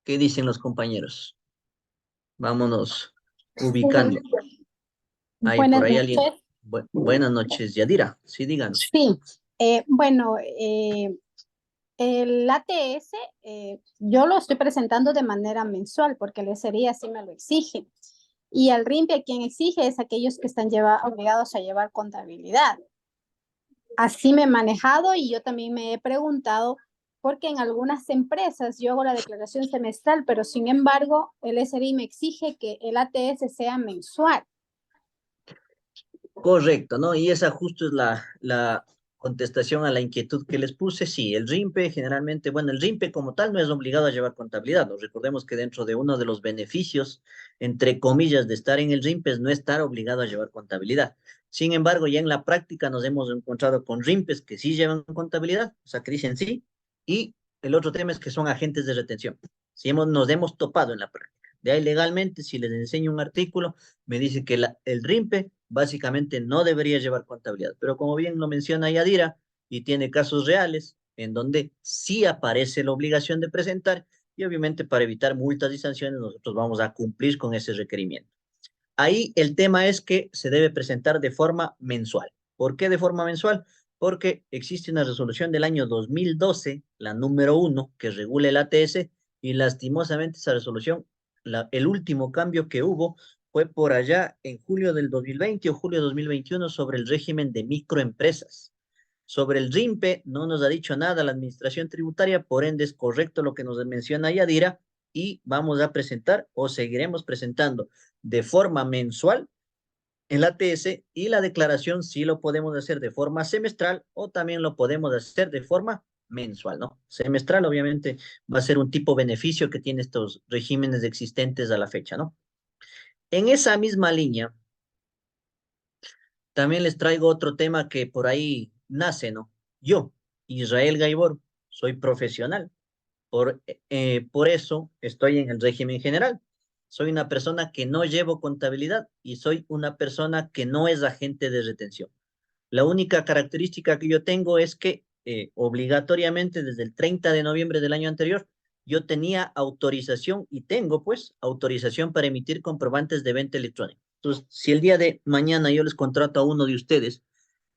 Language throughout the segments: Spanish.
¿Qué dicen los compañeros? Vámonos ubicando. Sí, Hay por buenas ahí alguien. noches. Buenas noches, Yadira. Sí, díganos. Sí, bueno, el ATS yo lo estoy presentando de manera mensual porque el SRI así me lo exige. Y el RIMPE quien exige es aquellos que están obligados a llevar contabilidad. Así me he manejado y yo también me he preguntado porque en algunas empresas yo hago la declaración semestral, pero sin embargo el SRI me exige que el ATS sea mensual. Correcto, ¿no? Y esa justo es la contestación a la inquietud que les puse. Sí, el RIMPE generalmente, bueno, el RIMPE como tal no es obligado a llevar contabilidad, ¿no? Recordemos que dentro de uno de los beneficios, entre comillas, de estar en el RIMPE es no estar obligado a llevar contabilidad. Sin embargo, ya en la práctica nos hemos encontrado con RIMPES que sí llevan contabilidad, o sea, que dicen sí, y el otro tema es que son agentes de retención. Si nos hemos topado en la práctica. De ahí legalmente, si les enseño un artículo, me dice que el RIMPE básicamente no debería llevar contabilidad. Pero como bien lo menciona Yadira, y tiene casos reales en donde sí aparece la obligación de presentar, y obviamente para evitar multas y sanciones nosotros vamos a cumplir con ese requerimiento. Ahí el tema es que se debe presentar de forma mensual. ¿Por qué de forma mensual? Porque existe una resolución del año 2012, la número 1, que regula el ATS, y lastimosamente esa resolución, el último cambio que hubo fue por allá en julio del 2020 o julio de 2021 sobre el régimen de microempresas. Sobre el RIMPE no nos ha dicho nada la administración tributaria, por ende es correcto lo que nos menciona Yadira y vamos a presentar o seguiremos presentando de forma mensual el ATS y la declaración sí lo podemos hacer de forma semestral o también lo podemos hacer de forma mensual, ¿no? Semestral obviamente va a ser un tipo beneficio que tiene estos regímenes existentes a la fecha, ¿no? En esa misma línea, también les traigo otro tema que por ahí nace, ¿no? Yo, Israel Gaibor, soy profesional. Por eso estoy en el régimen general. Soy una persona que no llevo contabilidad y soy una persona que no es agente de retención. La única característica que yo tengo es que obligatoriamente desde el 30 de noviembre del año anterior yo tenía autorización y tengo pues autorización para emitir comprobantes de venta electrónica. Entonces, si el día de mañana yo les contrato a uno de ustedes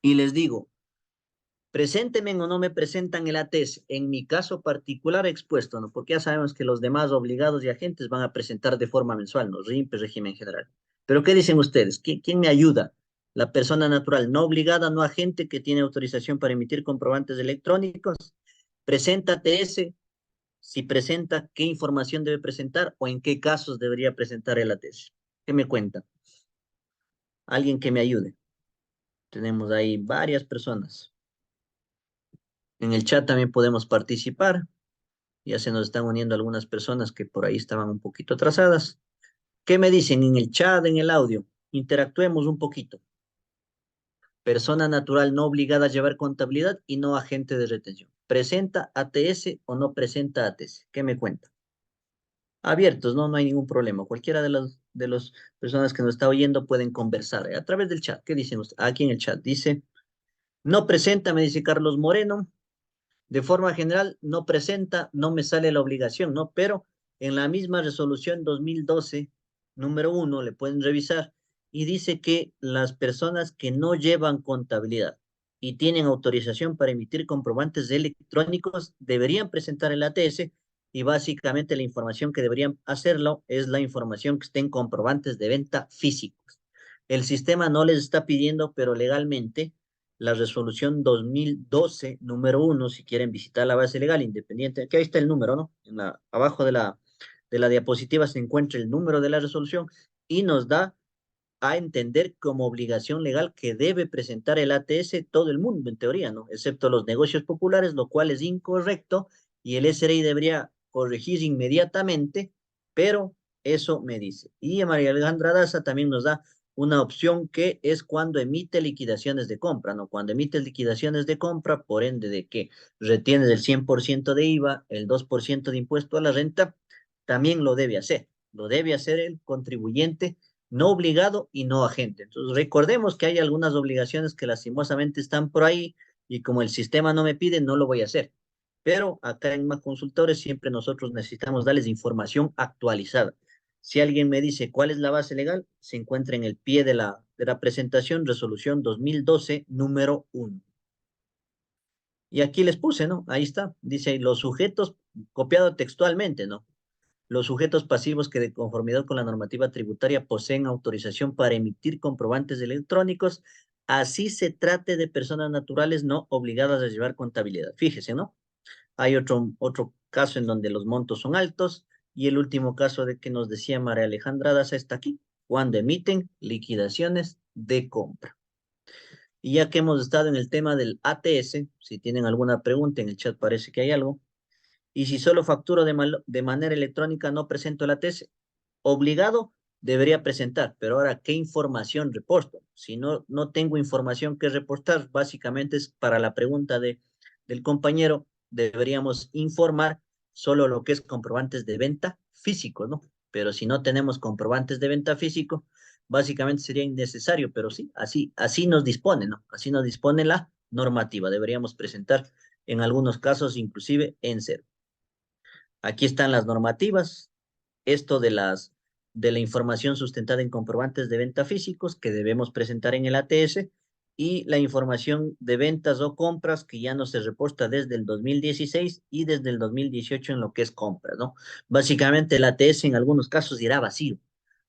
y les digo, preséntenme o no me presentan el ATS, en mi caso particular expuesto, ¿no? Porque ya sabemos que los demás obligados y agentes van a presentar de forma mensual, ¿no? RIMPE, régimen general. Pero ¿qué dicen ustedes? ¿Quién me ayuda? La persona natural, no obligada, no agente que tiene autorización para emitir comprobantes electrónicos. Presenta ATS. Si presenta, ¿qué información debe presentar o en qué casos debería presentar el ATS? ¿Qué me cuenta? Alguien que me ayude. Tenemos ahí varias personas. En el chat también podemos participar. Ya se nos están uniendo algunas personas que por ahí estaban un poquito atrasadas. ¿Qué me dicen en el chat, en el audio? Interactuemos un poquito. Persona natural no obligada a llevar contabilidad y no agente de retención. ¿Presenta ATS o no presenta ATS? ¿Qué me cuenta? Abiertos, no hay ningún problema. Cualquiera de las personas que nos está oyendo pueden conversar a través del chat. ¿Qué dicen ustedes? Aquí en el chat dice, no presenta, me dice Carlos Moreno. De forma general, no presenta, no me sale la obligación, ¿no? Pero en la misma resolución 2012, número 1, le pueden revisar y dice que las personas que no llevan contabilidad y tienen autorización para emitir comprobantes electrónicos deberían presentar el ATS y básicamente la información que deberían hacerlo es la información que estén comprobantes de venta físicos. El sistema no les está pidiendo, pero legalmente la resolución 2012, número 1, si quieren visitar la base legal independiente, que ahí está el número, ¿no? Abajo de la diapositiva se encuentra el número de la resolución y nos da a entender como obligación legal que debe presentar el ATS todo el mundo, en teoría, ¿no? Excepto los negocios populares, lo cual es incorrecto y el SRI debería corregir inmediatamente, pero eso me dice. Y María Alejandra Daza también nos da una opción que es cuando emite liquidaciones de compra, ¿no? Cuando emite liquidaciones de compra, por ende de que retienes el 100% de IVA, el 2% de impuesto a la renta, también lo debe hacer. Lo debe hacer el contribuyente no obligado y no agente. Entonces, recordemos que hay algunas obligaciones que lastimosamente están por ahí y como el sistema no me pide, no lo voy a hacer. Pero acá en más consultores siempre nosotros necesitamos darles información actualizada. Si alguien me dice cuál es la base legal, se encuentra en el pie de la presentación, resolución 2012, número 1. Y aquí les puse, ¿no? Ahí está. Dice ahí, los sujetos, copiado textualmente, ¿no? Los sujetos pasivos que de conformidad con la normativa tributaria poseen autorización para emitir comprobantes electrónicos, así se trate de personas naturales no obligadas a llevar contabilidad. Fíjese, ¿no? Hay otro caso en donde los montos son altos y el último caso de que nos decía María Alejandra Daza está aquí, cuando emiten liquidaciones de compra. Y ya que hemos estado en el tema del ATS, si tienen alguna pregunta en el chat parece que hay algo, y si solo facturo de manera electrónica no presento el ATS, obligado debería presentar, pero ahora, ¿qué información reporto? Si no tengo información que reportar, básicamente es para la pregunta del compañero, deberíamos informar solo lo que es comprobantes de venta físicos, ¿no? Pero si no tenemos comprobantes de venta físico, básicamente sería innecesario, pero sí, así nos dispone, ¿no? Así nos dispone la normativa. Deberíamos presentar en algunos casos, inclusive en cero. Aquí están las normativas, esto de la información sustentada en comprobantes de venta físicos que debemos presentar en el ATS y la información de ventas o compras que ya no se reporta desde el 2016 y desde el 2018 en lo que es compras, ¿no? Básicamente el ATS en algunos casos irá vacío,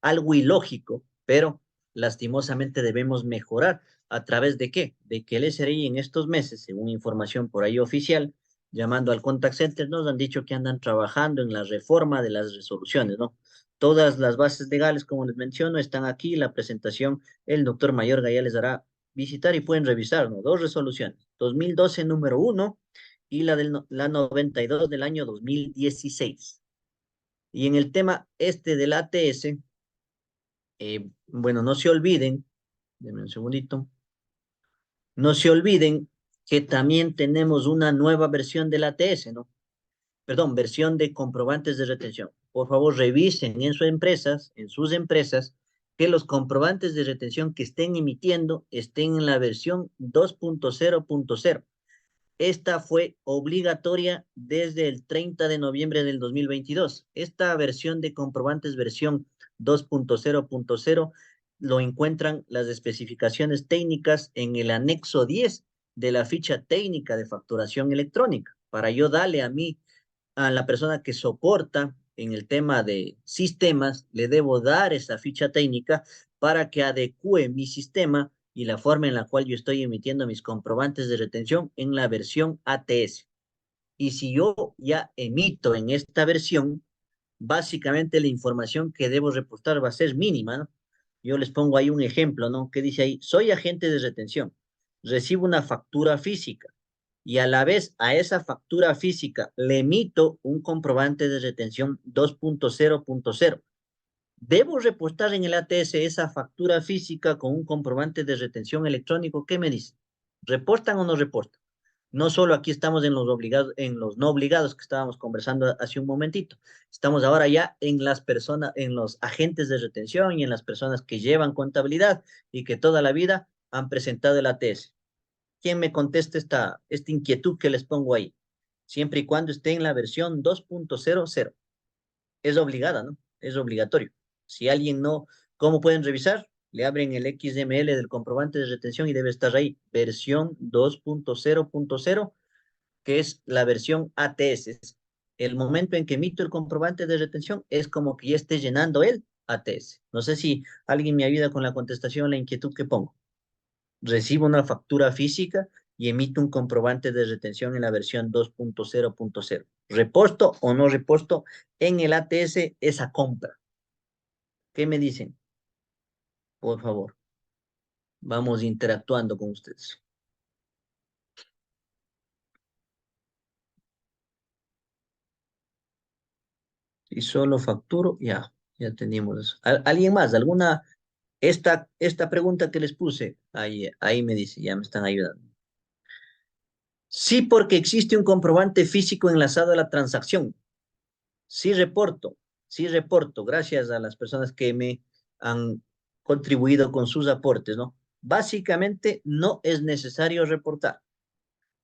algo ilógico, pero lastimosamente debemos mejorar. ¿A través de qué? De que el SRI en estos meses, según información por ahí oficial, llamando al contact center, nos han dicho que andan trabajando en la reforma de las resoluciones, ¿no? Todas las bases legales, como les menciono, están aquí. La presentación, el doctor Mayorga ya les hará visitar y pueden revisar, ¿no? Dos resoluciones, 2012 número 1 y la 92 del año 2016. Y en el tema este del ATS, bueno, no se olviden, denme un segundito, no se olviden que también tenemos una nueva versión del ATS, ¿no? Perdón, versión de comprobantes de retención. Por favor, revisen en sus empresas, que los comprobantes de retención que estén emitiendo estén en la versión 2.0.0. Esta fue obligatoria desde el 30 de noviembre del 2022. Esta versión de comprobantes, versión 2.0.0, lo encuentran las especificaciones técnicas en el anexo 10 de la ficha técnica de facturación electrónica. Para yo darle a la persona que soporta en el tema de sistemas, le debo dar esa ficha técnica para que adecue mi sistema y la forma en la cual yo estoy emitiendo mis comprobantes de retención en la versión ATS. Y si yo ya emito en esta versión, básicamente la información que debo reportar va a ser mínima, ¿no? Yo les pongo ahí un ejemplo, ¿no? Que dice ahí, soy agente de retención, recibo una factura física y a la vez a esa factura física le emito un comprobante de retención 2.0.0. Debo reportar en el ATS esa factura física con un comprobante de retención electrónico. ¿Qué me dice? ¿Reportan o no reportan? No solo aquí estamos en los obligados, en los no obligados que estábamos conversando hace un momentito. Estamos ahora ya en las personas, en los agentes de retención y en las personas que llevan contabilidad y que toda la vida han presentado el ATS. ¿Quién me contesta esta inquietud que les pongo ahí? Siempre y cuando esté en la versión 2.00. Es obligada, ¿no? Es obligatorio. Si alguien no, ¿cómo pueden revisar? Le abren el XML del comprobante de retención y debe estar ahí, versión 2.0.0, que es la versión ATS. El momento en que emito el comprobante de retención es como que ya esté llenando el ATS. No sé si alguien me ayuda con la contestación, la inquietud que pongo. Recibo una factura física y emito un comprobante de retención en la versión 2.0.0. ¿Reporto o no reporto en el ATS esa compra? ¿Qué me dicen? Por favor, vamos interactuando con ustedes. Si solo facturo, ya tenemos eso. ¿Alguien más? ¿Alguna? Esta pregunta que les puse, ahí me dice, ya me están ayudando. Sí, porque existe un comprobante físico enlazado a la transacción. Sí reporto, sí reporto, gracias a las personas que me han contribuido con sus aportes, ¿no? Básicamente no es necesario reportar.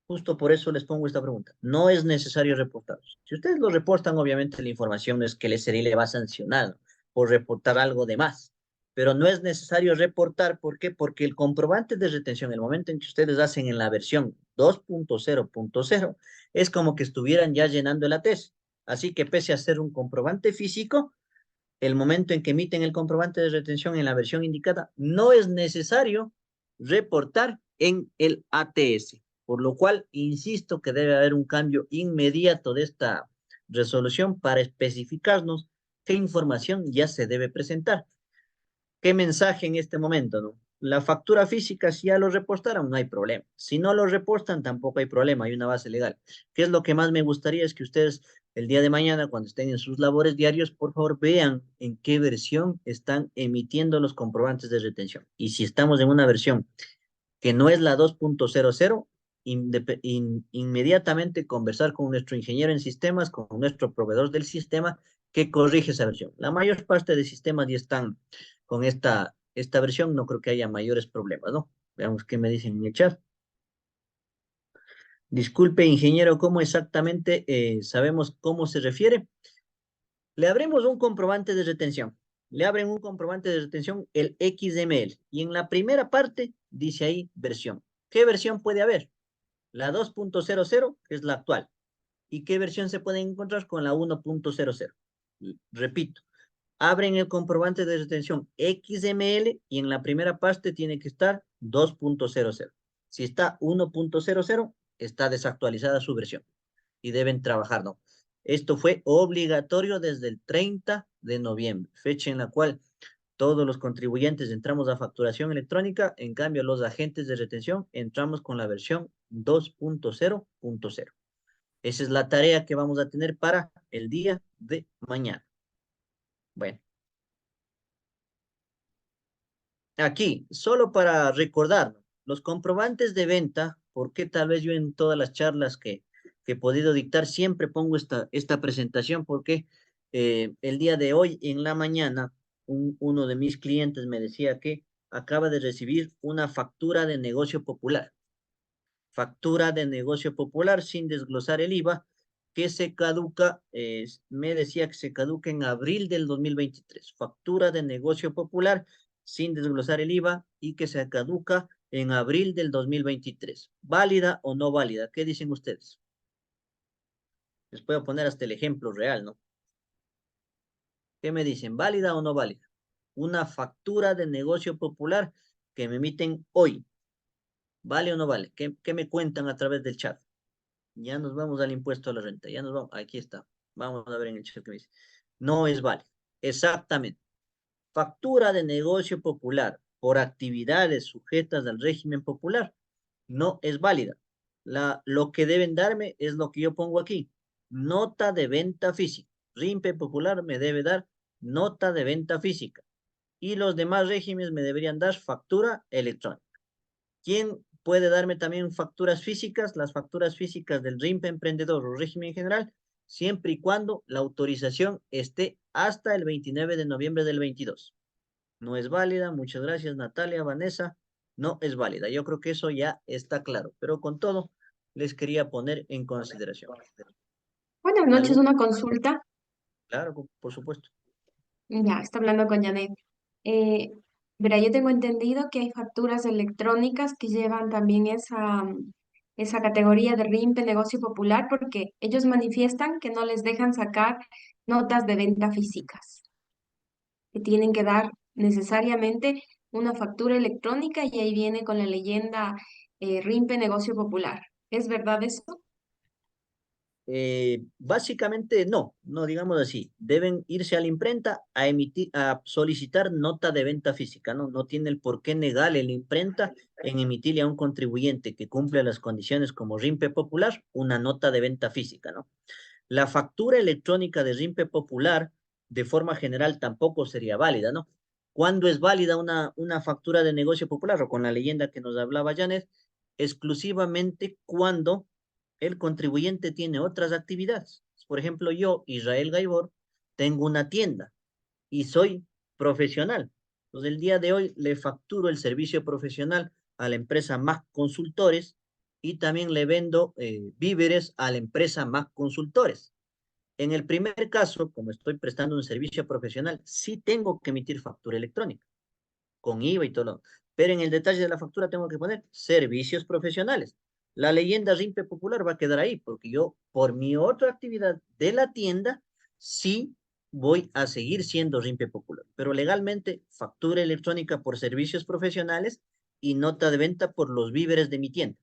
Justo por eso les pongo esta pregunta. No es necesario reportarlos. Si ustedes lo reportan, obviamente la información no es que el SRI le va a sancionar, ¿no?, por reportar algo de más. Pero no es necesario reportar. ¿Por qué? Porque el comprobante de retención, el momento en que ustedes hacen en la versión 2.0.0, es como que estuvieran ya llenando el ATES. Así que pese a ser un comprobante físico, el momento en que emiten el comprobante de retención en la versión indicada, no es necesario reportar en el ATS, por lo cual insisto que debe haber un cambio inmediato de esta resolución para especificarnos qué información ya se debe presentar. ¿Qué mensaje en este momento, no? La factura física, si ya lo reportaron, no hay problema. Si no lo reportan, tampoco hay problema, hay una base legal. ¿Qué es lo que más me gustaría? Es que ustedes el día de mañana, cuando estén en sus labores diarios, por favor vean en qué versión están emitiendo los comprobantes de retención. Y si estamos en una versión que no es la 2.00, inmediatamente conversar con nuestro ingeniero en sistemas, con nuestro proveedor del sistema, que corrige esa versión. La mayor parte de sistemas ya están con esta versión, no creo que haya mayores problemas, ¿no? Veamos qué me dicen en el chat. Disculpe, ingeniero, ¿cómo exactamente sabemos cómo se refiere? Le abrimos un comprobante de retención. Le abren un comprobante de retención, el XML, y en la primera parte dice ahí versión. ¿Qué versión puede haber? La 2.00, que es la actual. ¿Y qué versión se puede encontrar con la 1.00? Repito, abren el comprobante de retención XML y en la primera parte tiene que estar 2.00. Si está 1.00, está desactualizada su versión y deben trabajar, ¿no? Esto fue obligatorio desde el 30 de noviembre, fecha en la cual todos los contribuyentes entramos a facturación electrónica. En cambio, los agentes de retención entramos con la versión 2.0.0. Esa es la tarea que vamos a tener para el día de mañana. Bueno, aquí, solo para recordar, los comprobantes de venta, porque tal vez yo en todas las charlas que he podido dictar siempre pongo esta presentación, porque el día de hoy en la mañana uno de mis clientes me decía que acaba de recibir una factura de negocio popular. Factura de negocio popular sin desglosar el IVA, que se caduca, me decía que se caduca en abril del 2023. Factura de negocio popular sin desglosar el IVA y que se caduca en abril del 2023. ¿Válida o no válida? ¿Qué dicen ustedes? Les puedo poner hasta el ejemplo real, ¿no? ¿Qué me dicen? ¿Válida o no válida? Una factura de negocio popular que me emiten hoy. ¿Vale o no vale? ¿Qué me cuentan a través del chat? Ya nos vamos al impuesto a la renta. Ya nos vamos. Aquí está. Vamos a ver en el chat que me dice. No es válido. Exactamente. Factura de negocio popular por actividades sujetas al régimen popular no es válida. Lo que deben darme es lo que yo pongo aquí. Nota de venta física. RIMPE popular me debe dar nota de venta física. Y los demás regímenes me deberían dar factura electrónica. ¿Quién puede darme también facturas físicas? Las facturas físicas del RIMP emprendedor o régimen general, siempre y cuando la autorización esté hasta el 29 de noviembre del 22. No es válida, muchas gracias Natalia, Vanessa, no es válida. Yo creo que eso ya está claro, pero con todo les quería poner en consideración. Buenas noches, ¿Algún? una consulta. Claro, por supuesto. Ya, está hablando con Janet. Eh, Verá, yo tengo entendido que hay facturas electrónicas que llevan también esa categoría de RIMPE, negocio popular, porque ellos manifiestan que no les dejan sacar notas de venta físicas, que tienen que dar necesariamente una factura electrónica y ahí viene con la leyenda RIMPE, negocio popular. ¿Es verdad eso? Básicamente no digamos así. Deben irse a la imprenta a emitir, a solicitar nota de venta física, ¿no? No tiene el por qué negarle la imprenta en emitirle a un contribuyente que cumple las condiciones como RIMPE popular una nota de venta física, ¿no? La factura electrónica de RIMPE popular, de forma general, tampoco sería válida, ¿no? ¿Cuándo es válida una factura de negocio popular? O con la leyenda que nos hablaba Janet, exclusivamente cuando el contribuyente tiene otras actividades. Por ejemplo, yo, Israel Gaibor, tengo una tienda y soy profesional. Entonces, el día de hoy le facturo el servicio profesional a la empresa Mac Consultores y también le vendo víveres a la empresa Mac Consultores. En el primer caso, como estoy prestando un servicio profesional, sí tengo que emitir factura electrónica, con IVA y todo lo. Pero en el detalle de la factura tengo que poner servicios profesionales. La leyenda Rimpe Popular va a quedar ahí, porque yo, por mi otra actividad de la tienda, sí voy a seguir siendo Rimpe Popular. Pero legalmente, factura electrónica por servicios profesionales y nota de venta por los víveres de mi tienda.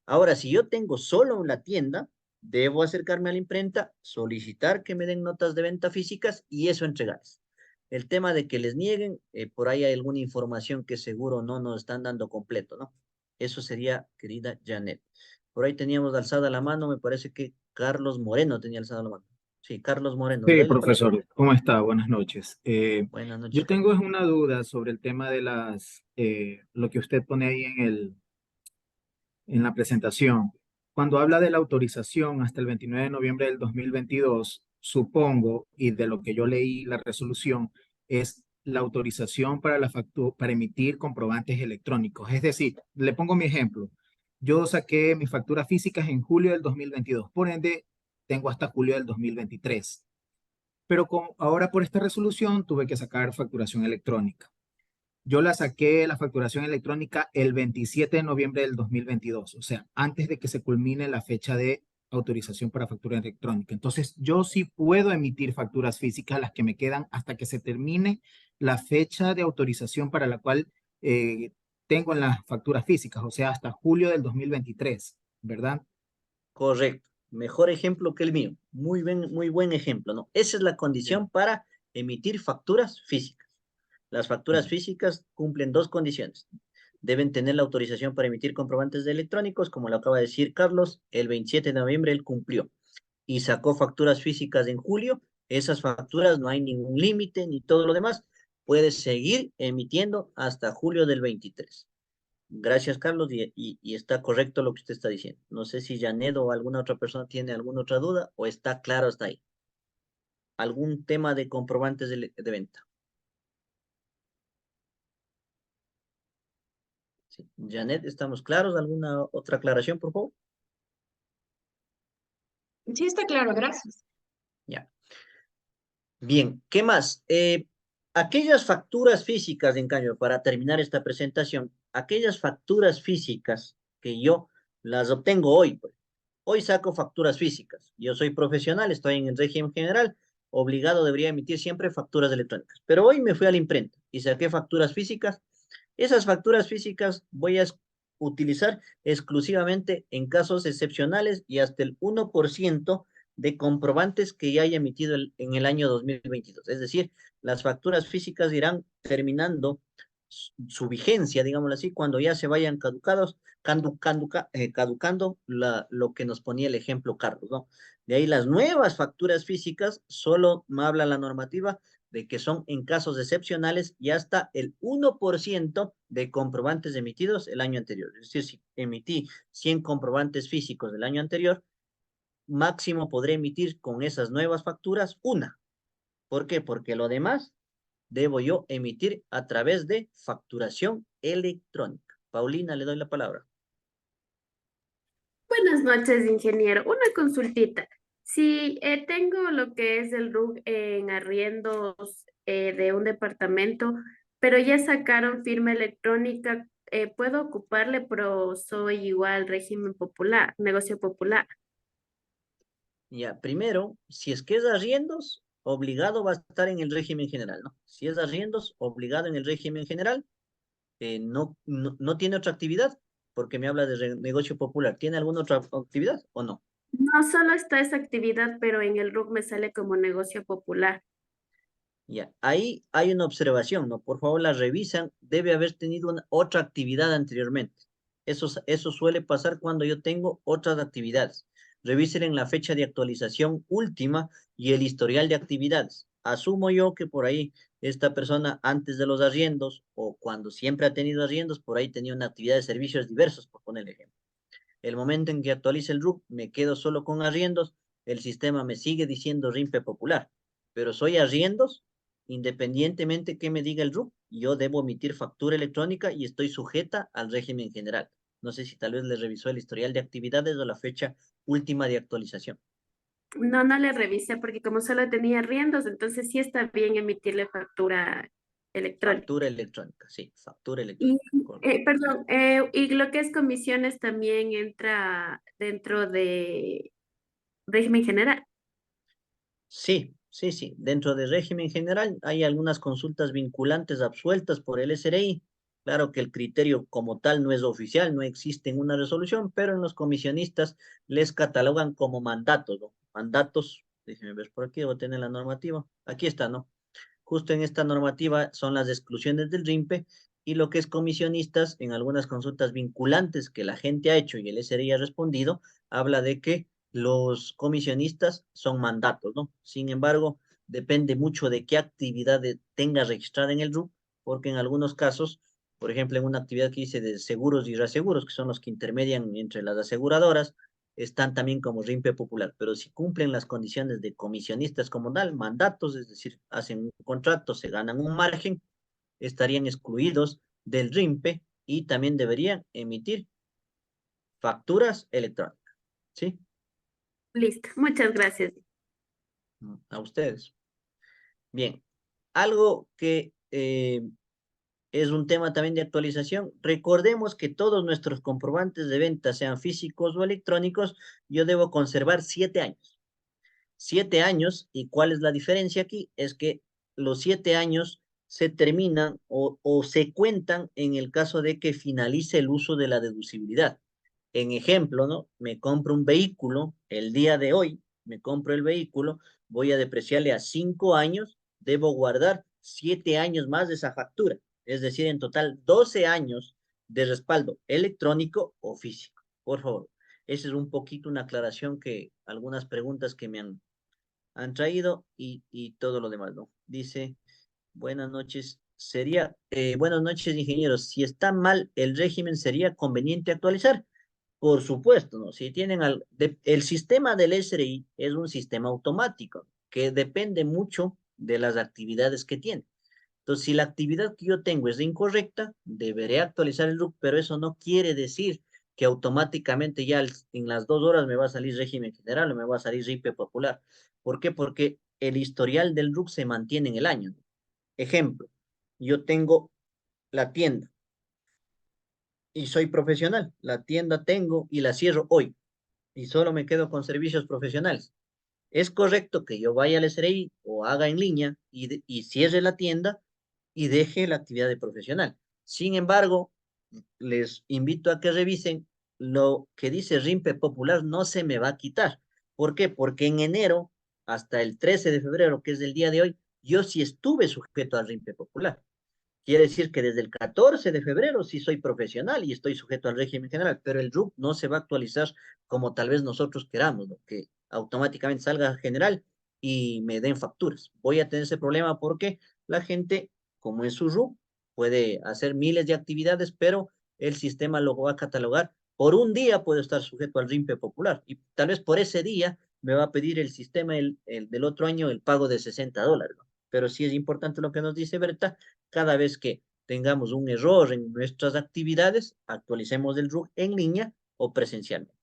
Ahora, si yo tengo solo la tienda, debo acercarme a la imprenta, solicitar que me den notas de venta físicas y eso entregarles. El tema de que les nieguen, por ahí hay alguna información que seguro no nos están dando completo, ¿no? Eso sería, querida Janet. Por ahí teníamos alzada la mano, me parece que Carlos Moreno tenía alzada la mano. Sí, Carlos Moreno, le Sí, doy la palabra. profesor, ¿cómo está? Buenas noches. Buenas noches, Yo Carlos. tengo es una duda sobre el tema de lo que usted pone ahí en la presentación. Cuando habla de la autorización hasta el 29 de noviembre del 2022, supongo, y de lo que yo leí, la resolución, es la autorización para para emitir comprobantes electrónicos. Es decir, le pongo mi ejemplo. Yo saqué mis facturas físicas en julio del 2022, por ende, tengo hasta julio del 2023. Pero ahora por esta resolución tuve que sacar facturación electrónica. Yo la saqué, la facturación electrónica, el 27 de noviembre del 2022, o sea, antes de que se culmine la fecha de autorización para factura electrónica. Entonces, yo sí puedo emitir facturas físicas, las que me quedan hasta que se termine la fecha de autorización para la cual eh, tengo en las facturas físicas, o sea, hasta julio del 2023, ¿verdad? Correcto. Mejor ejemplo que el mío. Muy buen ejemplo, ¿no? Esa es la Ya, condición para emitir facturas físicas. Las facturas ya. físicas cumplen dos condiciones. Deben tener la autorización para emitir comprobantes de electrónicos, como lo acaba de decir Carlos, el 27 de noviembre él cumplió y sacó facturas físicas en julio. Esas facturas no hay ningún límite ni todo lo demás. Puede seguir emitiendo hasta julio del 23. Gracias, Carlos, y está correcto lo que usted está diciendo. No sé si Janet o alguna otra persona tiene alguna otra duda o está claro hasta ahí. ¿Algún tema de comprobantes de venta? Sí. Janet, ¿estamos claros? ¿Alguna otra aclaración, por favor? Sí, está claro, gracias. Ya. Bien, ¿qué más? Aquellas facturas físicas, en cambio, para terminar esta presentación, aquellas facturas físicas que yo las obtengo hoy, pues, hoy saco facturas físicas. Yo soy profesional, estoy en el régimen general, obligado debería emitir siempre facturas electrónicas. Pero hoy me fui a la imprenta y saqué facturas físicas. Esas facturas físicas voy a utilizar exclusivamente en casos excepcionales y hasta el 1% de comprobantes que ya haya emitido en el año 2022. Es decir, las facturas físicas irán terminando su vigencia, digámoslo así, cuando ya se vayan caducando lo que nos ponía el ejemplo Carlos, ¿no? De ahí las nuevas facturas físicas, solo me habla la normativa de que son en casos excepcionales y hasta el 1% de comprobantes emitidos el año anterior. Es decir, si emití 100 comprobantes físicos del año anterior, máximo podré emitir con esas nuevas facturas una. ¿Por qué? Porque lo demás debo yo emitir a través de facturación electrónica. Paulina, le doy la palabra. Buenas noches, ingeniero. Una consultita. Si tengo lo que es el RUC en arriendos de un departamento, pero ya sacaron firma electrónica, ¿puedo ocuparle, pero soy igual régimen popular, negocio popular? Ya, primero, si es que es arriendos, obligado va a estar en el régimen general, ¿no? Si es arriendos, obligado en el régimen general, no tiene otra actividad, porque me habla de negocio popular. ¿Tiene alguna otra actividad o no? No solo está esa actividad, pero en el RUC me sale como negocio popular. Ya, ahí hay una observación, ¿no? Por favor, la revisan. Debe haber tenido otra actividad anteriormente. Eso suele pasar cuando yo tengo otras actividades. Revisen en la fecha de actualización última y el historial de actividades. Asumo yo que por ahí esta persona antes de los arriendos o cuando siempre ha tenido arriendos, por ahí tenía una actividad de servicios diversos, por poner el ejemplo. El momento en que actualice el RUC, me quedo solo con arriendos, el sistema me sigue diciendo RIMPE popular, pero soy arriendos, independientemente que me diga el RUC, yo debo emitir factura electrónica y estoy sujeta al régimen general. No sé si tal vez le revisó el historial de actividades o la fecha última de actualización. No, no le revisé porque como solo tenía riendos, entonces sí está bien emitirle factura electrónica. Factura electrónica, sí, factura Y, electrónica. perdón, y lo que es comisiones también entra dentro de régimen general. Sí, sí, sí. Dentro del régimen general hay algunas consultas vinculantes absueltas por el SRI. Claro que el criterio como tal no es oficial, no existe en una resolución, pero en los comisionistas les catalogan como mandatos, ¿no? Mandatos, déjenme ver por aquí, voy a tener la normativa. Aquí está, ¿no? Justo en esta normativa son las exclusiones del RIMPE y lo que es comisionistas en algunas consultas vinculantes que la gente ha hecho y el SRI ha respondido, habla de que los comisionistas son mandatos, ¿no? Sin embargo, depende mucho de qué actividad tenga registrada en el RUC, porque en algunos casos, por ejemplo, en una actividad que dice de seguros y reaseguros, que son los que intermedian entre las aseguradoras, están también como RIMPE popular, pero si cumplen las condiciones de comisionistas como tal, mandatos, es decir, hacen un contrato, se ganan un margen, estarían excluidos del RIMPE y también deberían emitir facturas electrónicas, ¿sí? Listo, muchas gracias. A ustedes. Bien, algo que es un tema también de actualización. Recordemos que todos nuestros comprobantes de venta, sean físicos o electrónicos, yo debo conservar 7 años. 7 años, ¿y cuál es la diferencia aquí? Es que los 7 años se terminan o se cuentan en el caso de que finalice el uso de la deducibilidad. En ejemplo, ¿no? Me compro un vehículo el día de hoy, me compro el vehículo, voy a depreciarle a 5 años, debo guardar 7 años más de esa factura. Es decir, en total 12 años de respaldo electrónico o físico. Por favor, esa es un poquito una aclaración que algunas preguntas que me han traído y todo lo demás, ¿no? Dice, buenas noches, buenas noches, ingenieros. Si está mal el régimen, ¿sería conveniente actualizar? Por supuesto, ¿no? Si tienen el sistema del SRI es un sistema automático que depende mucho de las actividades que tiene. Entonces, si la actividad que yo tengo es incorrecta, deberé actualizar el RUC, pero eso no quiere decir que automáticamente ya en las 2 horas me va a salir régimen general o me va a salir RIPE popular. ¿Por qué? Porque el historial del RUC se mantiene en el año. Ejemplo, yo tengo la tienda y soy profesional. La tienda tengo y la cierro hoy y solo me quedo con servicios profesionales. Es correcto que yo vaya al SRI o haga en línea y cierre la tienda y deje la actividad de profesional. Sin embargo, les invito a que revisen lo que dice RIMPE Popular, no se me va a quitar. ¿Por qué? Porque en enero hasta el 13 de febrero, que es el día de hoy, yo sí estuve sujeto al RIMPE Popular. Quiere decir que desde el 14 de febrero sí soy profesional y estoy sujeto al régimen general, pero el RUC no se va a actualizar como tal vez nosotros queramos, ¿no? Que automáticamente salga general y me den facturas. Voy a tener ese problema porque la gente, como es su RUC, puede hacer miles de actividades, pero el sistema lo va a catalogar. Por un día puedo estar sujeto al RIMPE popular y tal vez por ese día me va a pedir el sistema el del otro año el pago de $60, ¿no? Pero sí es importante lo que nos dice Berta, cada vez que tengamos un error en nuestras actividades, actualicemos el RUC en línea o presencialmente.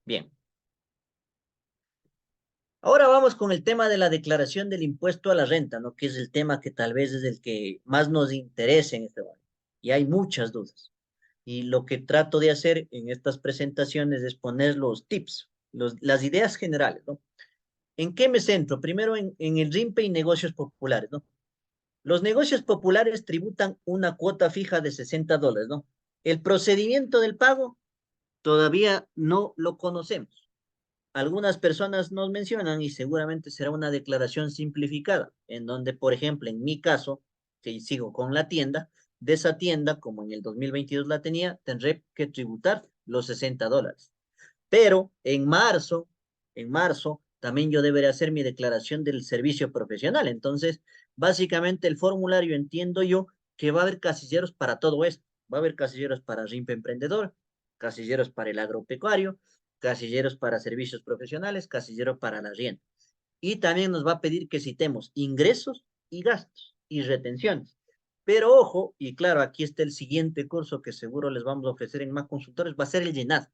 Bien. Ahora vamos con el tema de la declaración del impuesto a la renta, ¿no? Que es el tema que tal vez es el que más nos interesa en este momento. Y hay muchas dudas. Y lo que trato de hacer en estas presentaciones es poner los tips, las ideas generales, ¿no? ¿En qué me centro? Primero en el RIMPE y negocios populares, ¿no? Los negocios populares tributan una cuota fija de $60, ¿no? El procedimiento del pago todavía no lo conocemos. Algunas personas nos mencionan y seguramente será una declaración simplificada, en donde, por ejemplo, en mi caso, que sigo con la tienda, de esa tienda, como en el 2022 la tenía, tendré que tributar los $60. Pero en marzo, también yo deberé hacer mi declaración del servicio profesional. Entonces, básicamente el formulario entiendo yo que va a haber casilleros para todo esto. Va a haber casilleros para RIMPE Emprendedor, casilleros para el agropecuario, casilleros para servicios profesionales, casillero para la rienda. Y también nos va a pedir que citemos ingresos y gastos y retenciones. Pero ojo, y claro, aquí está el siguiente curso que seguro les vamos a ofrecer en más consultores, va a ser el llenado.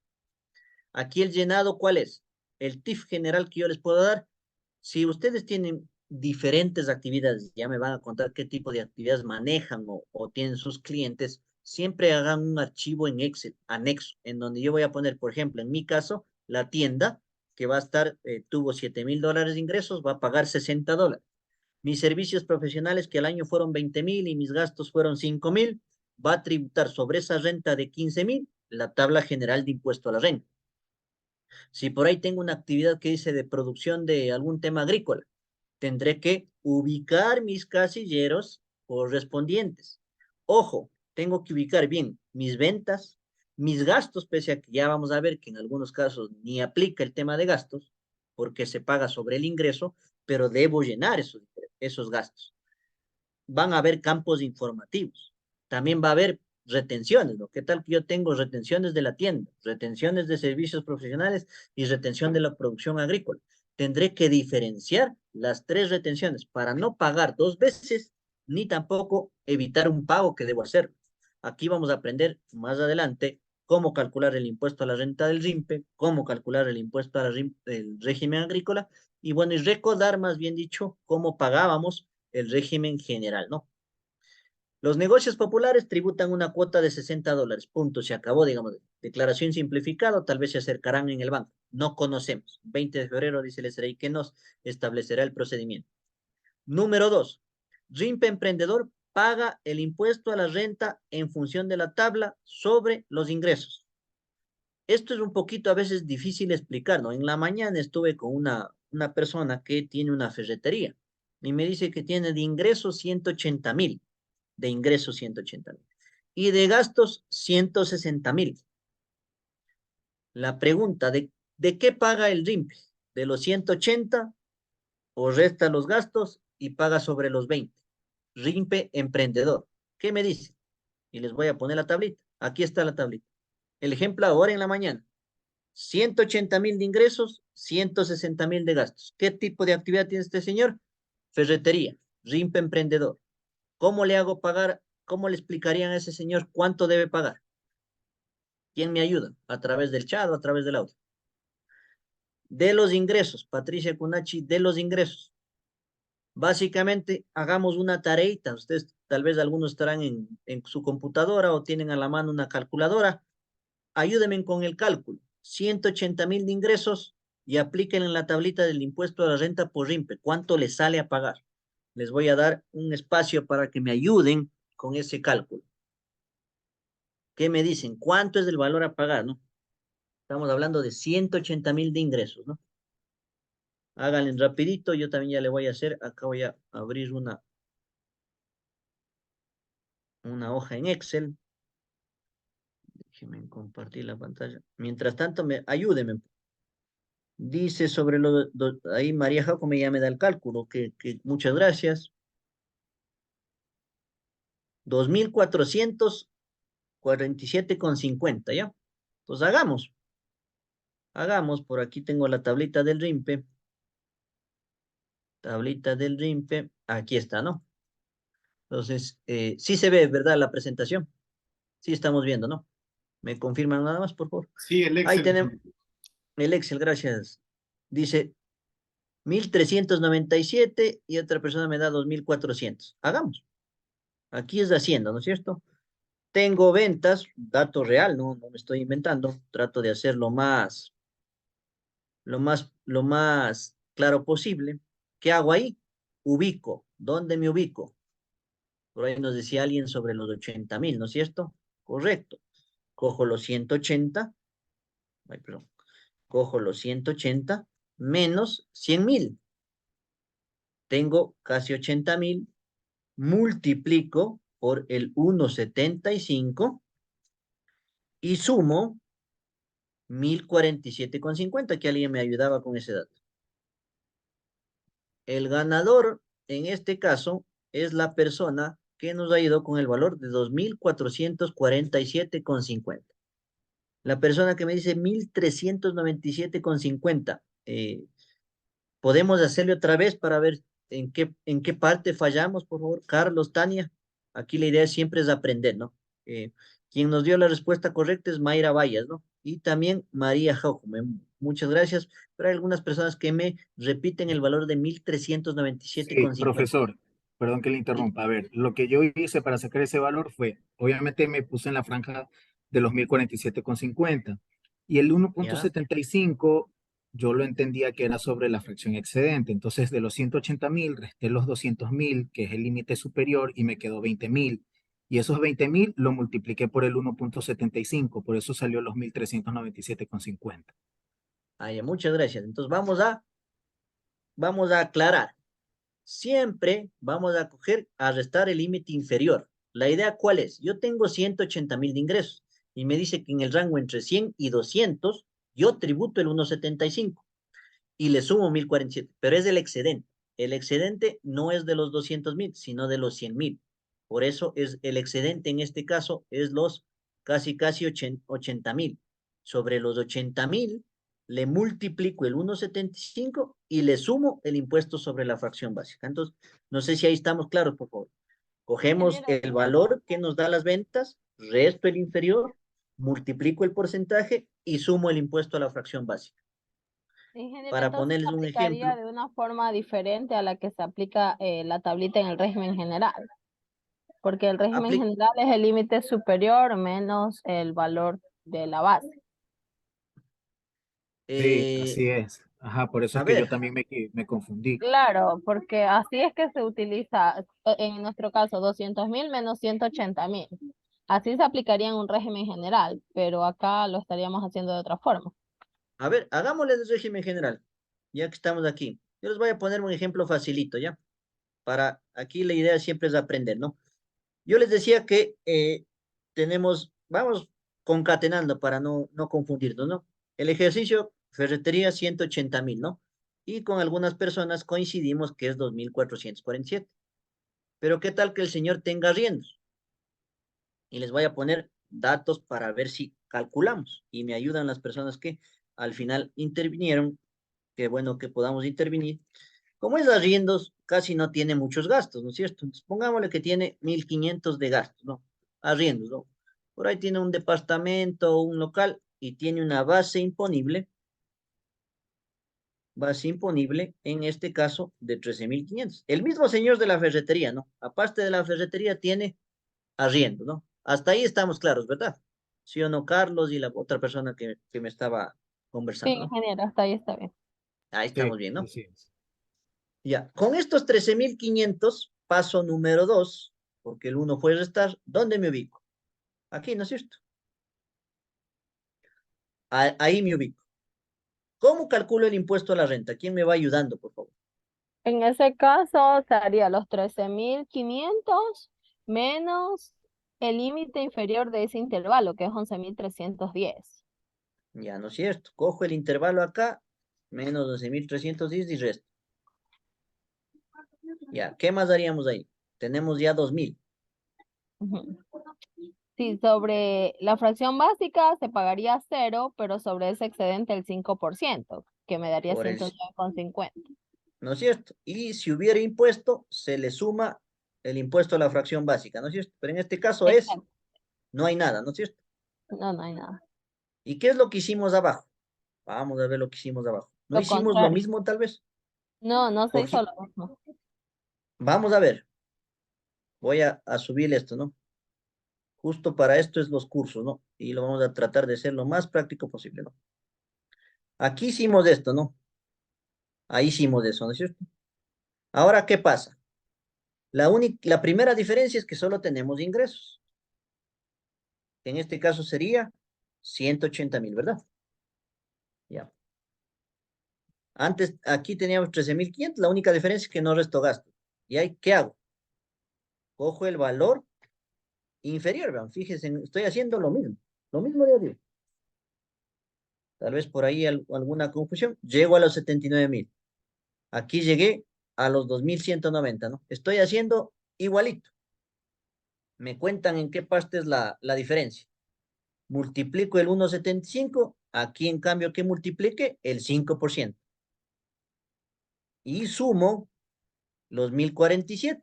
Aquí el llenado, ¿cuál es? El tip general que yo les puedo dar. Si ustedes tienen diferentes actividades, ya me van a contar qué tipo de actividades manejan o tienen sus clientes, siempre hagan un archivo en Excel anexo, en donde yo voy a poner, por ejemplo, en mi caso, la tienda que va a estar, tuvo $7,000 de ingresos, va a pagar $60. Mis servicios profesionales que al año fueron 20,000 y mis gastos fueron 5,000, va a tributar sobre esa renta de 15,000 la tabla general de impuesto a la renta. Si por ahí tengo una actividad que dice de producción de algún tema agrícola, tendré que ubicar mis casilleros correspondientes. Ojo, tengo que ubicar bien mis ventas, mis gastos, pese a que ya vamos a ver que en algunos casos ni aplica el tema de gastos, porque se paga sobre el ingreso, pero debo llenar esos gastos. Van a haber campos informativos. También va a haber retenciones, ¿no? ¿Qué tal que yo tengo retenciones de la tienda, retenciones de servicios profesionales y retención de la producción agrícola? Tendré que diferenciar las tres retenciones para no pagar dos veces, ni tampoco evitar un pago que debo hacer. Aquí vamos a aprender más adelante cómo calcular el impuesto a la renta del RIMPE, cómo calcular el impuesto al régimen agrícola, y bueno, y recordar, más bien dicho, cómo pagábamos el régimen general, ¿no? Los negocios populares tributan una cuota de $60. Punto, se acabó, digamos. Declaración simplificada, tal vez se acercarán en el banco. No conocemos. 20 de febrero dice el SRI que nos establecerá el procedimiento. Número 2. RIMPE Emprendedor paga el impuesto a la renta en función de la tabla sobre los ingresos. Esto es un poquito a veces difícil de explicar, ¿no? En la mañana estuve con una persona que tiene una ferretería y me dice que tiene de ingresos 180,000, de ingresos 180,000 y de gastos 160,000. La pregunta de qué paga el RIMPE, de los 180 o resta los gastos y paga sobre los 20. RIMPE Emprendedor. ¿Qué me dice? Y les voy a poner la tablita. Aquí está la tablita. El ejemplo ahora en la mañana. 180,000 de ingresos, 160,000 de gastos. ¿Qué tipo de actividad tiene este señor? Ferretería, RIMPE Emprendedor. ¿Cómo le hago pagar? ¿Cómo le explicarían a ese señor cuánto debe pagar? ¿Quién me ayuda? ¿A través del chat o a través del audio? De los ingresos, Patricia Cunachi, de los ingresos. Básicamente, hagamos una tareita. Ustedes, tal vez algunos estarán en su computadora o tienen a la mano una calculadora. Ayúdenme con el cálculo. 180,000 de ingresos y apliquen en la tablita del impuesto a la renta por RIMPE. ¿Cuánto les sale a pagar? Les voy a dar un espacio para que me ayuden con ese cálculo. ¿Qué me dicen? ¿Cuánto es el valor a pagar, no? Estamos hablando de 180,000 de ingresos, ¿no? Háganle rapidito, yo también ya le voy a hacer. Acá voy a abrir una hoja en Excel. Déjenme compartir la pantalla. Mientras tanto, ayúdenme. Dice sobre ahí María Jacome ya me da el cálculo, que muchas gracias. 2,447,50, ¿ya? Pues hagamos, por aquí tengo la tablita del RIMPE. Tablita del RIMPE, aquí está, ¿no? Entonces, sí se ve, ¿verdad? La presentación. Sí estamos viendo, ¿no? ¿Me confirman nada más, por favor? Sí, el Ahí Excel. tenemos el Excel, gracias. Dice 1,397 y otra persona me da 2,400. Hagamos. Aquí es de Hacienda, ¿no es cierto? Tengo ventas, dato real, no me estoy inventando. Trato de hacer lo más claro posible. ¿Qué hago ahí? Ubico. ¿Dónde me ubico? Por ahí nos decía alguien sobre los 80,000, ¿no es cierto? Correcto. Cojo los 180, ay, perdón, cojo los 180 menos 100,000. Tengo casi 80,000, multiplico por el 1,75 y sumo 1,047,50, que alguien me ayudaba con ese dato. El ganador, en este caso, es la persona que nos ha ido con el valor de 2,447,50. La persona que me dice 1,397,50. ¿Podemos hacerle otra vez para ver en qué parte fallamos, por favor? Carlos, Tania, Aquí la idea siempre es aprender, ¿no? Quien nos dio la respuesta correcta es Mayra Vallas, ¿no? Y también María Jaume. Muchas gracias. Pero hay algunas personas que me repiten el valor de mil trescientos noventa y siete Sí, con cincuenta. profesor, perdón que le Sí, interrumpa. A ver, lo que yo hice para sacar ese valor fue, obviamente me puse en la franja de los 1047,50 y el uno punto ya, setenta y cinco yo lo entendía que era sobre la fracción excedente. Entonces de los 180.000 resté los 200.000, que es el límite superior, y me quedó 20.000. Y esos 20.000 lo multipliqué por el 1.75, por eso salió los 1397,50. ya, muchas gracias. Entonces vamos a aclarar. Siempre vamos a coger, a restar el límite inferior. ¿La idea cuál es? Yo tengo 180.000 de ingresos y me dice que en el rango entre 100 y 200 yo tributo el 1,75 y le sumo 1.047, pero es el excedente. El excedente no es de los 200.000, sino de los 100.000. Por eso es el excedente en este caso es los casi 80.000. Sobre los 80.000 le multiplico el 1,75 y le sumo el impuesto sobre la fracción básica. Entonces, no sé si ahí estamos claros, por favor. Cogemos Ingeniero, el valor que nos da las ventas, resto el inferior, multiplico el porcentaje y sumo el impuesto a la fracción básica. ingeniero, Para entonces se ponerles un aplicaría ejemplo, de una forma diferente a la que se aplica la tablita en el régimen general, porque el régimen apli- general es el límite superior menos el valor de la base. Sí, eh, así es. Ajá, por eso a es que yo ver, también me confundí. Claro, porque así es que se utiliza, en nuestro caso, 200.000 menos 180.000. Así se aplicaría en un régimen general, pero acá lo estaríamos haciendo de otra forma. hagámosle el régimen general, ya que estamos aquí. Yo les voy a poner un ejemplo facilito, ¿ya? Para, aquí la idea siempre es aprender, ¿no? Yo les decía que vamos concatenando para no confundirnos, ¿no? El ejercicio, ferretería, 180.000, ¿no? Y con algunas personas coincidimos que es 2.447. Pero ¿qué tal que el señor tenga arriendos? Y les voy a poner datos para ver si calculamos y me ayudan las personas que al final intervinieron, que bueno que podamos intervenir. Como es arriendos, casi no tiene muchos gastos, ¿no es cierto? Entonces, pongámosle que tiene 1.500 de gastos, ¿no? Arriendos, ¿no? Por ahí tiene un departamento, un local y tiene una base imponible, en este caso de 13.500. El mismo señor de la ferretería, ¿no? Aparte de la ferretería tiene arriendo, ¿no? Hasta ahí estamos claros, ¿verdad? ¿Sí o no, Carlos y la otra persona que me estaba Sí, conversando, ¿no? ingeniero, hasta ahí está bien. Ahí Sí, estamos bien, ¿no? así es. Ya, con estos 13.500, paso número 2, porque el uno fue restar, ¿dónde me ubico? Aquí, ¿no es cierto? Ahí me ubico. ¿Cómo calculo el impuesto a la renta? ¿Quién me va ayudando, por favor? En ese caso, sería los 13.500 menos el límite inferior de ese intervalo, que es 11.310. Ya, ¿no es cierto? Cojo el intervalo acá, menos 12.310 y resto. Ya, ¿qué más daríamos ahí? Tenemos ya 2.000. Ujú. Sí, sobre la fracción básica se pagaría cero, pero sobre ese excedente el 5%, que me daría Por el, 109,50. ¿no es cierto? Y si hubiera impuesto, se le suma el impuesto a la fracción básica, ¿no es cierto? Pero en este caso Exacto. no hay nada, ¿no es cierto? No, no hay nada. ¿Y qué es lo que hicimos abajo? Vamos a ver lo que hicimos abajo. ¿No Lo hicimos lo contrario. mismo tal vez? No, no se hizo Cogí, lo mismo. vamos a ver, voy a subir esto, ¿no? Justo para esto es los cursos, ¿no? Y lo vamos a tratar de ser lo más práctico posible, ¿no? Aquí hicimos esto, ¿no? Ahí hicimos eso, ¿no es cierto? Ahora, ¿qué pasa? La primera diferencia es que solo tenemos ingresos. En este caso sería 180.000, ¿verdad? Ya. Antes, aquí teníamos 13.500, la única diferencia es que no resto gasto. ¿Y ahí qué hago? Cojo el valor inferior, vean, fíjense, estoy haciendo lo mismo de arriba. Tal vez por ahí alguna confusión. Llego a los 79.000. Aquí llegué a los 2.190, ¿no? Estoy haciendo igualito. Me cuentan en qué parte es la diferencia. Multiplico el 1,75, aquí en cambio que multiplique el 5%. Y sumo los 1.047.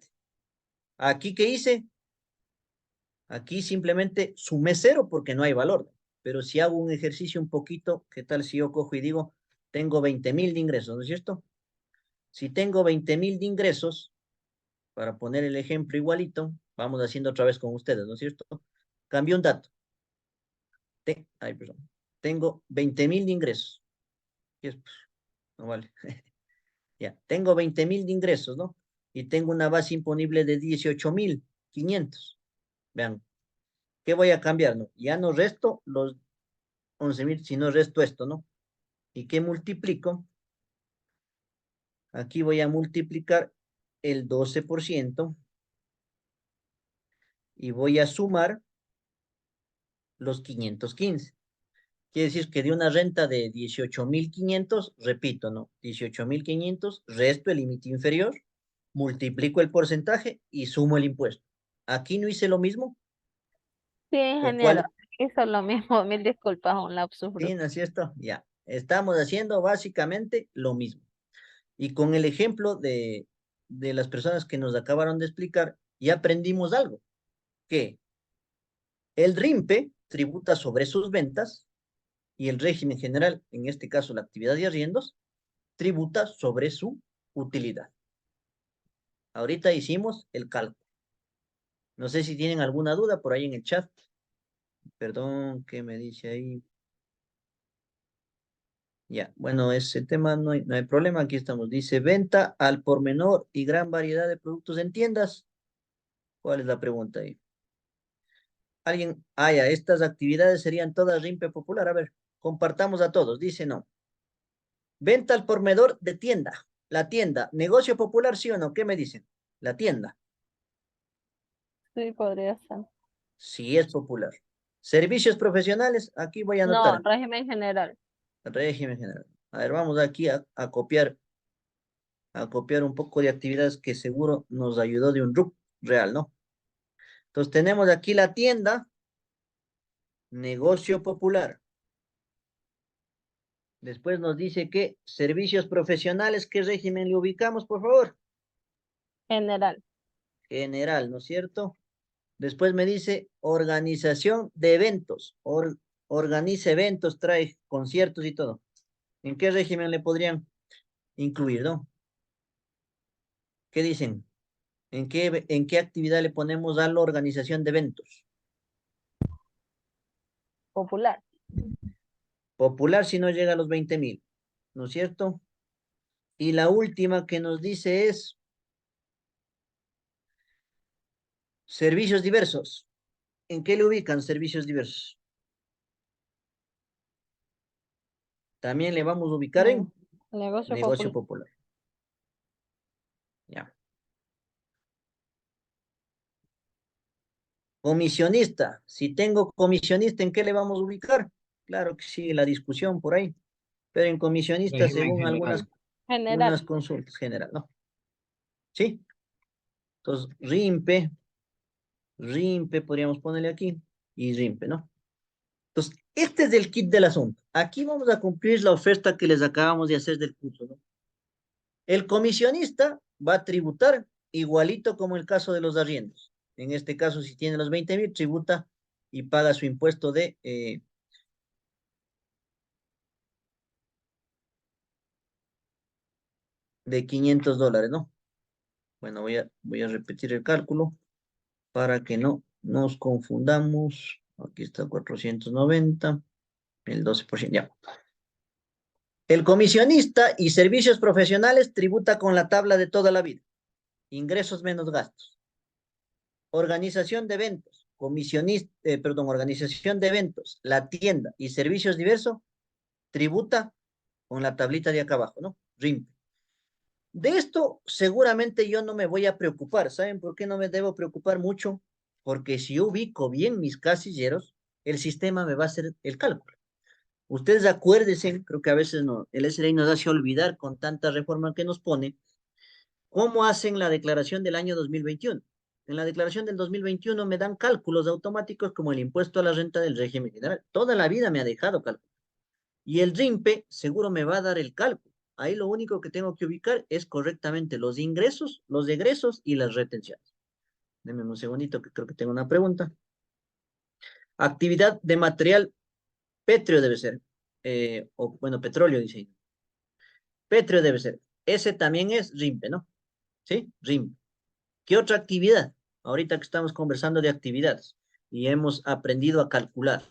Aquí, ¿qué hice? Aquí simplemente sumé cero porque no hay valor. Pero si hago un ejercicio un poquito, ¿qué tal si yo cojo y digo, tengo 20.000 de ingresos, ¿no es cierto? Si tengo 20.000 de ingresos, para poner el ejemplo igualito, vamos haciendo otra vez con ustedes, ¿no es cierto? Cambio un dato. Ay, perdón. Tengo 20.000 de ingresos. ¿Qué es? No vale. Ya, tengo 20.000 de ingresos, ¿no? Y tengo una base imponible de 18.500. Vean, ¿qué voy a cambiar, no? Ya no resto los 11.000, sino resto esto, ¿no? ¿Y qué multiplico? Aquí voy a multiplicar el 12% y voy a sumar los 515. Quiere decir que de una renta de 18.500, repito, ¿no? 18.500, resto el límite inferior, multiplico el porcentaje y sumo el impuesto. Aquí no hice lo mismo, Sí, o ingeniero, cuál, hizo lo mismo. Mil disculpas, un lapsus sí, bruto. ¿no es cierto? Ya, estamos haciendo básicamente lo mismo. Y con el ejemplo de las personas que nos acabaron de explicar, ya aprendimos algo, que el RIMPE tributa sobre sus ventas y el régimen general, en este caso la actividad de arriendos, tributa sobre su utilidad. Ahorita hicimos el cálculo. No sé si tienen alguna duda por ahí en el chat. Perdón, ¿qué me dice ahí? Ya, bueno, ese tema no hay problema. Aquí estamos. Dice venta al por menor y gran variedad de productos en tiendas. ¿Cuál es la pregunta ahí? Alguien, ya, estas actividades serían todas RIMPE popular. A ver, compartamos a todos. Dice no. Venta al por menor de tienda. La tienda, negocio popular, ¿sí o no? ¿Qué me dicen? La tienda. Sí, podría ser. Sí es popular. Servicios profesionales, aquí voy a No, anotar. régimen general. Régimen general. A ver, vamos aquí a copiar un poco de actividades que seguro nos ayudó de un RUC real, ¿no? Entonces tenemos aquí la tienda, negocio popular. Después nos dice que servicios profesionales, ¿qué régimen le ubicamos, por favor? General. General, ¿no es cierto? Después me dice organización de eventos. Organiza eventos, trae conciertos y todo. ¿En qué régimen le podrían incluir, no? ¿Qué dicen? ¿En qué actividad le ponemos a la organización de eventos? Popular. Popular si no llega a los 20.000, ¿no es cierto? Y la última que nos dice es servicios diversos. ¿En qué le ubican servicios diversos? También le vamos a ubicar Mm, en Negocio negocio popular. popular. Ya. Comisionista. Si tengo comisionista, ¿en qué le vamos a ubicar? Claro que sí, la discusión por ahí. Pero en comisionista, Régimen según general. unas General. consultas general, ¿no? ¿Sí? Entonces, RIMPE, podríamos ponerle aquí, y RIMPE, ¿no? Entonces, este es el kit del asunto. Aquí vamos a cumplir la oferta que les acabamos de hacer del curso, ¿no? El comisionista va a tributar igualito como el caso de los arriendos. En este caso, si tiene los 20.000, tributa y paga su impuesto de $500, ¿no? Bueno, voy a repetir el cálculo para que no nos confundamos. Aquí está 490, el 12%, ya. El comisionista y servicios profesionales tributa con la tabla de toda la vida. Ingresos menos gastos. Organización de eventos, organización de eventos, la tienda y servicios diversos, tributa con la tablita de acá abajo, ¿no? RIMP. De esto seguramente yo no me voy a preocupar. ¿Saben por qué no me debo preocupar mucho? Porque si yo ubico bien mis casilleros, el sistema me va a hacer el cálculo. Ustedes acuérdense, creo que a veces no, el SRI nos hace olvidar con tanta reforma que nos pone, cómo hacen la declaración del año 2021. En la declaración del 2021 me dan cálculos automáticos como el impuesto a la renta del régimen general. Toda la vida me ha dejado cálculo. Y el RIMPE seguro me va a dar el cálculo. Ahí lo único que tengo que ubicar es correctamente los ingresos, los egresos y las retenciones. Denme un segundito que creo que tengo una pregunta. Actividad de material pétreo debe ser. O bueno, petróleo dice ahí. Pétreo debe ser. Ese también es RIMPE, ¿no? ¿Sí? RIMPE. ¿Qué otra actividad? Ahorita que estamos conversando de actividades y hemos aprendido a calcular,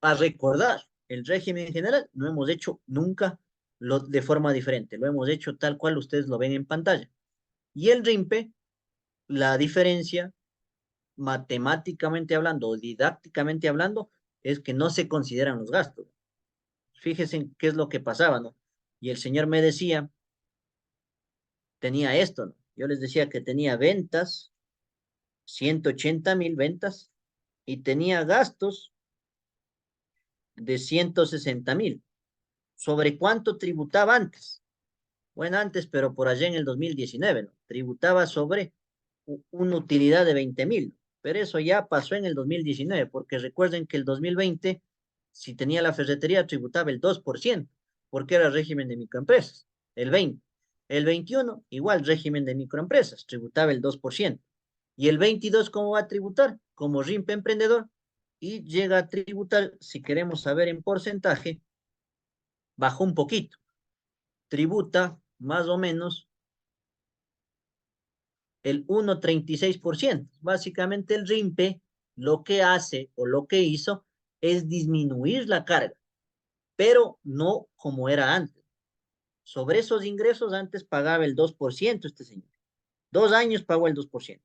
a recordar el régimen general, no hemos hecho nunca de forma diferente, lo hemos hecho tal cual ustedes lo ven en pantalla. Y el RIMPE, la diferencia, matemáticamente hablando o didácticamente hablando, es que no se consideran los gastos. Fíjense en qué es lo que pasaba, ¿no? Y el señor me decía, tenía esto, ¿no? Yo les decía que tenía ventas, 180.000 ventas, y tenía gastos de 160.000. ¿Sobre cuánto tributaba antes? Bueno, antes, pero por allá en el 2019, ¿no? Tributaba sobre una utilidad de 20.000, pero eso ya pasó en el 2019, porque recuerden que el 2020, si tenía la ferretería, tributaba el 2%, porque era régimen de microempresas, el 20. El 21, igual régimen de microempresas, tributaba el 2%. Y el 22, ¿cómo va a tributar? Como RIMPE emprendedor, y llega a tributar, si queremos saber en porcentaje, bajó un poquito. Tributa más o menos el 1,36%. Básicamente el RIMPE lo que hace o lo que hizo es disminuir la carga, pero no como era antes. Sobre esos ingresos antes pagaba el 2% este señor. 2 años pagó el 2%.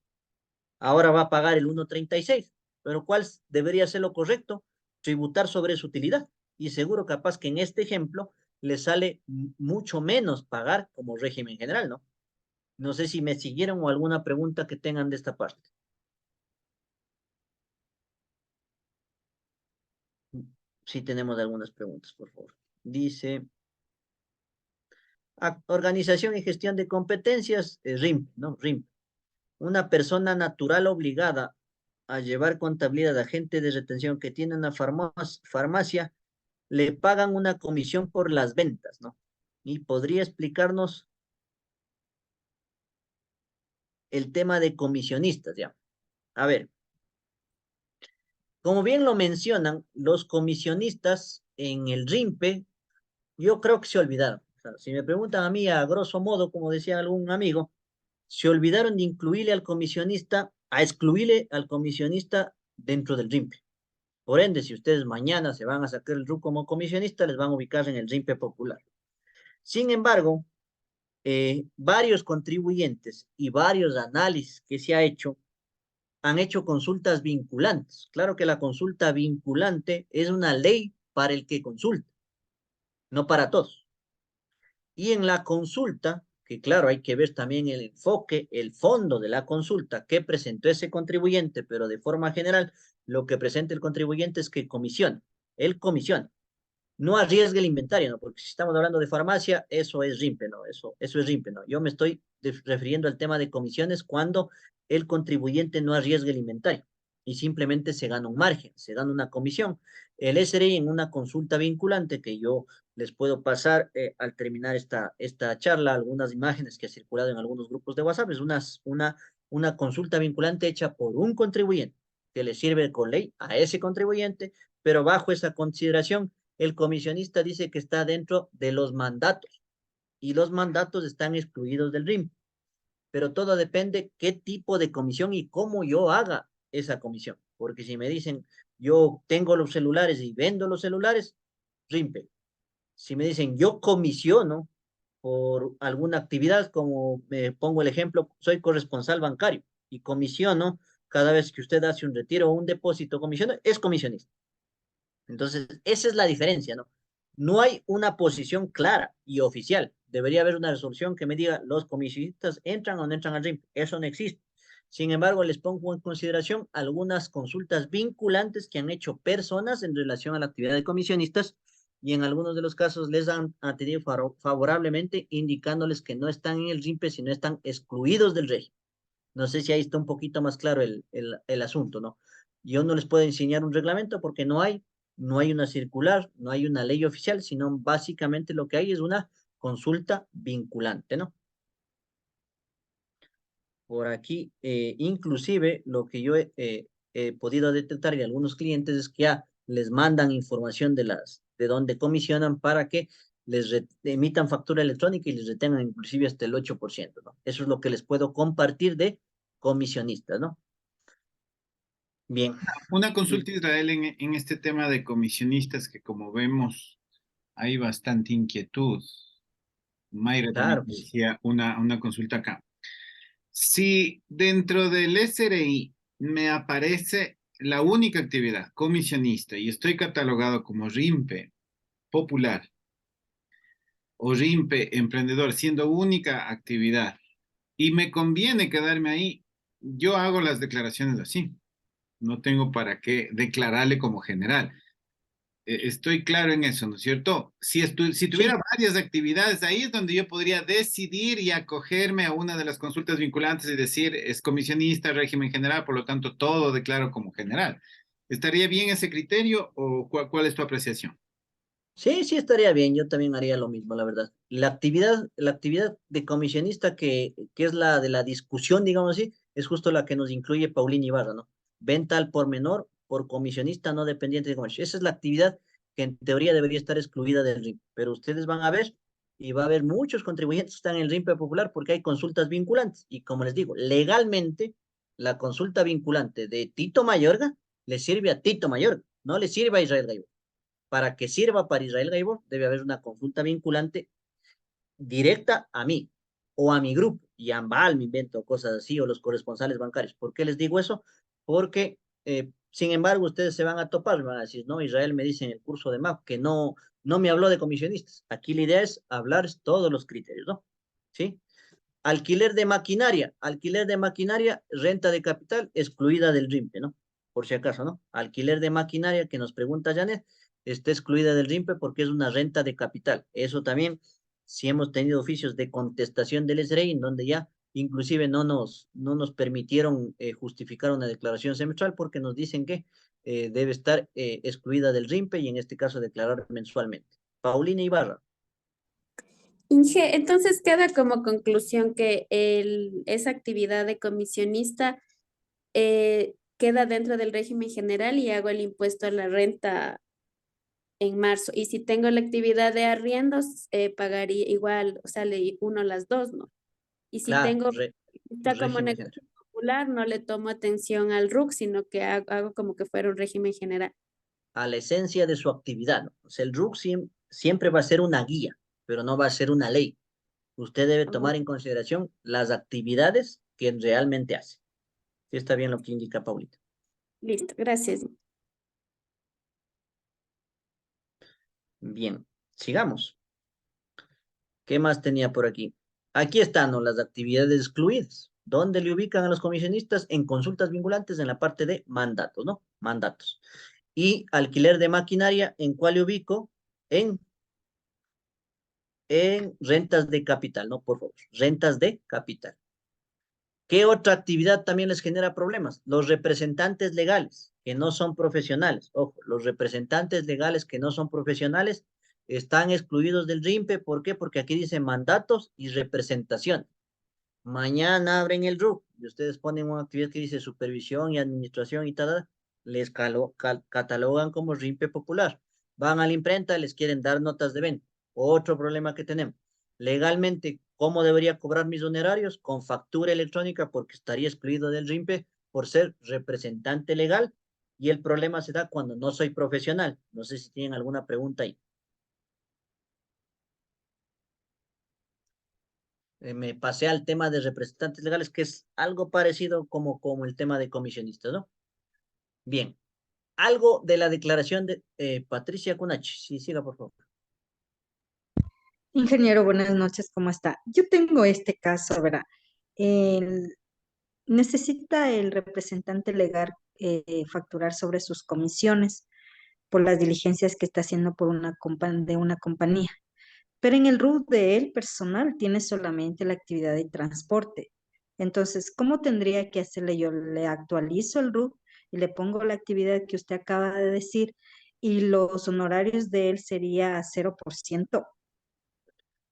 Ahora va a pagar el 1,36%. Pero ¿cuál debería ser lo correcto? Tributar sobre su utilidad. Y seguro capaz que en este ejemplo le sale mucho menos pagar como régimen general, ¿no? No sé si me siguieron o alguna pregunta que tengan de esta parte. Sí tenemos algunas preguntas, por favor. Dice, organización y gestión de competencias, RIMP, ¿no? RIMP. Una persona natural obligada a llevar contabilidad de agente de retención que tiene una farmacia, le pagan una comisión por las ventas, ¿no? Y podría explicarnos el tema de comisionistas, ya. A ver, como bien lo mencionan, los comisionistas en el RIMPE, yo creo que se olvidaron. O sea, si me preguntan a mí, a grosso modo, como decía algún amigo, se olvidaron de incluirle al comisionista, a excluirle al comisionista dentro del RIMPE. Por ende, si ustedes mañana se van a sacar el RUC como comisionista, les van a ubicar en el RIMPE popular. Sin embargo, varios contribuyentes y varios análisis que se ha hecho han hecho consultas vinculantes. Claro que la consulta vinculante es una ley para el que consulta, no para todos. Y en la consulta, que claro, hay que ver también el enfoque, el fondo de la consulta que presentó ese contribuyente, pero de forma general, lo que presenta el contribuyente es que comisiona, él comisiona. No arriesgue el inventario, ¿no? Porque si estamos hablando de farmacia, eso es RIMPE, ¿no? Eso es RIMPE, ¿no? Yo me estoy refiriendo al tema de comisiones cuando el contribuyente no arriesga el inventario y simplemente se gana un margen, se gana una comisión. El SRI en una consulta vinculante que yo les puedo pasar al terminar esta charla, algunas imágenes que ha circulado en algunos grupos de WhatsApp, es una consulta vinculante hecha por un contribuyente que le sirve con ley a ese contribuyente, pero bajo esa consideración el comisionista dice que está dentro de los mandatos y los mandatos están excluidos del RIM, pero todo depende qué tipo de comisión y cómo yo haga esa comisión, porque si me dicen yo tengo los celulares y vendo los celulares, RIMPE. Si me dicen yo comisiono por alguna actividad, como me pongo el ejemplo, soy corresponsal bancario y comisiono cada vez que usted hace un retiro o un depósito, comisiono, es comisionista. Entonces, esa es la diferencia, ¿no? No hay una posición clara y oficial. Debería haber una resolución que me diga los comisionistas entran o no entran al RIMP. Eso no existe. Sin embargo, les pongo en consideración algunas consultas vinculantes que han hecho personas en relación a la actividad de comisionistas y en algunos de los casos les han atendido favorablemente indicándoles que no están en el RIMPE, sino están excluidos del régimen. No sé si ahí está un poquito más claro el asunto, ¿no? Yo no les puedo enseñar un reglamento porque no hay una circular, no hay una ley oficial, sino básicamente lo que hay es una consulta vinculante, ¿no? Por aquí, inclusive, lo que yo he podido detectar y algunos clientes es que ya les mandan información de dónde comisionan para que emitan factura electrónica y les retengan inclusive hasta el 8%, ¿no? Eso es lo que les puedo compartir de comisionistas, ¿no? Bien. Una Y consulta, Israel, en este tema de comisionistas, que como vemos hay bastante inquietud. Mayra también claro que me sí. decía una consulta acá. Si dentro del SRI me aparece la única actividad comisionista y estoy catalogado como RIMPE popular o RIMPE emprendedor, siendo única actividad, y me conviene quedarme ahí, yo hago las declaraciones así. No tengo para qué declararle como general. Estoy claro en eso, ¿no es cierto? Si tuviera Sí, varias actividades, ahí es donde yo podría decidir y acogerme a una de las consultas vinculantes y decir, es comisionista, régimen general, por lo tanto, todo declaro como general. ¿Estaría bien ese criterio o cuál es tu apreciación? sí, sí estaría bien, yo también haría lo mismo, la verdad. La actividad de comisionista que es la de la discusión, digamos así, es justo la que nos incluye Paulina Ibarra, ¿no? Venta al por menor, por comisionista no dependiente de comercio. Esa es la actividad que en teoría debería estar excluida del RIMP, pero ustedes van a ver y va a haber muchos contribuyentes que están en el RIMP popular porque hay consultas vinculantes. Y como les digo, legalmente la consulta vinculante de Tito Mayorga le sirve a Tito Mayorga, no le sirve a Israel Gaibo. Para que sirva para Israel Gaibor, debe haber una consulta vinculante directa a mí o a mi grupo, y a Ambal, me invento cosas así, o los corresponsales bancarios. ¿Por qué les digo eso? Porque, sin embargo, ustedes se van a topar, me van a decir, no, Israel me dice en el curso de MAP que no me habló de comisionistas. Aquí la idea es hablar todos los criterios, ¿no? ¿Sí? Alquiler de maquinaria, renta de capital, excluida del RIMPE, ¿no? Por si acaso, ¿no? Alquiler de maquinaria, que nos pregunta Janet, está excluida del RIMPE porque es una renta de capital. Eso también, si hemos tenido oficios de contestación del SRI, en donde ya inclusive no nos permitieron justificar una declaración semestral porque nos dicen que debe estar excluida del RIMPE y en este caso declarar mensualmente. Paulina Ibarra. Inge, entonces queda como conclusión que esa actividad de comisionista queda dentro del régimen general y hago el impuesto a la renta en marzo. Y si tengo la actividad de arriendos, pagaría igual, o sea, le uno las dos, ¿no? Y si Claro, tengo, está como régimen general. negocio popular, no le tomo atención al RUC, sino que hago como que fuera un régimen general. A la esencia de su actividad, ¿no? O sea, el RUC siempre va a ser una guía, pero no va a ser una ley. Usted debe Oh, tomar en consideración las actividades que realmente hace. Sí, está bien lo que indica Paulita. listo, gracias. Bien, sigamos. ¿Qué más tenía por aquí? Aquí están, ¿no?, las actividades excluidas. ¿Dónde le ubican a los comisionistas? En consultas vinculantes en la parte de mandatos, ¿no? Mandatos. Y alquiler de maquinaria, ¿en cuál le ubico? En rentas de capital, ¿no? Por favor, rentas de capital. ¿Qué otra actividad también les genera problemas? Los representantes legales que no son profesionales. Ojo, los representantes legales que no son profesionales están excluidos del RIMPE. ¿Por qué? Porque aquí dice mandatos y representación. Mañana abren el RUC y ustedes ponen una actividad que dice supervisión y administración y tal, les catalogan como RIMPE popular. Van a la imprenta, les quieren dar notas de venta. Otro problema que tenemos. Legalmente, ¿cómo debería cobrar mis honorarios? Con factura electrónica porque estaría excluido del RIMPE por ser representante legal, y el problema se da cuando no soy profesional. No sé si tienen alguna pregunta ahí. Me pasé al tema de representantes legales, que es algo parecido como el tema de comisionistas, ¿no? Bien, algo de la declaración de Patricia Cunachi. Sí, siga, por favor. Ingeniero, buenas noches, ¿cómo está? Yo tengo este caso, ¿verdad? El- necesita el representante legal facturar sobre sus comisiones por las diligencias que está haciendo por de una compañía, pero en el RUT de él personal tiene solamente la actividad de transporte. Entonces, ¿cómo tendría que hacerle? Yo le actualizo el RUT y le pongo la actividad que usted acaba de decir y los honorarios de él sería 0%.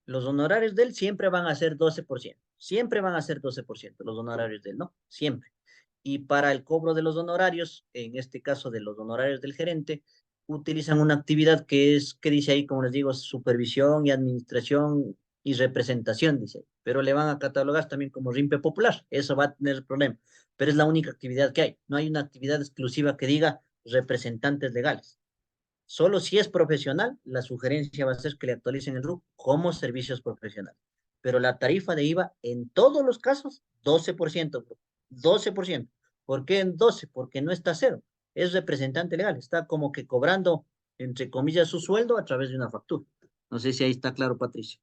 Los honorarios de él siempre van a ser 12%. Siempre van a ser 12% los honorarios de él, ¿no? Siempre. Y para el cobro de los honorarios, en este caso de los honorarios del gerente, utilizan una actividad que dice ahí, como les digo, supervisión y administración y representación, dice, pero le van a catalogar también como RIMPE popular, eso va a tener problema, pero es la única actividad que hay, no hay una actividad exclusiva que diga representantes legales. Solo si es profesional, la sugerencia va a ser que le actualicen el RUC como servicios profesionales. Pero la tarifa de IVA en todos los casos, 12%, bro. 12%. ¿Por qué en 12? Porque no está cero. Es representante legal. Está como que cobrando, entre comillas, su sueldo a través de una factura. No sé si ahí está claro, Patricia.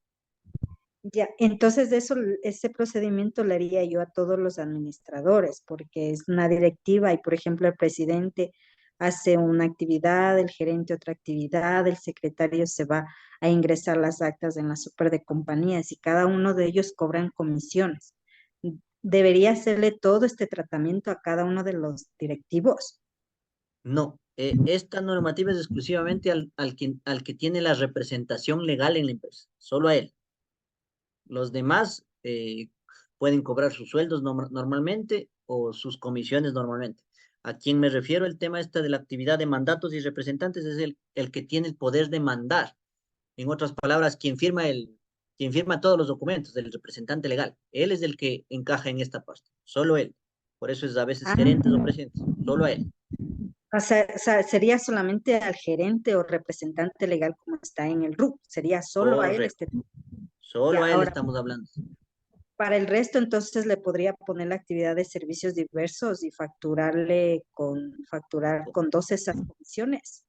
Ya, entonces de eso, ese procedimiento lo haría yo a todos los administradores, porque es una directiva y, por ejemplo, el presidente hace una actividad, el gerente otra actividad, el secretario se va a ingresar las actas en la super de compañías y cada uno de ellos cobran comisiones. ¿Debería hacerle todo este tratamiento a cada uno de los directivos? No, esta normativa es exclusivamente al que tiene la representación legal en la empresa. Solo a él. Los demás pueden cobrar sus sueldos normalmente o sus comisiones normalmente. A quien me refiero el tema este de la actividad de mandatos y representantes es el que tiene el poder de mandar. En otras palabras, quien firma todos los documentos, el representante legal. Él es el que encaja en esta parte, solo él. Por eso es a veces Ah, gerentes o presidentes, solo a él. o sea, sería solamente al gerente o representante legal como está en el RUC, sería solo a él Correcto. este. Solo Ya, a él ahora, estamos hablando. para el resto, entonces le podría poner la actividad de servicios diversos y facturar con 12 esas comisiones.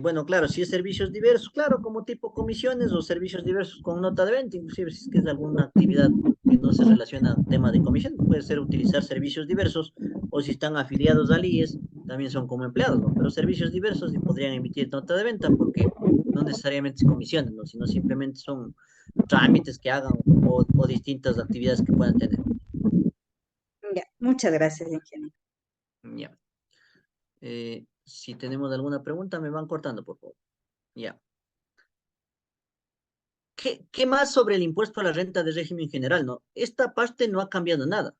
Bueno, claro, si es servicios diversos, claro, como tipo comisiones o servicios diversos con nota de venta, inclusive si es que es alguna actividad que no se relaciona al tema de comisión, puede ser utilizar servicios diversos o si están afiliados al IES, también son como empleados, ¿no? Pero servicios diversos y podrían emitir nota de venta porque no necesariamente es comisiones, ¿no? Sino simplemente son trámites que hagan o distintas actividades que puedan tener. Ya, muchas gracias, ingeniero. Ya. Si tenemos alguna pregunta, me van cortando, por favor. Ya. ¿Qué más sobre el impuesto a la renta de régimen general? No, esta parte no ha cambiado nada,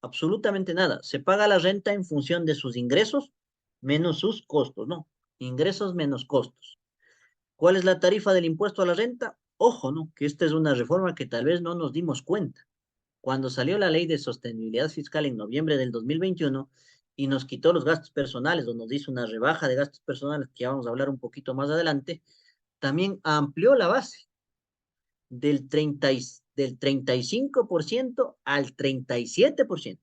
absolutamente nada. Se paga la renta en función de sus ingresos menos sus costos, ¿no? Ingresos menos costos. ¿Cuál es la tarifa del impuesto a la renta? Ojo, ¿no? Que esta es una reforma que tal vez no nos dimos cuenta. Cuando salió la ley de sostenibilidad fiscal en noviembre del 2021 y nos quitó los gastos personales o nos hizo una rebaja de gastos personales, que ya vamos a hablar un poquito más adelante, también amplió la base del 35% al 37%. Entonces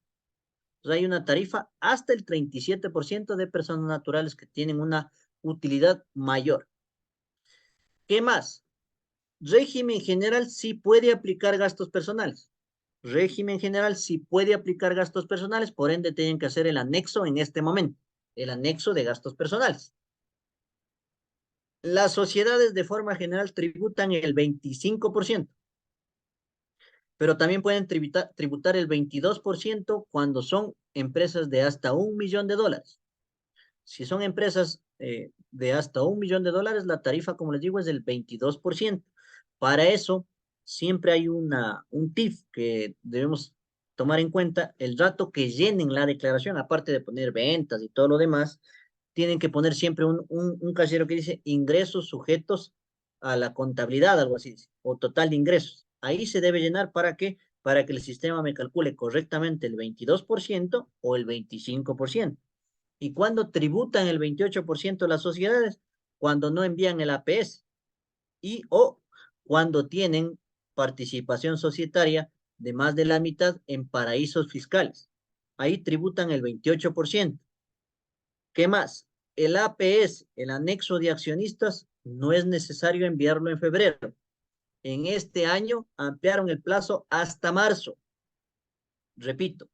hay una tarifa hasta el 37% de personas naturales que tienen una utilidad mayor. ¿Qué más? Régimen general sí puede aplicar gastos personales. Régimen general sí puede aplicar gastos personales, por ende tienen que hacer el anexo en este momento, el anexo de gastos personales. Las sociedades de forma general tributan el 25%. Pero también pueden tributar el 22% cuando son empresas de hasta $1 millón. Si son empresas de hasta $1 millón, la tarifa, como les digo, es del 22%. Para eso, siempre hay un tip que debemos tomar en cuenta. El rato que llenen la declaración, aparte de poner ventas y todo lo demás, tienen que poner siempre un casillero que dice ingresos sujetos a la contabilidad, algo así, o total de ingresos. Ahí se debe llenar para qué, para que el sistema me calcule correctamente el 22% o el 25%. ¿Y cuando tributan el 28% las sociedades? Cuando no envían el APS y o cuando tienen participación societaria de más de la mitad en paraísos fiscales. Ahí tributan el 28%. ¿Qué más? El APS, el anexo de accionistas, no es necesario enviarlo en febrero. En este año ampliaron el plazo hasta marzo. Repito,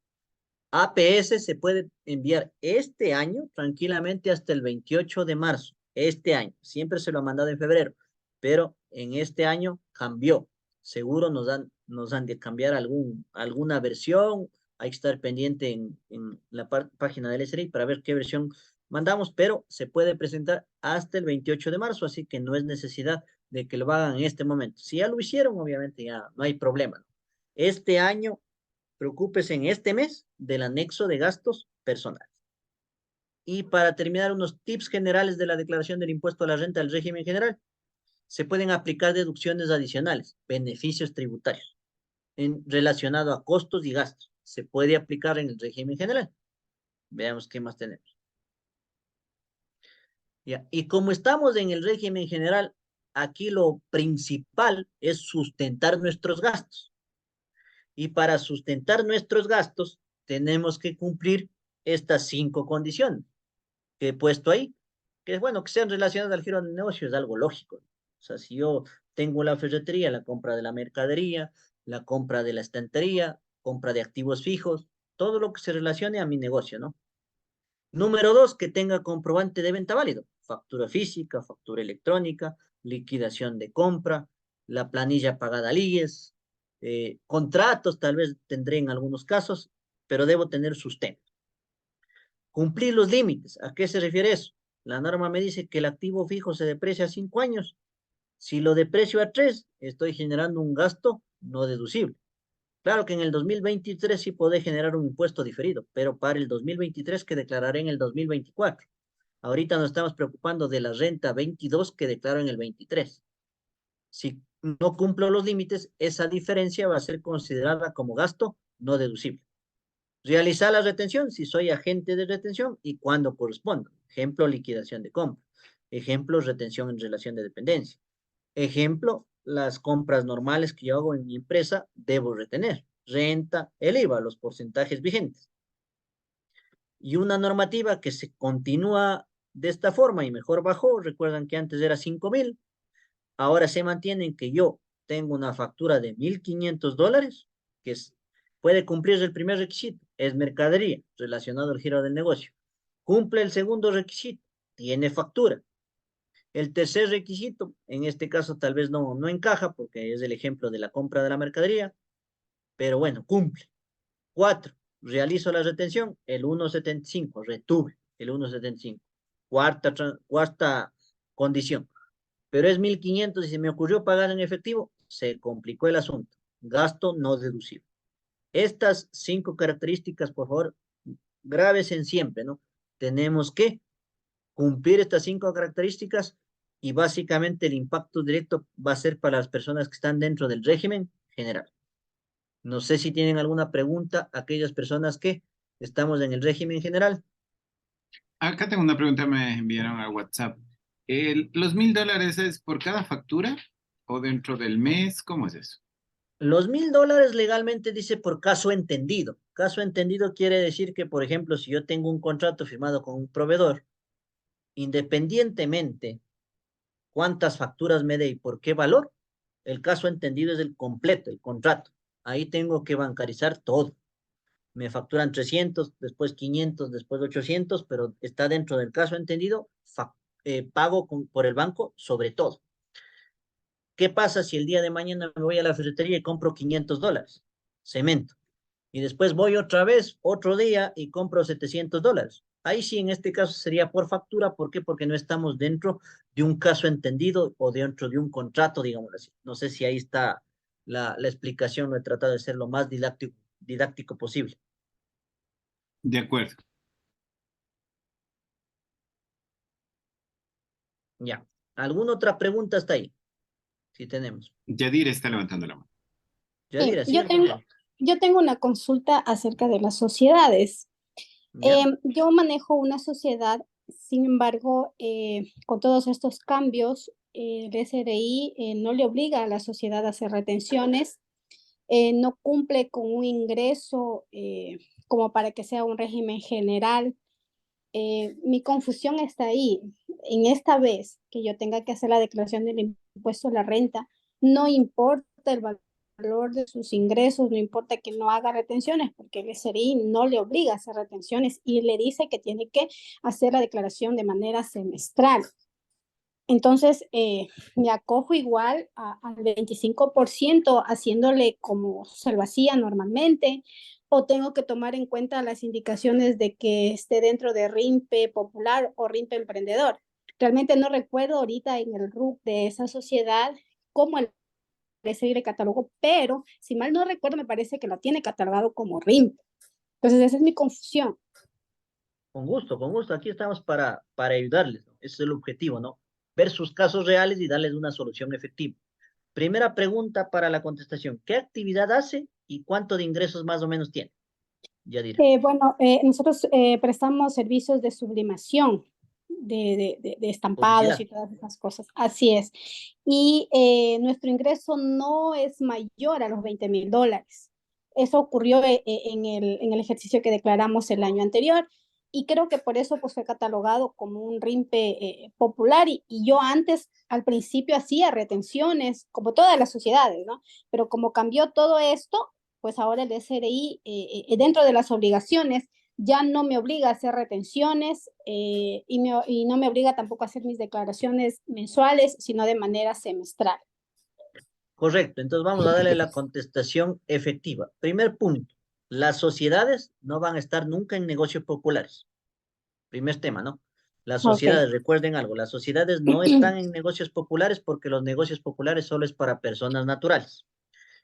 APS se puede enviar este año tranquilamente hasta el 28 de marzo. Este año. Siempre se lo ha mandado en febrero, pero en este año cambió. Seguro nos han de cambiar alguna versión. Hay que estar pendiente en la página del SRI para ver qué versión mandamos, pero se puede presentar hasta el 28 de marzo, así que no es necesidad de que lo hagan en este momento. Si ya lo hicieron, obviamente ya no hay problema, ¿no? Este año preocúpese en este mes del anexo de gastos personales. Y para terminar, unos tips generales de la declaración del impuesto a la renta del régimen general. Se pueden aplicar deducciones adicionales, beneficios tributarios, relacionado a costos y gastos. Se puede aplicar en el régimen general. Veamos qué más tenemos. Ya. Y como estamos en el régimen general, aquí lo principal es sustentar nuestros gastos. Y para sustentar nuestros gastos, tenemos que cumplir estas 5 condiciones que he puesto ahí, que es bueno, que sean relacionadas al giro del negocio, es algo lógico. O sea, si yo tengo la ferretería, la compra de la mercadería, la compra de la estantería, compra de activos fijos, todo lo que se relacione a mi negocio, ¿no? Número 2, que tenga comprobante de venta válido, factura física, factura electrónica, liquidación de compra, la planilla pagada al IES, contratos tal vez tendré en algunos casos, pero debo tener sustento. Cumplir los límites. ¿A qué se refiere eso? La norma me dice que el activo fijo se deprecia a 5 años. Si lo deprecio a 3, estoy generando un gasto no deducible. Claro que en el 2023 sí podré generar un impuesto diferido, pero para el 2023 que declararé en el 2024. Ahorita nos estamos preocupando de la renta 22 que declaro en el 23. Si no cumplo los límites, esa diferencia va a ser considerada como gasto no deducible. Realizar la retención si soy agente de retención y cuando corresponda. Ejemplo, liquidación de compra. Ejemplo, retención en relación de dependencia. Ejemplo, las compras normales que yo hago en mi empresa debo retener. Renta, el IVA, los porcentajes vigentes. Y una normativa que se continúa de esta forma y mejor bajó. Recuerdan que antes era 5,000. Ahora se mantiene en que yo tengo una factura de $1,500, que puede cumplir el primer requisito, es mercadería relacionado al giro del negocio. Cumple el segundo requisito, tiene factura. El tercer requisito, en este caso tal vez no encaja porque es el ejemplo de la compra de la mercadería, pero bueno, cumple. 4, realizo la retención, el 1,75, retuve el 1,75. Cuarta condición, pero es 1,500 y se me ocurrió pagar en efectivo, se complicó el asunto. Gasto no deducible. Estas 5 características, por favor, grábense siempre, ¿no? Tenemos que cumplir estas 5 características y básicamente el impacto directo va a ser para las personas que están dentro del régimen general. No sé si tienen alguna pregunta aquellas personas que estamos en el régimen general. Acá tengo una pregunta, me enviaron a WhatsApp. ¿Los $1,000 es por cada factura o dentro del mes? ¿Cómo es eso? Los $1,000 legalmente dice por caso entendido. Caso entendido quiere decir que, por ejemplo, si yo tengo un contrato firmado con un proveedor, independientemente cuántas facturas me dé y por qué valor, el caso entendido es el completo, el contrato. Ahí tengo que bancarizar todo. Me facturan 300, después 500, después 800, pero está dentro del caso entendido, pago por el banco sobre todo. ¿Qué pasa si el día de mañana me voy a la ferretería y compro $500? Cemento. Y después voy otra vez, otro día, y compro $700. Ahí sí, en este caso sería por factura. ¿Por qué? Porque no estamos dentro de un caso entendido o dentro de un contrato, digamos así. No sé si ahí está la explicación. Lo he tratado de ser lo más didáctico posible. De acuerdo. Ya. ¿Alguna otra pregunta hasta ahí? Sí tenemos. Yadir está levantando la mano. Yadira, Yo siga, por tengo, favor. yo tengo una consulta acerca de las sociedades. Ya. Yo manejo una sociedad, sin embargo, con todos estos cambios, el SRI no le obliga a la sociedad a hacer retenciones, no cumple con un ingreso como para que sea un régimen general. Mi confusión está ahí. En esta vez que yo tenga que hacer la declaración del impuesto a la renta, no importa el valor de sus ingresos, no importa que no haga retenciones, porque el SRI no le obliga a hacer retenciones y le dice que tiene que hacer la declaración de manera semestral. Entonces, me acojo igual al 25% haciéndole como se lo hacía normalmente, o tengo que tomar en cuenta las indicaciones de que esté dentro de RIMPE Popular o RIMPE Emprendedor. Realmente no recuerdo ahorita en el RUC de esa sociedad cómo el SRI le catalogó, pero si mal no recuerdo, me parece que la tiene catalogado como RIMP. Entonces, esa es mi confusión. Con gusto, aquí estamos para ayudarles, ¿no? Ese es el objetivo, ¿no? Ver sus casos reales y darles una solución efectiva. Primera pregunta para la contestación, ¿qué actividad hace y cuánto de ingresos más o menos tiene? Yadira. Bueno, nosotros prestamos servicios de sublimación, de estampados Publicidad. y todas esas cosas. Así es. Y nuestro ingreso no es mayor a los $20,000. Eso ocurrió en el ejercicio que declaramos el año anterior y creo que por eso pues, fue catalogado como un RIMPE popular y yo antes, al principio, hacía retenciones, como todas las sociedades, ¿no? Pero como cambió todo esto, pues ahora el SRI, dentro de las obligaciones, ya no me obliga a hacer retenciones y no me obliga tampoco a hacer mis declaraciones mensuales, sino de manera semestral. Correcto, entonces vamos a darle la contestación efectiva. Primer punto, las sociedades no van a estar nunca en negocios populares. Primer tema, ¿no? Las sociedades, Ok. recuerden algo, las sociedades no están en negocios populares porque los negocios populares solo es para personas naturales.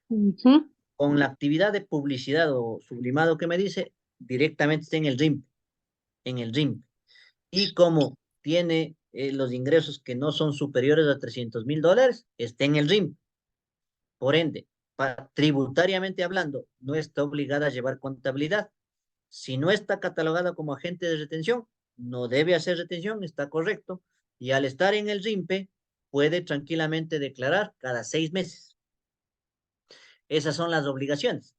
Ujú. Con la actividad de publicidad o sublimado que me dice, directamente está en el RIMP, en el RIMP. Y como tiene los ingresos que no son superiores a $300,000, está en el RIMP. Por ende, tributariamente hablando, no está obligada a llevar contabilidad. Si no está catalogada como agente de retención, no debe hacer retención, está correcto. Y al estar en el RIMPE, puede tranquilamente declarar cada 6 meses. Esas son las obligaciones.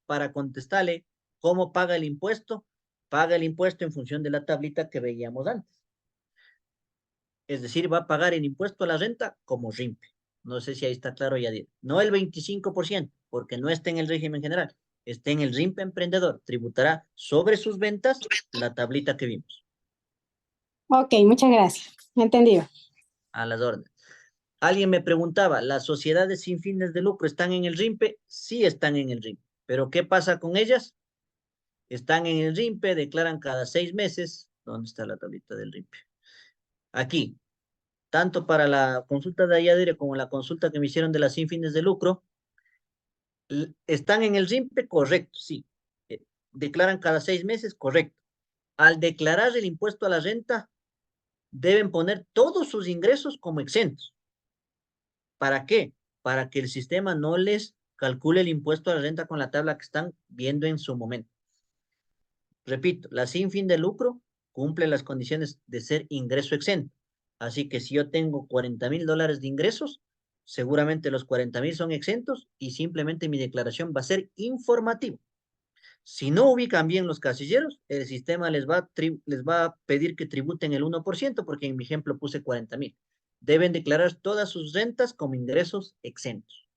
Para contestarle cómo paga el impuesto en función de la tablita que veíamos antes. Es decir, va a pagar el impuesto a la renta como RIMPE. No sé si ahí está claro, Yadir. No el 25%, porque no está en el régimen general. Está en el RIMPE emprendedor. Tributará sobre sus ventas la tablita que vimos. Ok, muchas gracias. Entendido. A las órdenes. Alguien me preguntaba, ¿las sociedades sin fines de lucro están en el RIMPE? Sí están en el RIMPE. ¿Pero qué pasa con ellas? Están en el RIMPE, declaran cada 6 meses. ¿Dónde está la tablita del RIMPE? Aquí. Tanto para la consulta de Ayadire como la consulta que me hicieron de las sin fines de lucro, están en el RIMPE, correcto, sí. Declaran cada 6 meses, correcto. Al declarar el impuesto a la renta, deben poner todos sus ingresos como exentos. ¿Para qué? Para que el sistema no les calcule el impuesto a la renta con la tabla que están viendo en su momento. Repito, la sin fin de lucro cumple las condiciones de ser ingreso exento. Así que si yo tengo $40,000 de ingresos, seguramente los 40,000 son exentos y simplemente mi declaración va a ser informativa. Si no ubican bien los casilleros, el sistema les va a pedir que tributen el 1% porque en mi ejemplo puse 40,000. Deben declarar todas sus rentas como ingresos exentos.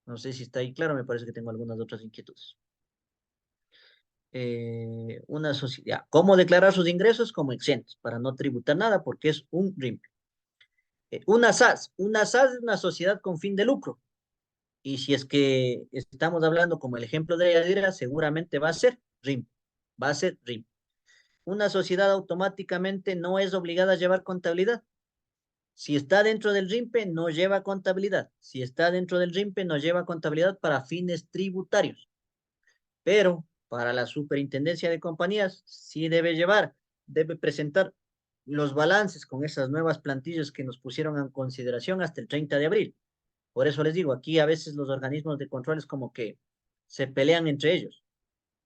No sé si está ahí claro, me parece que tengo algunas otras inquietudes. Una sociedad. ¿Cómo declarar sus ingresos? Como exentos, para no tributar nada porque es un RIMP. Una SAS. Una SAS es una sociedad con fin de lucro. Y si es que estamos hablando como el ejemplo de Yadira, seguramente va a ser RIMP. Va a ser RIMP. Una sociedad automáticamente no es obligada a llevar contabilidad. Si está dentro del RIMPE, no lleva contabilidad. Si está dentro del RIMPE, no lleva contabilidad para fines tributarios. Pero para la superintendencia de compañías, sí debe presentar los balances con esas nuevas plantillas que nos pusieron en consideración hasta el 30 de abril. Por eso les digo, aquí a veces los organismos de control es como que se pelean entre ellos.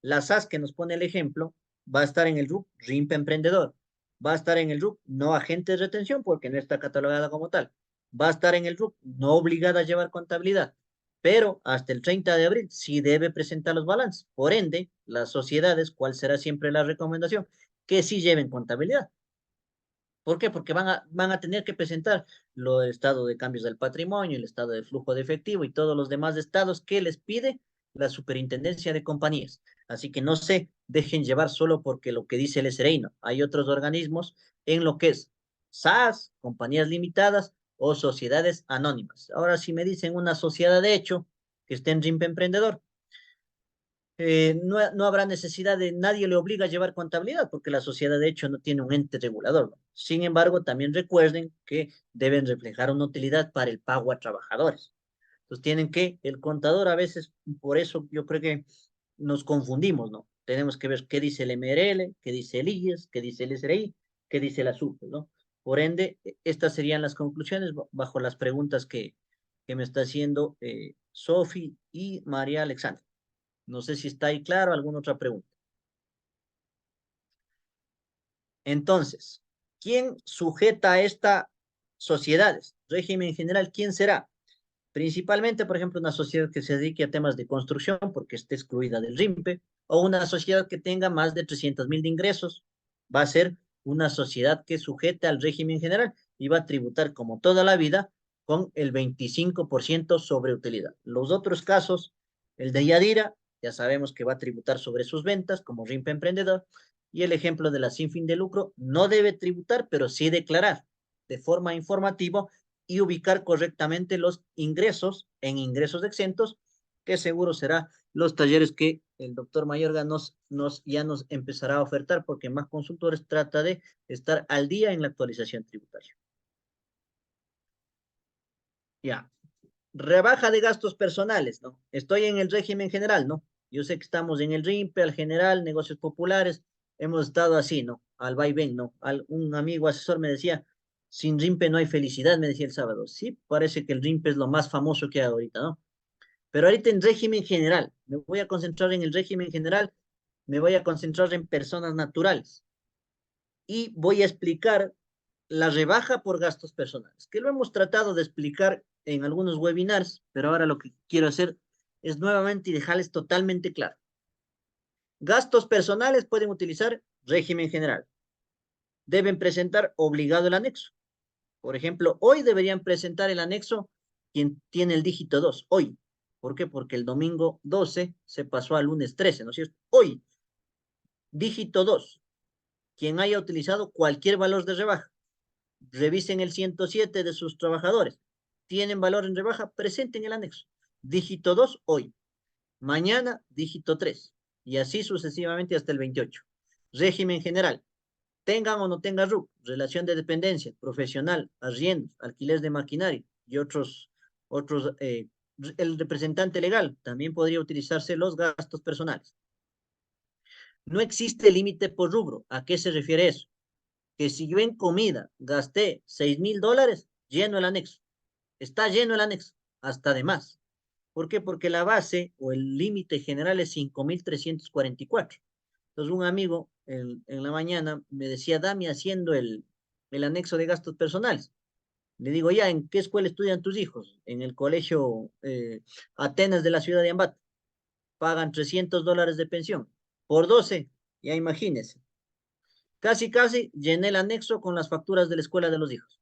La SAS que nos pone el ejemplo va a estar en el RUC, RIMPE emprendedor. Va a estar en el RUC, no agente de retención porque no está catalogada como tal. Va a estar en el RUC, no obligada a llevar contabilidad. Pero hasta el 30 de abril sí debe presentar los balances. Por ende, las sociedades, ¿cuál será siempre la recomendación? Que sí lleven contabilidad. ¿Por qué? Porque van a tener que presentar el estado de cambios del patrimonio, el estado de flujo de efectivo y todos los demás estados que les pide la superintendencia de compañías. Así que no se dejen llevar solo porque lo que dice el SRI, no. Hay otros organismos en lo que es SAS, compañías limitadas o sociedades anónimas. Ahora, si me dicen una sociedad de hecho que esté en RIMPE Emprendedor, no habrá necesidad de, nadie le obliga a llevar contabilidad porque la sociedad de hecho no tiene un ente regulador, ¿no? Sin embargo, también recuerden que deben reflejar una utilidad para el pago a trabajadores. Entonces tienen que, el contador a veces, por eso yo creo que nos confundimos, ¿no? Tenemos que ver qué dice el MRL, qué dice el IES, qué dice el SRI, qué dice la SUPE, ¿no? Por ende, estas serían las conclusiones bajo las preguntas que me está haciendo Sofi y María Alexandra. No sé si está ahí claro, alguna otra pregunta. Entonces, ¿quién sujeta a estas sociedades? Régimen general, ¿quién será? Principalmente, por ejemplo, una sociedad que se dedique a temas de construcción porque esté excluida del RIMPE, o una sociedad que tenga más de 300.000 de ingresos, va a ser una sociedad que sujete al régimen general y va a tributar como toda la vida con el 25% sobre utilidad. Los otros casos, el de Yadira, ya sabemos que va a tributar sobre sus ventas como RIMPE emprendedor, y el ejemplo de la sin fin de lucro no debe tributar, pero sí declarar de forma informativa y ubicar correctamente los ingresos en ingresos exentos, que seguro será los talleres que el doctor Mayorga ya nos empezará a ofertar, porque Más Consultores trata de estar al día en la actualización tributaria. Ya. Rebaja de gastos personales, ¿no? Estoy en el régimen general, ¿no? Yo sé que estamos en el RIMPE, al general, negocios populares, hemos estado así, ¿no? Al vaivén, ¿no? Un amigo asesor me decía, sin RIMPE no hay felicidad, me decía el sábado. Sí, parece que el RIMPE es lo más famoso que hay ahorita, ¿no? Pero ahorita en régimen general, me voy a concentrar en el régimen general, me voy a concentrar en personas naturales y voy a explicar la rebaja por gastos personales, que lo hemos tratado de explicar en algunos webinars, pero ahora lo que quiero hacer es nuevamente y dejarles totalmente claro. Gastos personales pueden utilizar régimen general. Deben presentar obligado el anexo. Por ejemplo, hoy deberían presentar el anexo quien tiene el dígito 2, hoy. ¿Por qué? Porque el domingo 12 se pasó al lunes 13, ¿no es cierto? Hoy, dígito 2, quien haya utilizado cualquier valor de rebaja. Revisen el 107 de sus trabajadores. ¿Tienen valor en rebaja? Presenten el anexo. Dígito 2 hoy. Mañana, dígito 3. Y así sucesivamente hasta el 28. Régimen general. Tengan o no tengan RUC, relación de dependencia, profesional, arriendos, alquiler de maquinaria y otros, el representante legal también podría utilizarse los gastos personales. No existe límite por rubro. ¿A qué se refiere eso? Que si yo en comida gasté $6.000, lleno el anexo. Está lleno el anexo, hasta de más. ¿Por qué? Porque la base o el límite general es 5.344. Entonces un amigo en la mañana me decía, Dami, haciendo el anexo de gastos personales. Le digo, ya, ¿en qué escuela estudian tus hijos? En el colegio Atenas de la ciudad de Ambato. Pagan $300 de pensión. Por 12, ya imagínense. Casi, casi llené el anexo con las facturas de la escuela de los hijos.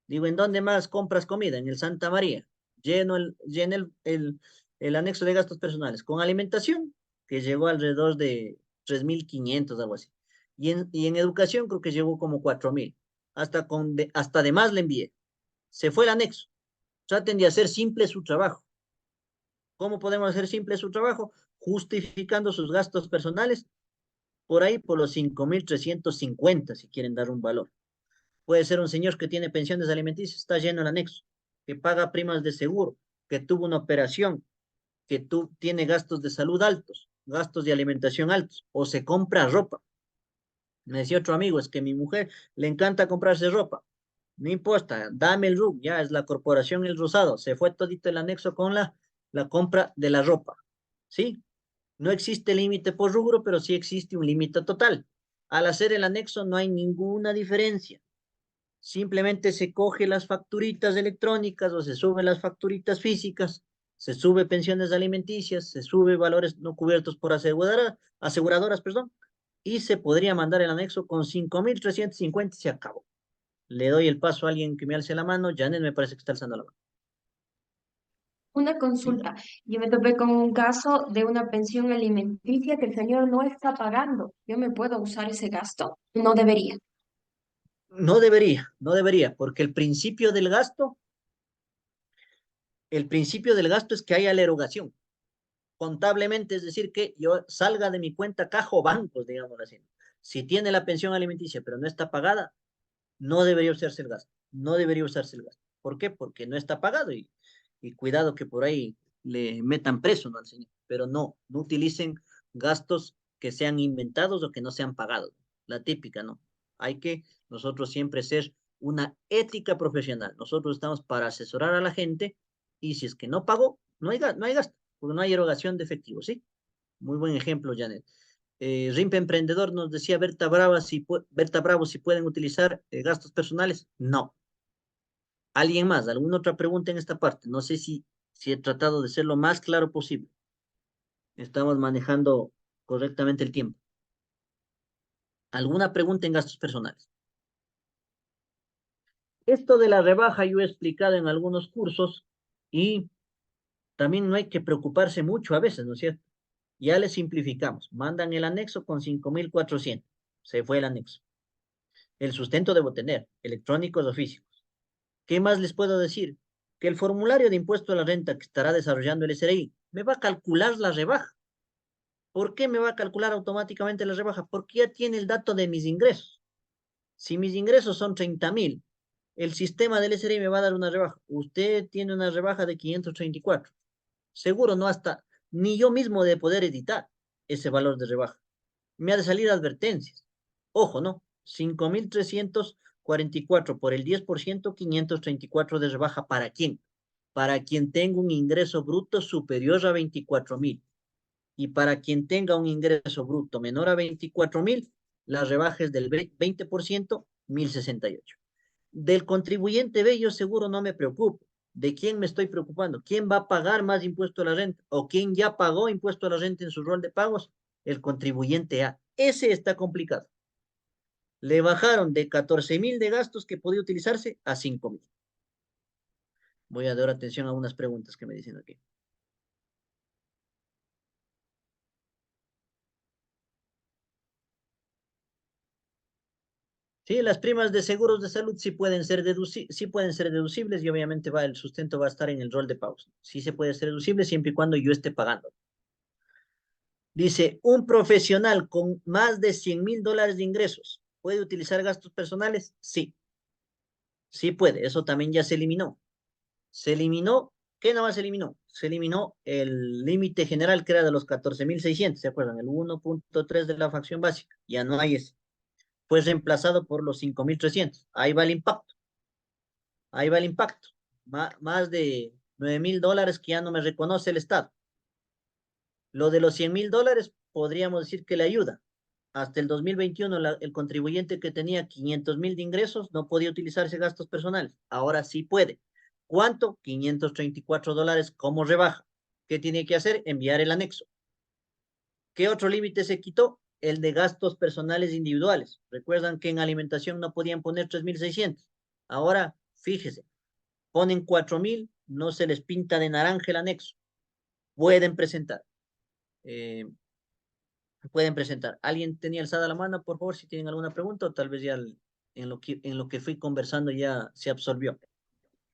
Digo, ¿en dónde más compras comida? En el Santa María. Llené el anexo de gastos personales con alimentación, que llegó alrededor de 3.500, algo así. Y en educación creo que llegó como 4.000. Hasta de más le envié. Se fue el anexo. Traten de hacer simple su trabajo. ¿Cómo podemos hacer simple su trabajo? Justificando sus gastos personales por ahí por los 5.350, si quieren dar un valor. Puede ser un señor que tiene pensiones alimenticias, está lleno el anexo, que paga primas de seguro, que tuvo una operación, que tiene gastos de salud altos, gastos de alimentación altos, o se compra ropa. Me decía otro amigo, es que a mi mujer le encanta comprarse ropa. No importa, dame el RUC, ya es la corporación El Rosado. Se fue todito el anexo con la compra de la ropa. ¿Sí? No existe límite por rubro, pero sí existe un límite total. Al hacer el anexo no hay ninguna diferencia. Simplemente se coge las facturitas electrónicas o se suben las facturitas físicas, se sube pensiones alimenticias, se sube valores no cubiertos por aseguradoras, perdón, y se podría mandar el anexo con 5.350 y se acabó. Le doy el paso a alguien que me alce la mano. Janet me parece que está alzando la mano. Una consulta. Yo me topé con un caso de una pensión alimenticia que el señor no está pagando. ¿Yo me puedo usar ese gasto? No debería. No debería, porque el principio del gasto es que haya la erogación. Contablemente, es decir, que yo salga de mi cuenta caja o bancos, digamos así. Si tiene la pensión alimenticia, pero no está pagada, no debería usarse el gasto. No debería usarse el gasto. ¿Por qué? Porque no está pagado y cuidado que por ahí le metan preso, ¿no? Al señor, pero no, no utilicen gastos que sean inventados o que no sean pagados. La típica, ¿no? Hay que nosotros siempre ser una ética profesional. Nosotros estamos para asesorar a la gente y si es que no pagó, no hay gasto, porque no hay erogación de efectivo, ¿sí? Muy buen ejemplo, Janet. Rimpe Emprendedor nos decía Berta Bravo si pueden utilizar gastos personales. No. ¿Alguien más? ¿Alguna otra pregunta en esta parte? No sé si he tratado de ser lo más claro posible. Estamos manejando correctamente el tiempo. ¿Alguna pregunta en gastos personales? Esto de la rebaja yo he explicado en algunos cursos y también no hay que preocuparse mucho a veces, ¿no es cierto? Ya le simplificamos. Mandan el anexo con 5.400. Se fue el anexo. El sustento debo tener, electrónicos o físicos. ¿Qué más les puedo decir? Que el formulario de impuesto a la renta que estará desarrollando el SRI me va a calcular la rebaja. ¿Por qué me va a calcular automáticamente la rebaja? Porque ya tiene el dato de mis ingresos. Si mis ingresos son 30.000, el sistema del SRI me va a dar una rebaja. Usted tiene una rebaja de 534. Seguro no hasta ni yo mismo de poder editar ese valor de rebaja. Me ha de salir advertencias. Ojo, ¿no? 5.344 por el 10%, 534 de rebaja. ¿Para quién? Para quien tenga un ingreso bruto superior a 24.000. Y para quien tenga un ingreso bruto menor a 24.000, la rebaja es del 20%, 1.068. Del contribuyente B yo seguro no me preocupo. ¿De quién me estoy preocupando? ¿Quién va a pagar más impuesto a la renta? ¿O quién ya pagó impuesto a la renta en su rol de pagos? El contribuyente A. Ese está complicado. Le bajaron de 14.000 de gastos que podía utilizarse a 5.000. Voy a dar atención a unas preguntas que me dicen aquí. Sí, las primas de seguros de salud sí pueden ser deducibles y obviamente el sustento va a estar en el rol de pagos. Sí se puede ser deducible siempre y cuando yo esté pagando. Dice, un profesional con más de $100.000 de ingresos, ¿puede utilizar gastos personales? Sí, sí puede. Eso también ya se eliminó. Se eliminó, ¿qué nada más se eliminó? Se eliminó el límite general que era de los 14.600, ¿se acuerdan? El 1.3 de la facción básica. Ya no hay ese. Fue reemplazado por los 5.300. Ahí va el impacto. Ahí va el impacto. Más de $9.000 que ya no me reconoce el Estado. Lo de los $100.000 podríamos decir que le ayuda. Hasta el 2021 el contribuyente que tenía 500.000 de ingresos no podía utilizarse gastos personales. Ahora sí puede. ¿Cuánto? $534 como rebaja. ¿Qué tiene que hacer? Enviar el anexo. ¿Qué otro límite se quitó? El de gastos personales individuales. Recuerdan que en alimentación no podían poner 3.600. Ahora, fíjese, ponen 4.000, no se les pinta de naranja el anexo. Pueden presentar. Pueden presentar. ¿Alguien tenía alzada la mano, por favor, si tienen alguna pregunta o tal vez ya en lo que fui conversando ya se absorbió?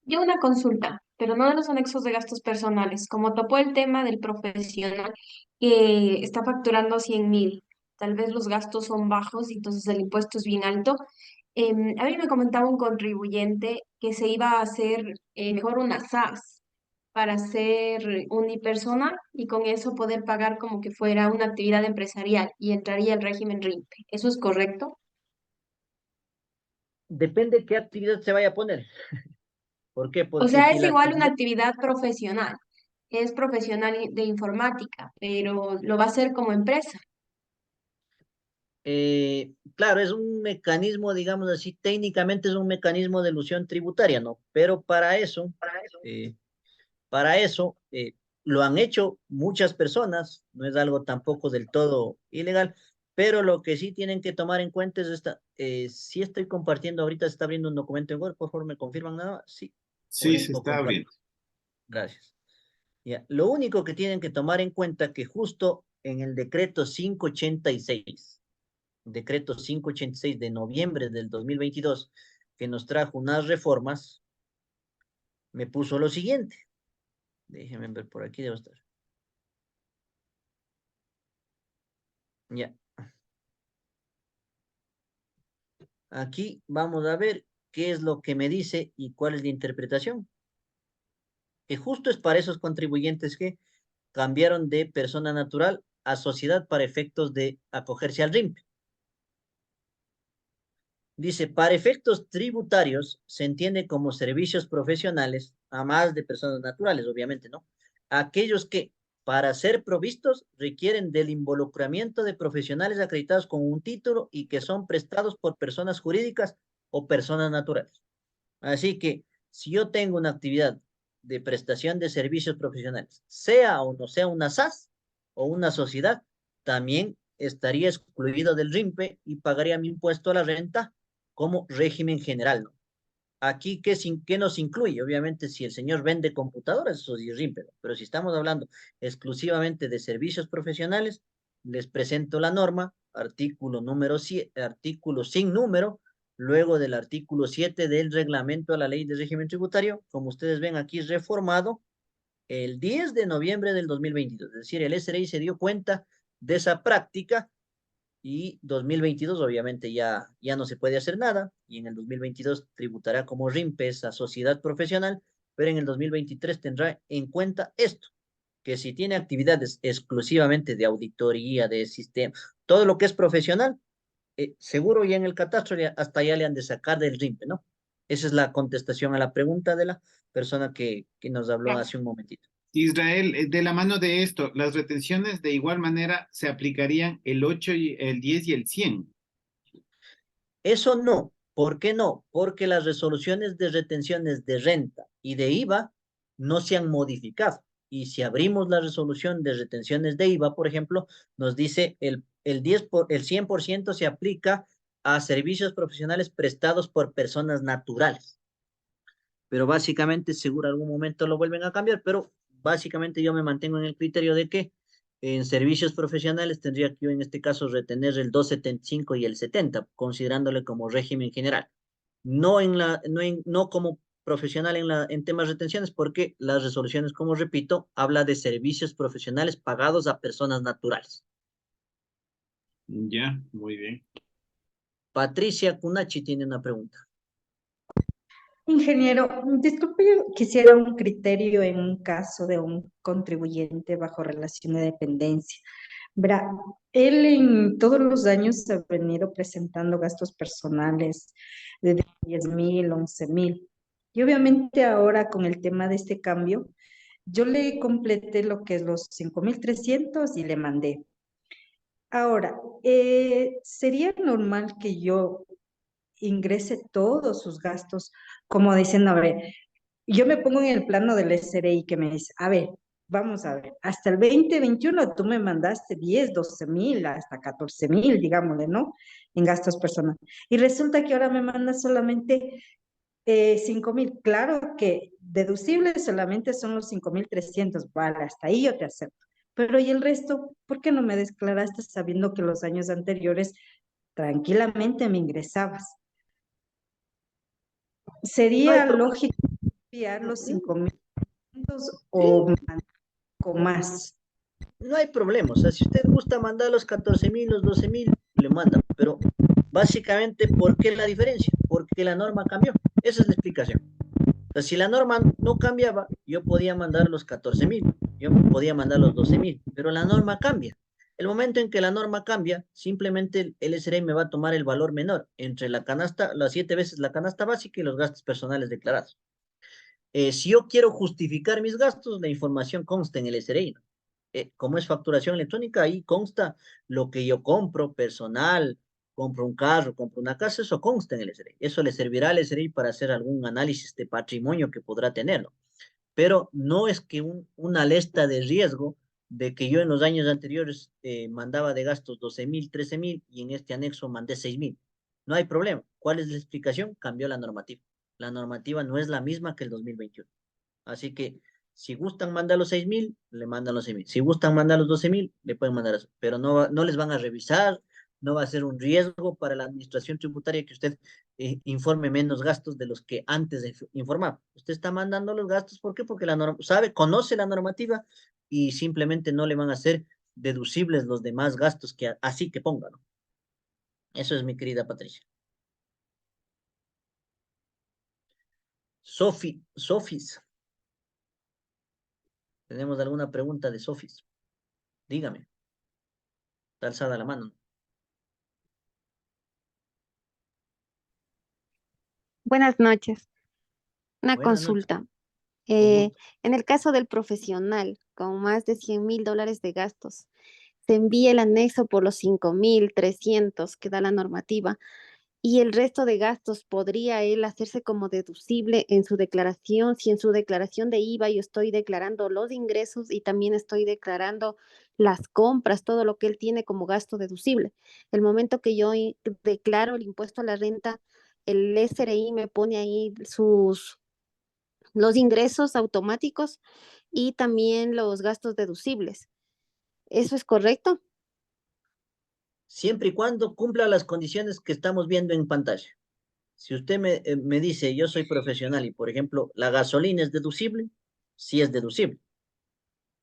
Yo una consulta, pero no de los anexos de gastos personales. Como topó el tema del profesional que está facturando 100.000, tal vez los gastos son bajos y entonces el impuesto es bien alto. A mí me comentaba un contribuyente que se iba a hacer mejor una SAS para ser unipersonal y con eso poder pagar como que fuera una actividad empresarial y entraría el régimen RIMPE. ¿Eso es correcto? Depende qué actividad se vaya a poner. ¿Por qué? O Porque sea, si es la igual una actividad, actividad profesional. Es profesional de informática, pero lo va a hacer como empresa. claro, es un mecanismo, digamos así, técnicamente es un mecanismo de elusión tributaria, ¿no? Pero eh, para eso lo han hecho muchas personas, no es algo tampoco del todo ilegal, pero lo que sí tienen que tomar en cuenta es si estoy compartiendo ahorita, se está abriendo un documento en Word, por favor, ¿me confirman nada más? Sí, Sí, se o está comparto. abriendo. Gracias. Ya, lo único que tienen que tomar en cuenta que justo en el decreto 586 de noviembre del 2022, que nos trajo unas reformas, me puso lo siguiente. Déjenme ver, por aquí debo estar. Ya, aquí vamos a ver qué es lo que me dice y cuál es la interpretación. Y justo es para esos contribuyentes que cambiaron de persona natural a sociedad para efectos de acogerse al RIMPE. Dice, para efectos tributarios se entiende como servicios profesionales, a más de personas naturales, obviamente, ¿no? Aquellos que, para ser provistos, requieren del involucramiento de profesionales acreditados con un título y que son prestados por personas jurídicas o personas naturales. Así que, si yo tengo una actividad de prestación de servicios profesionales, sea o no sea una SAS o una sociedad, también estaría excluido del RIMPE y pagaría mi impuesto a la renta como régimen general, ¿no? Aquí, ¿qué nos incluye? Obviamente, si el señor vende computadoras, eso sí es RIMPE, ¿no? Pero si estamos hablando exclusivamente de servicios profesionales, les presento la norma, artículo número 7, artículo sin número, luego del artículo 7 del reglamento a la ley de régimen tributario, como ustedes ven aquí reformado el 10 de noviembre del 2022, es decir, el SRI se dio cuenta de esa práctica y 2022 obviamente ya no se puede hacer nada y en el 2022 tributará como RIMPE esa sociedad profesional, pero en el 2023 tendrá en cuenta esto, que si tiene actividades exclusivamente de auditoría, de sistema, todo lo que es profesional, seguro ya en el catastro hasta ya le han de sacar del RIMPE, ¿no? Esa es la contestación a la pregunta de la persona que nos habló hace un momentito. Israel, de la mano de esto, las retenciones de igual manera se aplicarían el 8, el 10 y el 100. Eso no. ¿Por qué no? Porque las resoluciones de retenciones de renta y de IVA no se han modificado. Y si abrimos la resolución de retenciones de IVA, por ejemplo, nos dice el 100% se aplica a servicios profesionales prestados por personas naturales. Pero básicamente, seguro algún momento lo vuelven a cambiar, pero básicamente yo me mantengo en el criterio de que en servicios profesionales tendría que yo en este caso retener el 275 y el 70, considerándole como régimen general. No como profesional en temas de retenciones, porque las resoluciones, como repito, habla de servicios profesionales pagados a personas naturales. Ya, muy bien. Patricia Cunachi tiene una pregunta. Ingeniero, disculpe, yo quisiera un criterio en un caso de un contribuyente bajo relación de dependencia. Verá, él en todos los años ha venido presentando gastos personales de 10.000, 11.000. Y obviamente ahora con el tema de este cambio, yo le completé lo que es los 5.300 y le mandé. Ahora, ¿sería normal que yo ingrese todos sus gastos, como diciendo, a ver, yo me pongo en el plano del SRI que me dice, a ver, vamos a ver, hasta el 2021 tú me mandaste 10, 12.000, hasta 14.000, digámosle, ¿no? En gastos personales. Y resulta que ahora me mandas solamente 5.000. Claro que deducibles solamente son los 5.300, vale, hasta ahí yo te acepto. Pero ¿y el resto? ¿Por qué no me declaraste sabiendo que los años anteriores tranquilamente me ingresabas? No hay ¿Sería problema. lógico enviar los 5.000 Sí, o más? no hay problema. O sea, si usted gusta mandar los 14.000, los 12.000, le manda. Pero básicamente, ¿por qué la diferencia? Porque la norma cambió. Esa es la explicación. O sea, si la norma no cambiaba, yo podía mandar los 14.000, yo podía mandar los 12.000, pero la norma cambia. El momento en que la norma cambia, simplemente el SRI me va a tomar el valor menor entre la canasta, las 7 veces la canasta básica y los gastos personales declarados. Si yo quiero justificar mis gastos, la información consta en el SRI, ¿no? Como es facturación electrónica, ahí consta lo que yo compro, personal, compro un carro, compro una casa, eso consta en el SRI. Eso le servirá al SRI para hacer algún análisis de patrimonio que podrá tenerlo. Pero no es que una alerta de riesgo de que yo en los años anteriores mandaba de gastos 12.000, 13.000 y en este anexo mandé 6.000. No hay problema. ¿Cuál es la explicación? Cambió la normativa. La normativa no es la misma que el 2021. Así que si gustan mandar los 6.000, le mandan los 6.000. Si gustan mandar los 12.000, le pueden mandar eso. Pero no les van a revisar, no va a ser un riesgo para la administración tributaria que usted informe menos gastos de los que antes informaba. Usted está mandando los gastos, ¿por qué? Porque la norma, sabe, conoce la normativa y simplemente no le van a hacer deducibles los demás gastos que así que pongan, ¿no? Eso es mi querida Patricia. Sofis. ¿Tenemos alguna pregunta de Sofis? Dígame. Está alzada la mano. Buenas noches. Una Buenas noches, consulta. con Eh, gusto. en el caso del profesional con más de $100,000 de gastos, se envía el anexo por los 5,300 que da la normativa y el resto de gastos podría él hacerse como deducible en su declaración. Si en su declaración de IVA yo estoy declarando los ingresos y también estoy declarando las compras, todo lo que él tiene como gasto deducible. El momento que yo declaro el impuesto a la renta, el SRI me pone ahí los ingresos automáticos y también los gastos deducibles. ¿Eso es correcto? Siempre y cuando cumpla las condiciones que estamos viendo en pantalla. Si usted me dice, yo soy profesional y, por ejemplo, la gasolina es deducible, sí es deducible.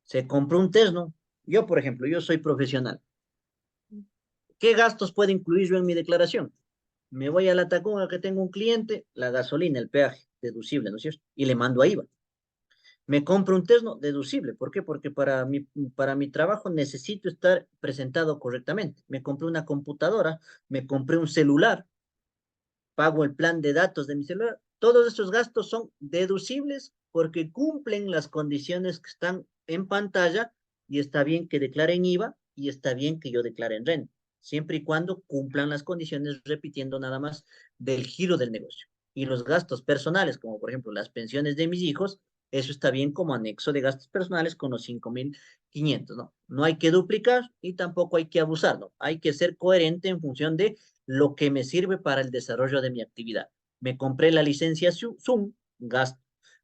Se compró un Tesno. Yo, por ejemplo, yo soy profesional. ¿Qué gastos puede incluir yo en mi declaración? Me voy a la Tacunga que tengo un cliente, la gasolina, el peaje, deducible, ¿no es cierto? Y le mando a IVA. Me compro un Tesno, deducible. ¿Por qué? Porque para mi trabajo necesito estar presentado correctamente. Me compré una computadora, me compré un celular, pago el plan de datos de mi celular. Todos estos gastos son deducibles porque cumplen las condiciones que están en pantalla y está bien que declaren IVA y está bien que yo declare en renta, siempre y cuando cumplan las condiciones, repitiendo nada más, del giro del negocio. Y los gastos personales, como por ejemplo las pensiones de mis hijos, eso está bien como anexo de gastos personales con los 5,500, ¿no? No hay que duplicar y tampoco hay que abusar, ¿no? Hay que ser coherente en función de lo que me sirve para el desarrollo de mi actividad. Me compré la licencia Zoom, gasto.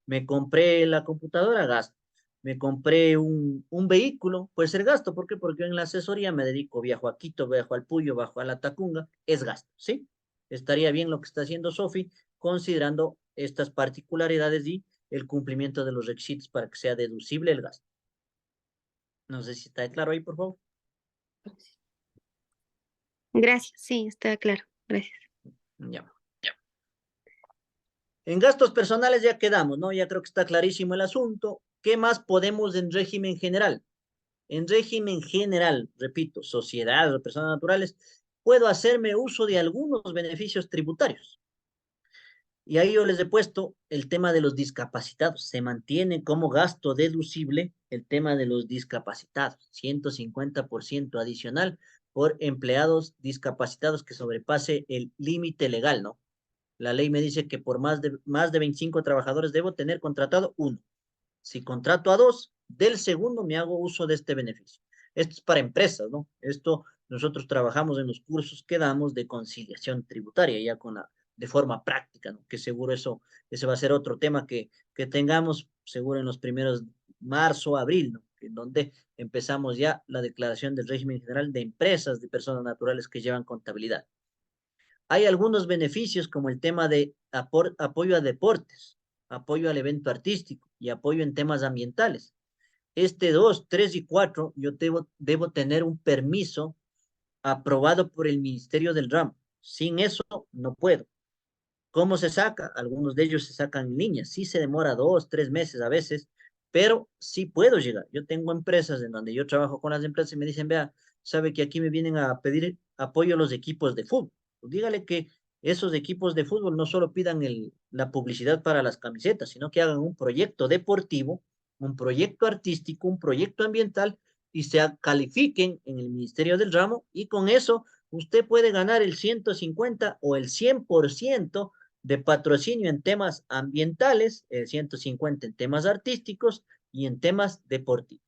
Me compré la computadora, gasto. Me compré un vehículo, puede ser gasto. ¿Por qué? Porque yo en la asesoría me dedico, viajo a Quito, viajo al Puyo, viajo a la Tacunga, es gasto, ¿sí? Estaría bien lo que está haciendo Sofi, considerando estas particularidades y el cumplimiento de los requisitos para que sea deducible el gasto. No sé si está claro ahí, por favor. Gracias, sí, está claro. Gracias. Ya. En gastos personales ya quedamos, ¿no? Ya creo que está clarísimo el asunto. ¿Qué más podemos en régimen general? En régimen general, repito, sociedades o personas naturales, puedo hacerme uso de algunos beneficios tributarios. Y ahí yo les he puesto el tema de los discapacitados. Se mantiene como gasto deducible el tema de los discapacitados, 150% adicional por empleados discapacitados que sobrepase el límite legal, ¿no? La ley me dice que por más de 25 trabajadores debo tener contratado uno. Si contrato a dos, del segundo me hago uso de este beneficio. Esto es para empresas, ¿no? Esto nosotros trabajamos en los cursos que damos de conciliación tributaria, ya de forma práctica, ¿no? Que seguro ese va a ser otro tema que tengamos seguro en los primeros marzo, abril, ¿no? En donde empezamos ya la declaración del régimen general de empresas, de personas naturales que llevan contabilidad. Hay algunos beneficios como el tema de apoyo a deportes, apoyo al evento artístico y apoyo en temas ambientales. Este 2, 3 y 4, yo debo tener un permiso aprobado por el Ministerio del Ramo. Sin eso, no puedo. ¿Cómo se saca? Algunos de ellos se sacan en línea. Sí se demora 2, 3 meses a veces, pero sí puedo llegar. Yo tengo empresas en donde yo trabajo con las empresas y me dicen, vea, sabe que aquí me vienen a pedir apoyo a los equipos de fútbol. Pues dígale que esos equipos de fútbol no solo pidan la publicidad para las camisetas, sino que hagan un proyecto deportivo, un proyecto artístico, un proyecto ambiental y se califiquen en el Ministerio del Ramo y con eso usted puede ganar el 150 o el 100% de patrocinio en temas ambientales, el 150 en temas artísticos y en temas deportivos.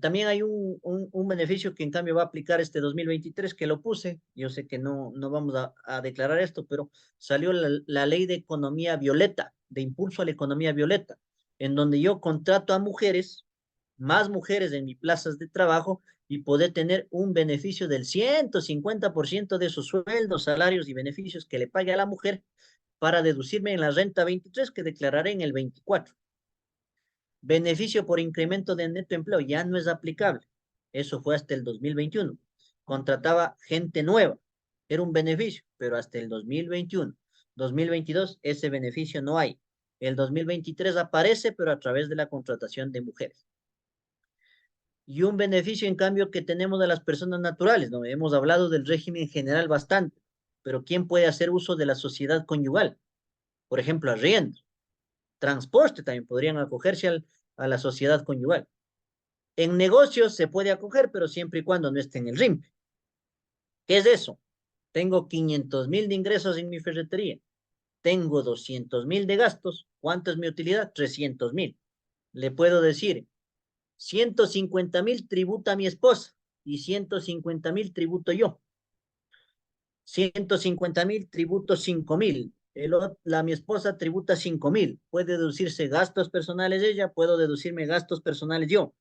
También hay un beneficio que en cambio va a aplicar este 2023 que lo puse. Yo sé que no vamos a declarar esto, pero salió la ley de economía violeta, de impulso a la economía violeta, en donde yo contrato a mujeres, más mujeres en mis plazas de trabajo y poder tener un beneficio del 150% de sus sueldos, salarios y beneficios que le pague a la mujer para deducirme en la renta 23 que declararé en el 24. Beneficio por incremento de neto empleo ya no es aplicable. Eso fue hasta el 2021. Contrataba gente nueva. Era un beneficio, pero hasta el 2021. 2022 ese beneficio no hay. El 2023 aparece, pero a través de la contratación de mujeres. Y un beneficio, en cambio, que tenemos de las personas naturales, ¿no? Hemos hablado del régimen general bastante, pero ¿quién puede hacer uso de la sociedad conyugal? Por ejemplo, arriendo, transporte también podrían acogerse a la sociedad conyugal. En negocios se puede acoger, pero siempre y cuando no esté en el RIMPE. ¿Qué es eso? Tengo 500,000 de ingresos en mi ferretería. Tengo 200,000 de gastos. ¿Cuánto es mi utilidad? 300,000. Le puedo decir, 150,000 tributa mi esposa y 150,000 tributo yo. 150,000 tributo 5,000. Mi esposa tributa 5,000. Puede deducirse gastos personales ella, puedo deducirme gastos personales yo.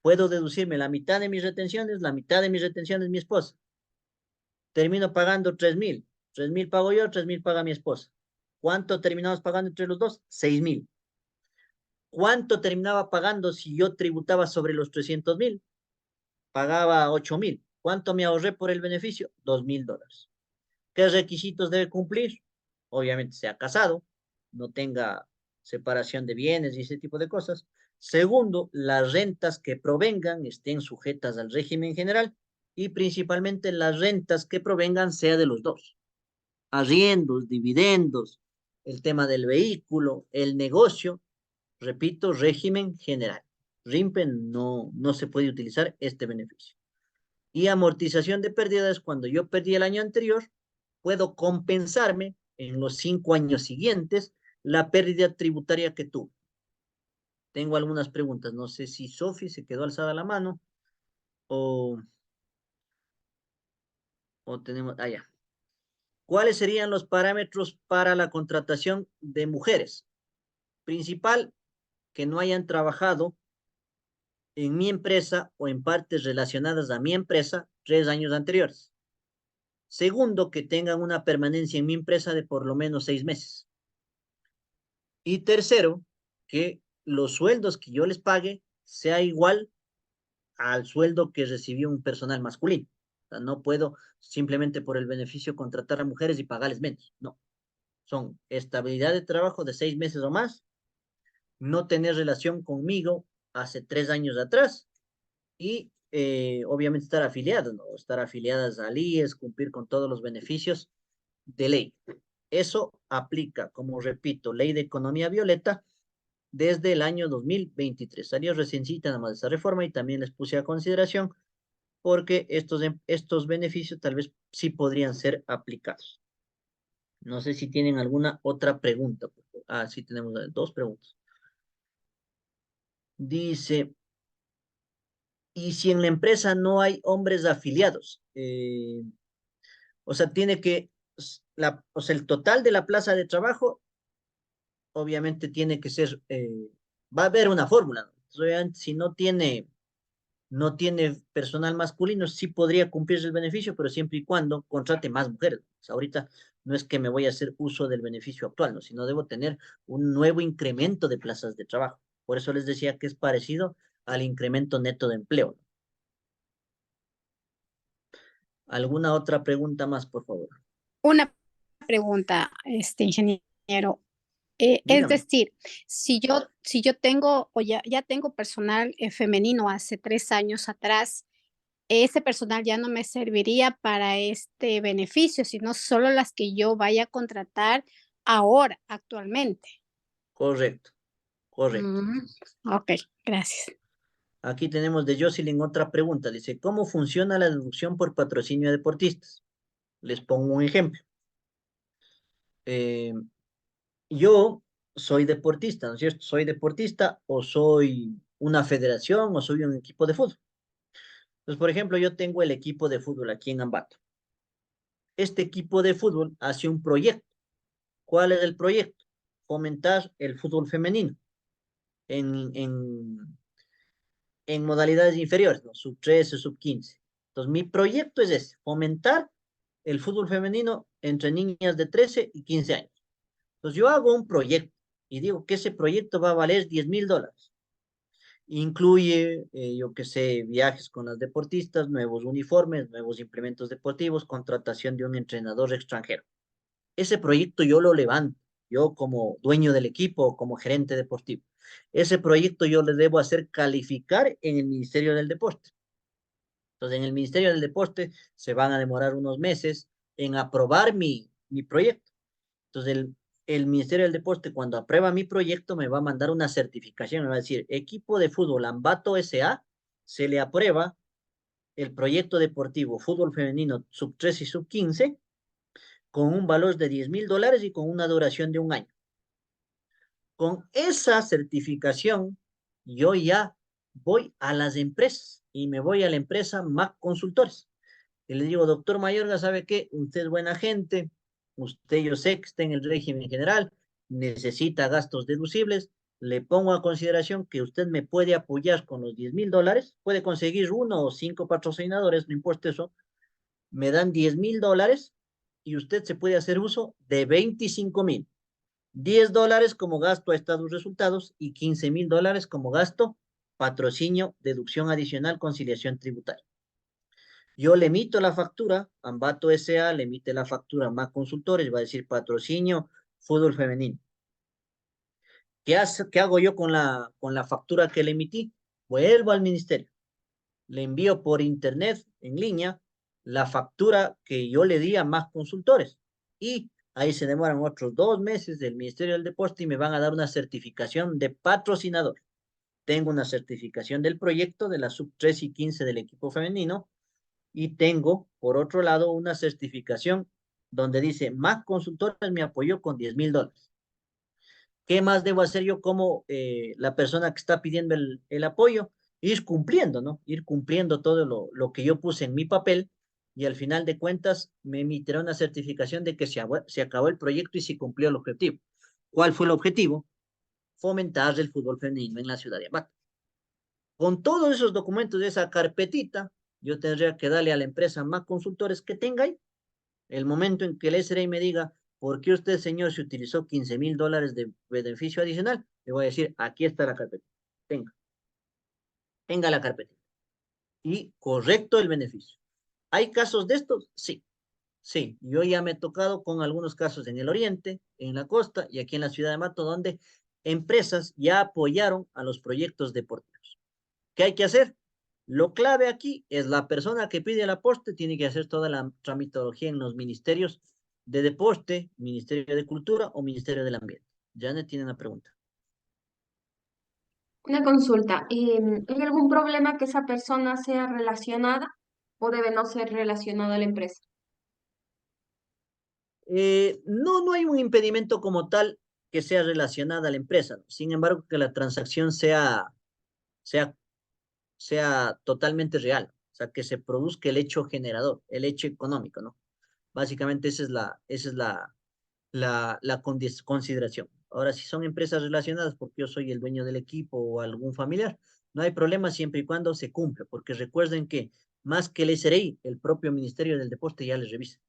Puedo deducirme la mitad de mis retenciones, la mitad de mis retenciones mi esposa. Termino pagando 3,000. 3,000 pago yo, 3,000 paga mi esposa. ¿Cuánto terminamos pagando entre los dos? 6,000. ¿Cuánto terminaba pagando si yo tributaba sobre los 300,000? Pagaba 8,000. ¿Cuánto me ahorré por el beneficio? $2,000. ¿Qué requisitos debe cumplir? Obviamente sea casado, no tenga separación de bienes y ese tipo de cosas. Segundo, las rentas que provengan estén sujetas al régimen general y principalmente las rentas que provengan sea de los dos. Arriendos, dividendos, el tema del vehículo, el negocio, repito, régimen general. RIMPE no se puede utilizar este beneficio. Y amortización de pérdidas, cuando yo perdí el año anterior, puedo compensarme en los 5 años siguientes la pérdida tributaria que tuve. Tengo algunas preguntas. No sé si Sofi se quedó alzada la mano o tenemos... allá. ¿Cuáles serían los parámetros para la contratación de mujeres? Principal, que no hayan trabajado en mi empresa o en partes relacionadas a mi empresa 3 años anteriores. Segundo, que tengan una permanencia en mi empresa de por lo menos 6 meses. Y tercero, que los sueldos que yo les pague sea igual al sueldo que recibió un personal masculino. O sea, no puedo simplemente por el beneficio contratar a mujeres y pagarles menos. No. Son estabilidad de trabajo de 6 meses o más, no tener relación conmigo hace 3 años atrás y obviamente estar afiliadas, ¿no? Estar afiliadas al IES, cumplir con todos los beneficios de ley. Eso aplica, como repito, ley de economía violeta desde el año 2023. Salió reciencita nada más esa reforma y también les puse a consideración porque estos beneficios tal vez sí podrían ser aplicados. No sé si tienen alguna otra pregunta. Ah, sí tenemos 2 preguntas. Dice, ¿y si en la empresa no hay hombres afiliados? O sea, tiene que, o sea, el total de la plaza de trabajo, obviamente tiene que ser, va a haber una fórmula, ¿no? Obviamente, si no tiene personal masculino, sí podría cumplirse el beneficio, pero siempre y cuando contrate más mujeres. O sea, ahorita no es que me voy a hacer uso del beneficio actual, ¿no? Sino debo tener un nuevo incremento de plazas de trabajo. Por eso les decía que es parecido al incremento neto de empleo, ¿no? ¿Alguna otra pregunta más, por favor? Una pregunta, ingeniero. Es Dígame. decir, si yo tengo o ya tengo personal femenino hace 3 años atrás, ese personal ya no me serviría para este beneficio, sino solo las que yo vaya a contratar ahora, actualmente. Correcto, correcto. Ok, gracias. Aquí tenemos de Jocelyn otra pregunta. Dice, ¿cómo funciona la deducción por patrocinio a deportistas? Les pongo un ejemplo. Yo soy deportista, ¿no es cierto? Soy deportista o soy una federación o soy un equipo de fútbol. Entonces, por ejemplo, yo tengo el equipo de fútbol aquí en Ambato. Este equipo de fútbol hace un proyecto. ¿Cuál es el proyecto? Fomentar el fútbol femenino en modalidades inferiores, ¿no? Sub 13, sub 15. Entonces, mi proyecto es ese, fomentar el fútbol femenino entre niñas de 13 y 15 años. Entonces, yo hago un proyecto y digo que ese proyecto va a valer $10,000. Incluye, yo qué sé, viajes con las deportistas, nuevos uniformes, nuevos implementos deportivos, contratación de un entrenador extranjero. Ese proyecto yo lo levanto yo como dueño del equipo, como gerente deportivo. Ese proyecto yo le debo hacer calificar en el Ministerio del Deporte. Entonces, en el Ministerio del Deporte se van a demorar unos meses en aprobar mi proyecto. Entonces, el Ministerio del Deporte, cuando aprueba mi proyecto, me va a mandar una certificación, me va a decir, equipo de fútbol Ambato S.A., se le aprueba el proyecto deportivo fútbol femenino sub-3 y sub-15 con un valor de $10,000 y con una duración de 1 año. Con esa certificación, yo ya voy a las empresas y me voy a la empresa Mac Consultores. Y le digo, doctor Mayorga, ¿sabe qué? Usted es buena gente, usted yo sé que está en el régimen general, necesita gastos deducibles, le pongo a consideración que usted me puede apoyar con los $10,000, puede conseguir 1 o 5 patrocinadores, no importa eso, me dan $10,000 y usted se puede hacer uso de 25,000. $10 como gasto a estados resultados y $15,000 como gasto, patrocinio, deducción adicional, conciliación tributaria. Yo le emito la factura, Ambato S.A. le emite la factura a Mac Consultores, va a decir patrocinio, fútbol femenino. ¿Qué hago yo con la factura que le emití? Vuelvo al ministerio, le envío por internet, en línea, la factura que yo le di a Mac Consultores y ahí se demoran otros 2 meses del Ministerio del Deporte y me van a dar una certificación de patrocinador. Tengo una certificación del proyecto de la sub-3 y 15 del equipo femenino y tengo, por otro lado, una certificación donde dice, Mac Consultores me apoyó con $10,000. ¿Qué más debo hacer yo como la persona que está pidiendo el apoyo? Ir cumpliendo, ¿no? Ir cumpliendo todo lo que yo puse en mi papel y al final de cuentas me emitirá una certificación de que se acabó el proyecto y se cumplió el objetivo. ¿Cuál fue el objetivo? Fomentar el fútbol femenino en la ciudad de Ambato. Con todos esos documentos de esa carpetita, yo tendría que darle a la empresa más consultores que tenga ahí. El momento en que el SRI me diga, ¿por qué usted, señor, se utilizó $15,000 de beneficio adicional? Le voy a decir, aquí está la carpeta. Tenga la carpeta. Y correcto el beneficio. ¿Hay casos de estos? Sí. Sí, yo ya me he tocado con algunos casos en el oriente, en la costa y aquí en la ciudad de Mato, donde empresas ya apoyaron a los proyectos deportivos. ¿Qué hay que hacer? Lo clave aquí es la persona que pide el aporte tiene que hacer toda la tramitología en los ministerios de deporte, Ministerio de Cultura o Ministerio del Ambiente. Janet tiene una pregunta. Una consulta. ¿Hay algún problema que esa persona sea relacionada o debe no ser relacionada a la empresa? No hay un impedimento como tal que sea relacionada a la empresa. Sin embargo, que la transacción sea totalmente real. O sea, que se produzca el hecho generador, el hecho económico, ¿no? Básicamente esa es la consideración. Ahora, si son empresas relacionadas porque yo soy el dueño del equipo o algún familiar, no hay problema siempre y cuando se cumpla, porque recuerden que más que el SRI, el propio Ministerio del Deporte ya les revisa.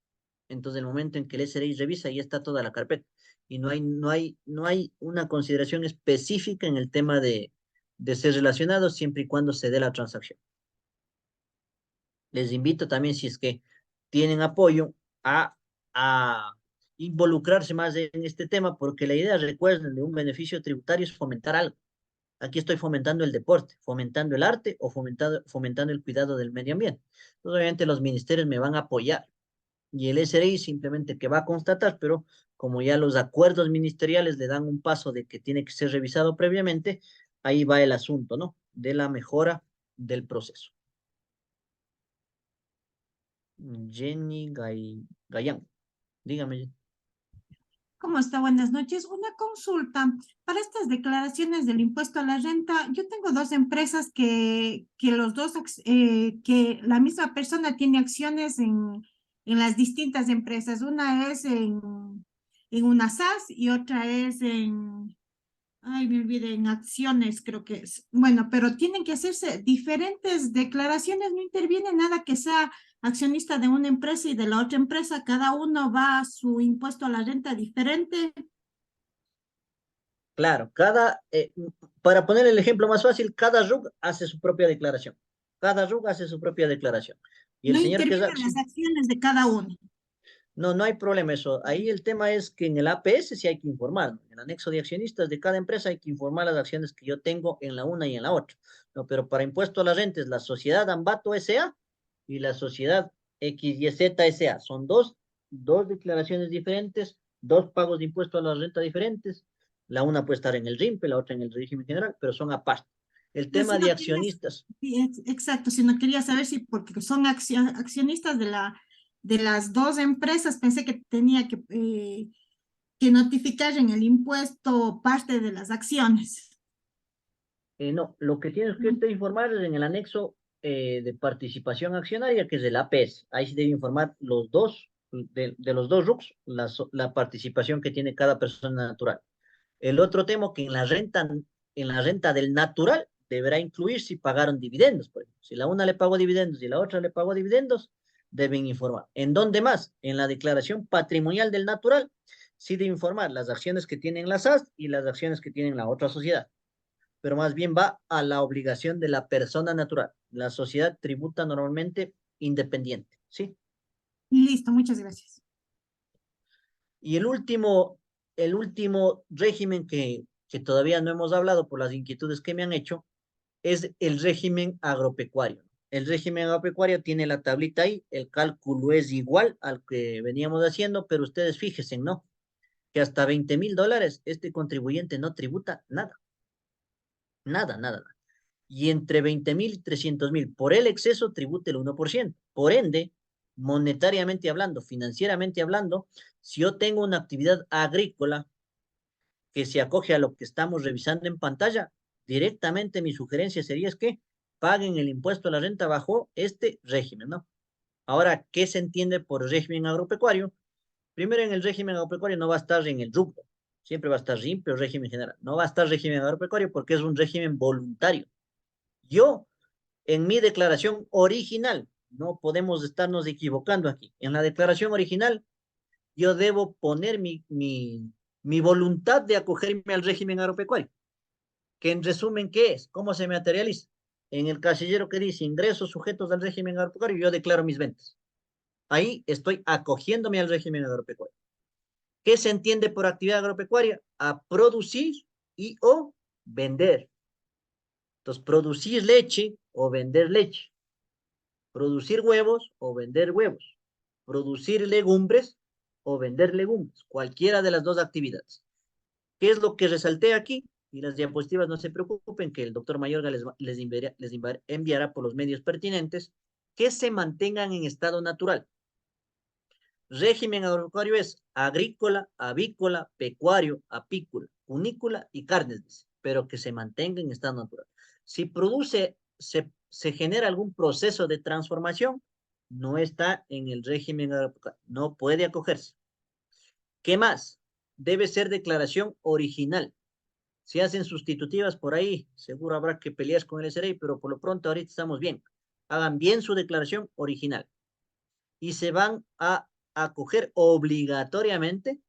Entonces, el momento en que el SRI revisa, ya está toda la carpeta. Y no hay una consideración específica en el tema de ser relacionados siempre y cuando se dé la transacción. Les invito también, si es que tienen apoyo, a involucrarse más en este tema, porque la idea, recuerden, de un beneficio tributario es fomentar algo. Aquí estoy fomentando el deporte, fomentando el arte o fomentando el cuidado del medio ambiente. Entonces, obviamente los ministerios me van a apoyar y el SRI simplemente que va a constatar, pero como ya los acuerdos ministeriales le dan un paso de que tiene que ser revisado previamente, ahí va el asunto, ¿no? De la mejora del proceso. Jenny Gayán, dígame. Jenny. ¿Cómo está? Buenas noches. Una consulta. Para estas declaraciones del impuesto a la renta, yo tengo dos empresas que que la misma persona tiene acciones en las distintas empresas. Una es en una SAS y otra es ay, me olvidé, en acciones creo que es. Bueno, pero tienen que hacerse diferentes declaraciones, no interviene nada que sea accionista de una empresa y de la otra empresa, cada uno va a su impuesto a la renta diferente. Claro, para poner el ejemplo más fácil, cada RUC hace su propia declaración. Cada RUC hace su propia declaración. Y el No señor que es intervienen las acciones de cada uno. No, no hay problema eso. Ahí el tema es que en el APS sí hay que informar, ¿no? En el anexo de accionistas de cada empresa hay que informar las acciones que yo tengo en la una y en la otra. No, pero para impuesto a la renta es la sociedad Ambato S.A. y la sociedad XYZ S.A. Son dos declaraciones diferentes, dos pagos de impuesto a la renta diferentes. La una puede estar en el RIMPE, la otra en el régimen general, pero son aparte. El Pero tema si de no querías, accionistas, sí, exacto, si no quería saber si porque son accionistas de las dos empresas, pensé que tenía que notificar en el impuesto parte de las acciones. no, lo que tienes que Mm. informar es en el anexo de participación accionaria, que es el APS. Ahí sí debe informar los dos, de los dos RUCs, la participación que tiene cada persona natural. El otro tema que en la renta del natural deberá incluir si pagaron dividendos. Por ejemplo. Si la una le pagó dividendos y la otra le pagó dividendos, deben informar. ¿En dónde más? En la declaración patrimonial del natural, sí debe informar las acciones que tienen las SAS y las acciones que tienen la otra sociedad, pero más bien va a la obligación de la persona natural. La sociedad tributa normalmente independiente, ¿sí? Listo, muchas gracias. Y el último régimen que todavía no hemos hablado por las inquietudes que me han hecho es el régimen agropecuario. El régimen agropecuario tiene la tablita ahí, el cálculo es igual al que veníamos haciendo, pero ustedes fíjense, ¿no? Que hasta $20,000 este contribuyente no tributa nada, nada, nada, nada. Y entre 20,000 y 300,000 por el exceso tributa el 1%. Por ende, monetariamente hablando, financieramente hablando, si yo tengo una actividad agrícola que se acoge a lo que estamos revisando en pantalla, directamente mi sugerencia sería es que paguen el impuesto a la renta bajo este régimen, ¿no? Ahora, ¿qué se entiende por régimen agropecuario? Primero, en el régimen agropecuario no va a estar en el rubro, siempre va a estar RIMPE o régimen general. No va a estar régimen agropecuario porque es un régimen voluntario. Yo en mi declaración original, no podemos estarnos equivocando aquí. En la declaración original, yo debo poner mi voluntad de acogerme al régimen agropecuario, que en resumen, ¿qué es? ¿Cómo se materializa? En el casillero que dice ingresos sujetos al régimen agropecuario, yo declaro mis ventas. Ahí estoy acogiéndome al régimen agropecuario. ¿Qué se entiende por actividad agropecuaria? A producir y o vender. Entonces, producir leche o vender leche. Producir huevos o vender huevos, producir legumbres o vender legumbres, cualquiera de las dos actividades. ¿Qué es lo que resalté aquí? Y las diapositivas no se preocupen, que el doctor Mayorga les enviará por los medios pertinentes, que se mantengan en estado natural. Régimen agropecuario es agrícola, avícola, pecuario, apícola, cunícola y carnes, pero que se mantenga en estado natural. Si se genera algún proceso de transformación, no está en el régimen agropecuario, no puede acogerse. ¿Qué más? Debe ser declaración original. Si hacen sustitutivas por ahí, seguro habrá que pelear con el SRI, pero por lo pronto ahorita estamos bien. Hagan bien su declaración original y se van a acoger obligatoriamente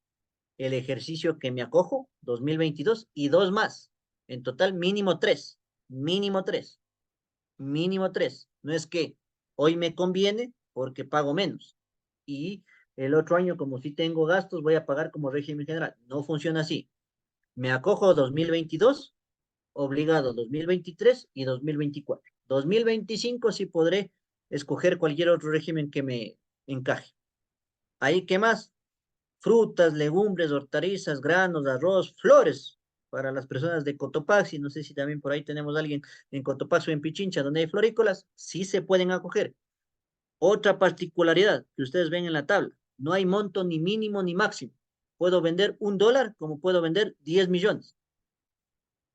el ejercicio que me acojo, 2022, y dos más. En total, mínimo tres, mínimo tres, mínimo tres. No es que hoy me conviene porque pago menos. Y el otro año, como si tengo gastos, voy a pagar como régimen general. No funciona así. Me acojo 2022, obligado 2023 y 2024. 2025 sí podré escoger cualquier otro régimen que me encaje. Ahí, ¿qué más? Frutas, legumbres, hortalizas, granos, arroz, flores para las personas de Cotopaxi. No sé si también por ahí tenemos a alguien en Cotopaxi o en Pichincha donde hay florícolas. Sí se pueden acoger. Otra particularidad que ustedes ven en la tabla. No hay monto ni mínimo ni máximo. Puedo vender $1 como puedo vender 10 millones.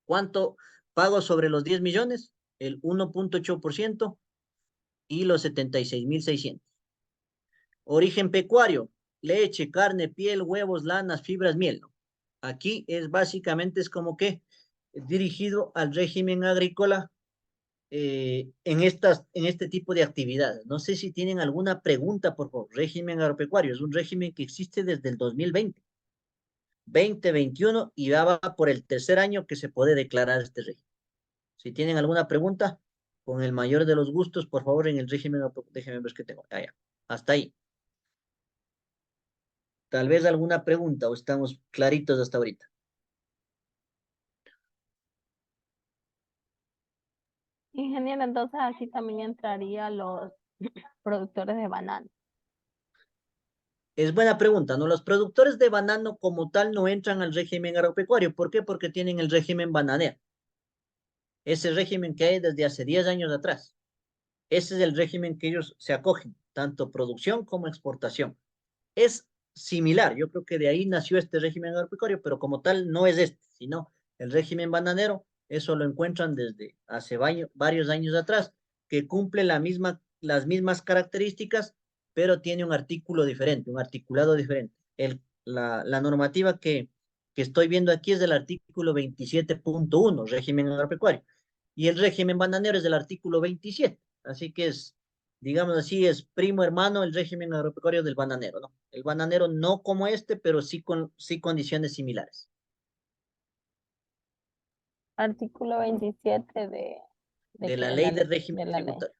¿Cuánto pago sobre los 10 millones? El 1.8% y los 76,600. Origen pecuario, leche, carne, piel, huevos, lanas, fibras, miel. ¿No? Aquí es básicamente es como que dirigido al régimen agrícola en este tipo de actividades. No sé si tienen alguna pregunta por favor. Régimen agropecuario es un régimen que existe desde el 2020, 2021 y ya va por el tercer año que se puede declarar este régimen. Si tienen alguna pregunta, con el mayor de los gustos, por favor, en el régimen, déjenme ver qué tengo. Ah, ya. Hasta ahí. Tal vez alguna pregunta o estamos claritos hasta ahorita. Ingeniero, entonces así también entraría los productores de banano. Es buena pregunta, ¿no? Los productores de banano como tal no entran al régimen agropecuario. ¿Por qué? Porque tienen el régimen bananero. Ese régimen que hay desde hace 10 años atrás. Ese es el régimen que ellos se acogen, tanto producción como exportación. Es similar, yo creo que de ahí nació este régimen agropecuario, pero como tal no es este, sino el régimen bananero, eso lo encuentran desde hace varios años atrás, que cumple las mismas características, pero tiene un artículo diferente, un articulado diferente. La normativa que estoy viendo aquí es del artículo 27.1, régimen agropecuario, y el régimen bananero es del artículo 27, así que es, digamos así, es primo hermano el régimen agropecuario del bananero, ¿no? El bananero no como este, pero sí condiciones similares. Artículo 27 De la de ley la de ley, régimen de la ley. tributario.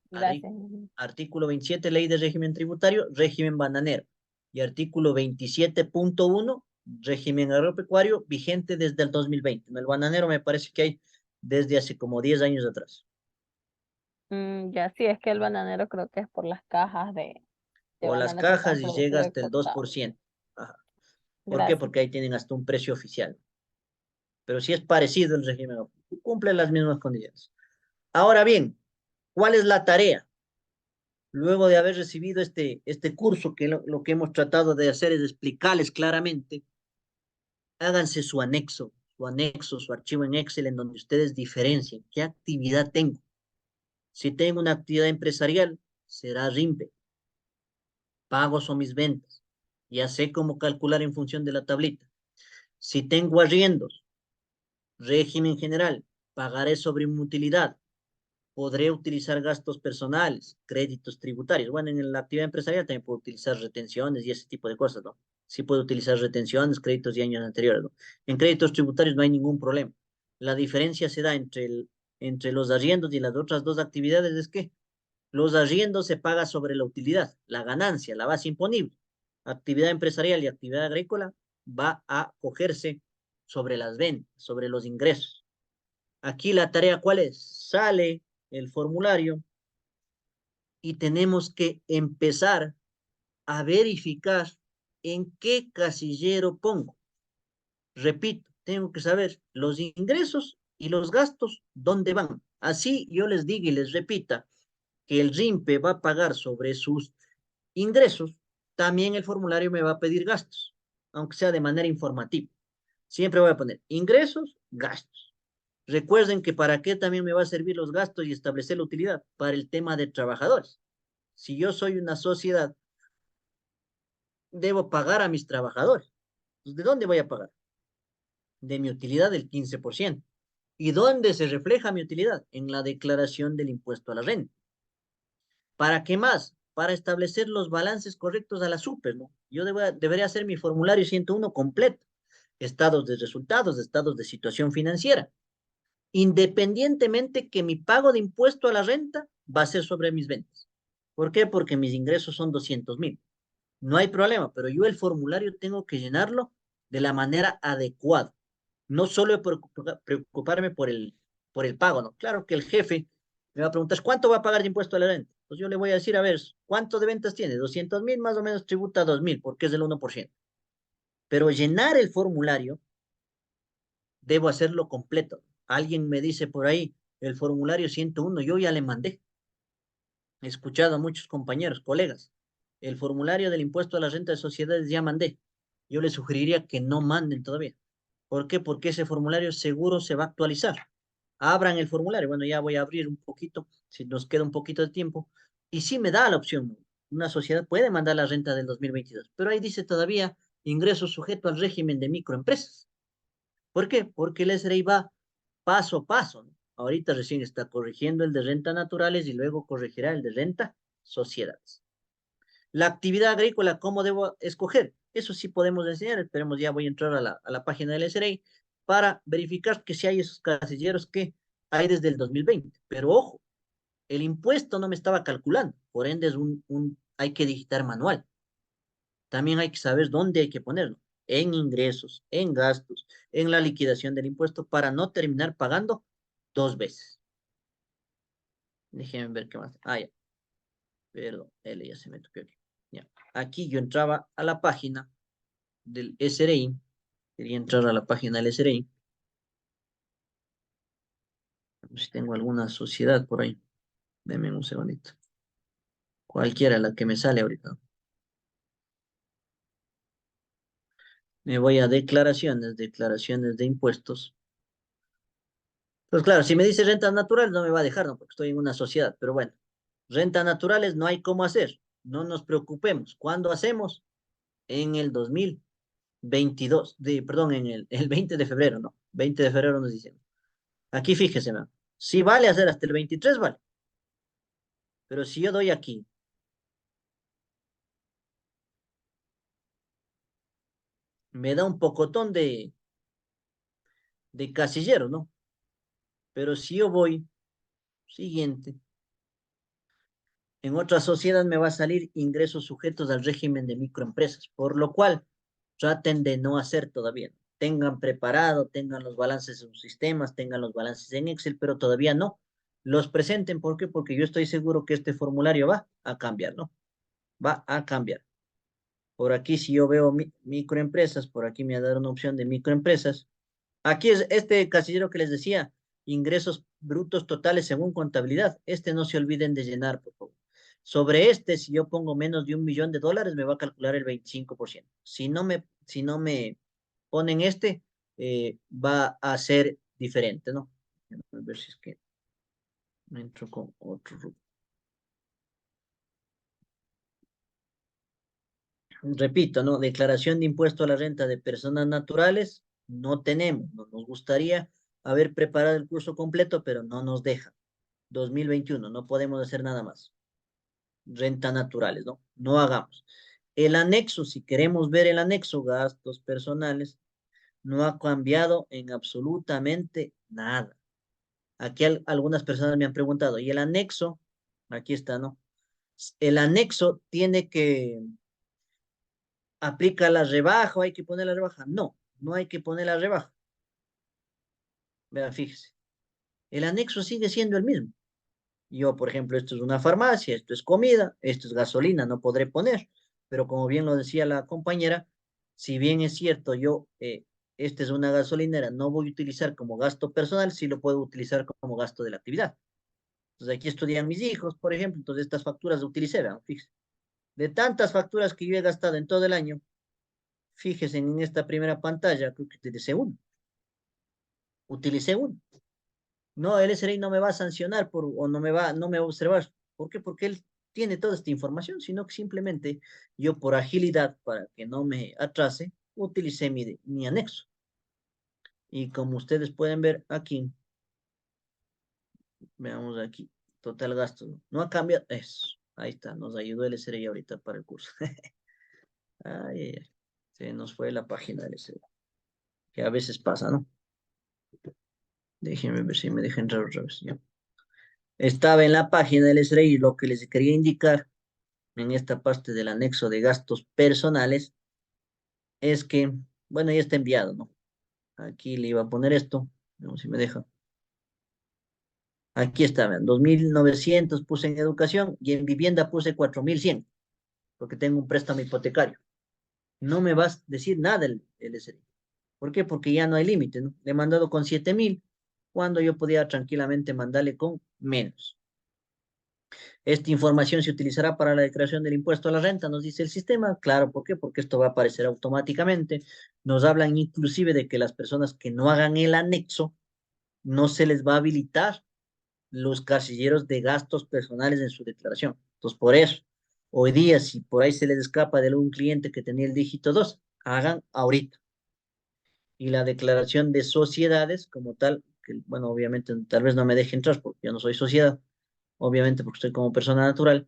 Gracias. Artículo 27, ley de régimen tributario, régimen bananero. Y artículo 27.1, régimen agropecuario, vigente desde el 2020. ¿No? El bananero me parece que hay desde hace como 10 años atrás. Ya sí, es que el bananero creo que es por las cajas de O las banano que están cajas y llega producidos y hasta el exportados. 2%. Ajá. ¿Por qué? Gracias. Porque ahí tienen hasta un precio oficial. Pero sí es parecido el régimen, cumple las mismas condiciones. Ahora bien, ¿cuál es la tarea? Luego de haber recibido este curso, que lo que hemos tratado de hacer es explicarles claramente, háganse su archivo en Excel en donde ustedes diferencien qué actividad tengo. Si tengo una actividad empresarial, será RIMPE. Pagos o mis ventas. Ya sé cómo calcular en función de la tablita. Si tengo arriendos, régimen general, pagaré sobre mi utilidad. Podré utilizar gastos personales, créditos tributarios. Bueno, en la actividad empresarial también puedo utilizar retenciones y ese tipo de cosas, ¿no? Sí puedo utilizar retenciones, créditos de años anteriores, ¿no? En créditos tributarios no hay ningún problema. La diferencia se da entre los arriendos y las otras dos actividades es que los arriendos se paga sobre la utilidad, la ganancia, la base imponible. Actividad empresarial y actividad agrícola va a cogerse sobre las ventas, sobre los ingresos. Aquí la tarea, ¿cuál es? Sale el formulario y tenemos que empezar a verificar en qué casillero pongo. Repito, tengo que saber los ingresos y los gastos, dónde van. Así yo les digo y les repita que el RIMPE va a pagar sobre sus ingresos, también el formulario me va a pedir gastos, aunque sea de manera informativa. Siempre voy a poner ingresos, gastos. Recuerden que para qué también me va a servir los gastos y establecer la utilidad para el tema de trabajadores. Si yo soy una sociedad, debo pagar a mis trabajadores. ¿De dónde voy a pagar? De mi utilidad del 15%. ¿Y dónde se refleja mi utilidad? En la declaración del impuesto a la renta. ¿Para qué más? Para establecer los balances correctos a la super, ¿no? Yo debería hacer mi formulario 101 completo. Estados de resultados, estados de situación financiera. Independientemente que mi pago de impuesto a la renta va a ser sobre mis ventas. ¿Por qué? Porque mis ingresos son 200,000. No hay problema, pero yo el formulario tengo que llenarlo de la manera adecuada. No solo preocuparme por el pago, ¿no? Claro que el jefe me va a preguntar, ¿cuánto va a pagar de impuesto a la renta? Pues yo le voy a decir, a ver, ¿cuánto de ventas tiene? 200,000 más o menos tributa 2,000, porque es del 1%. Pero llenar el formulario, debo hacerlo completo. Alguien me dice por ahí, el formulario 101, yo ya le mandé. He escuchado a muchos compañeros, colegas. El formulario del impuesto a la renta de sociedades ya mandé. Yo les sugeriría que no manden todavía. ¿Por qué? Porque ese formulario seguro se va a actualizar. Abran el formulario. Bueno, ya voy a abrir un poquito, si nos queda un poquito de tiempo. Y sí me da la opción. Una sociedad puede mandar la renta del 2022, pero ahí dice todavía ingreso sujeto al régimen de microempresas. ¿Por qué? Porque el SRI va paso a paso, ¿no? Ahorita recién está corrigiendo el de renta naturales y luego corregirá el de renta sociedades. La actividad agrícola, ¿cómo debo escoger? Eso sí podemos enseñar. Esperemos, ya voy a entrar a la página del SRI para verificar que si hay esos casilleros que hay desde el 2020. Pero ojo, el impuesto no me estaba calculando, por ende hay que digitar manual. también hay que saber dónde hay que ponerlo. En ingresos, en gastos, en la liquidación del impuesto para no terminar pagando 2 veces. Déjenme ver qué más. Ah, ya. Perdón, L ya se me tocó aquí. Ya. Aquí yo entraba a la página del SRI. Quería entrar a la página del SRI. Si tengo alguna sociedad por ahí. Denme un segundito. Cualquiera la que me sale ahorita. Me voy a declaraciones de impuestos. Pues claro, si me dice rentas naturales no me va a dejar, ¿no? Porque estoy en una sociedad, pero bueno, rentas naturales no hay cómo hacer, no nos preocupemos. ¿Cuándo hacemos? En el 2022, perdón, el 20 de febrero, ¿no? 20 de febrero nos dicen. Aquí fíjese, ¿no? Si vale hacer hasta el 23, vale. Pero si yo doy aquí, me da un pocotón de casillero, ¿no? Pero si yo voy, siguiente, en otra sociedad me va a salir ingresos sujetos al régimen de microempresas, por lo cual traten de no hacer todavía. Tengan preparado, tengan los balances en sus sistemas, tengan los balances en Excel, pero todavía no. Los presenten, ¿por qué? Porque yo estoy seguro que este formulario va a cambiar, ¿no? Va a cambiar. Por aquí, si yo veo microempresas, por aquí me va a dar una opción de microempresas. Aquí es este casillero que les decía, ingresos brutos totales según contabilidad. Este no se olviden de llenar, por favor. Sobre este, si yo pongo menos de $1.000.000, me va a calcular el 25%. Si no me ponen este, va a ser diferente, ¿no? A ver si es que me entro con otro. Repito, ¿no? Declaración de impuesto a la renta de personas naturales, no tenemos. No nos gustaría haber preparado el curso completo, pero no nos deja. 2021, no podemos hacer nada más. Renta naturales, ¿no? No hagamos. El anexo, si queremos ver el anexo, gastos personales, no ha cambiado en absolutamente nada. Aquí algunas personas me han preguntado, ¿y el anexo? Aquí está, ¿no? El anexo tiene que aplica la rebaja o hay que poner la rebaja. No, no hay que poner la rebaja. Vean, fíjese. El anexo sigue siendo el mismo. Yo, por ejemplo, esto es una farmacia, esto es comida, esto es gasolina, no podré poner. Pero como bien lo decía la compañera, si bien es cierto, esta es una gasolinera, no voy a utilizar como gasto personal, sí lo puedo utilizar como gasto de la actividad. Entonces aquí estudian mis hijos, por ejemplo, entonces estas facturas las utilicé, vean, fíjese. De tantas facturas que yo he gastado en todo el año, fíjense en esta primera pantalla, creo que utilicé uno. Utilicé uno. No, el SRI no me va a sancionar o no me va a observar. ¿Por qué? Porque él tiene toda esta información, sino que simplemente yo por agilidad, para que no me atrase, utilicé mi anexo. Y como ustedes pueden ver aquí, veamos aquí, total gasto. No ha cambiado, eso, ahí está, nos ayudó el SRI ahorita para el curso. Ay, ay, ay, se nos fue la página del SRI, que a veces pasa, ¿no? Déjenme ver si me deja entrar otra vez. Ya. Estaba en la página del SRI lo que les quería indicar en esta parte del anexo de gastos personales es que, bueno, ya está enviado, ¿no? Aquí le iba a poner esto, veamos si me deja. Aquí está, vean, 2.900 puse en educación y en vivienda puse 4.100, porque tengo un préstamo hipotecario. No me vas a decir nada el SRI. ¿Por qué? Porque ya no hay límite, ¿no? Le he mandado con 7.000, cuando yo podía tranquilamente mandarle con menos. Esta información se utilizará para la declaración del impuesto a la renta, nos dice el sistema. Claro, ¿por qué? Porque esto va a aparecer automáticamente. Nos hablan inclusive de que las personas que no hagan el anexo, no se les va a habilitar los casilleros de gastos personales en su declaración. Entonces, por eso, hoy día, si por ahí se les escapa de algún cliente que tenía el dígito 2, hagan ahorita. Y la declaración de sociedades como tal, que bueno, obviamente tal vez no me deje entrar porque yo no soy sociedad, obviamente porque estoy como persona natural,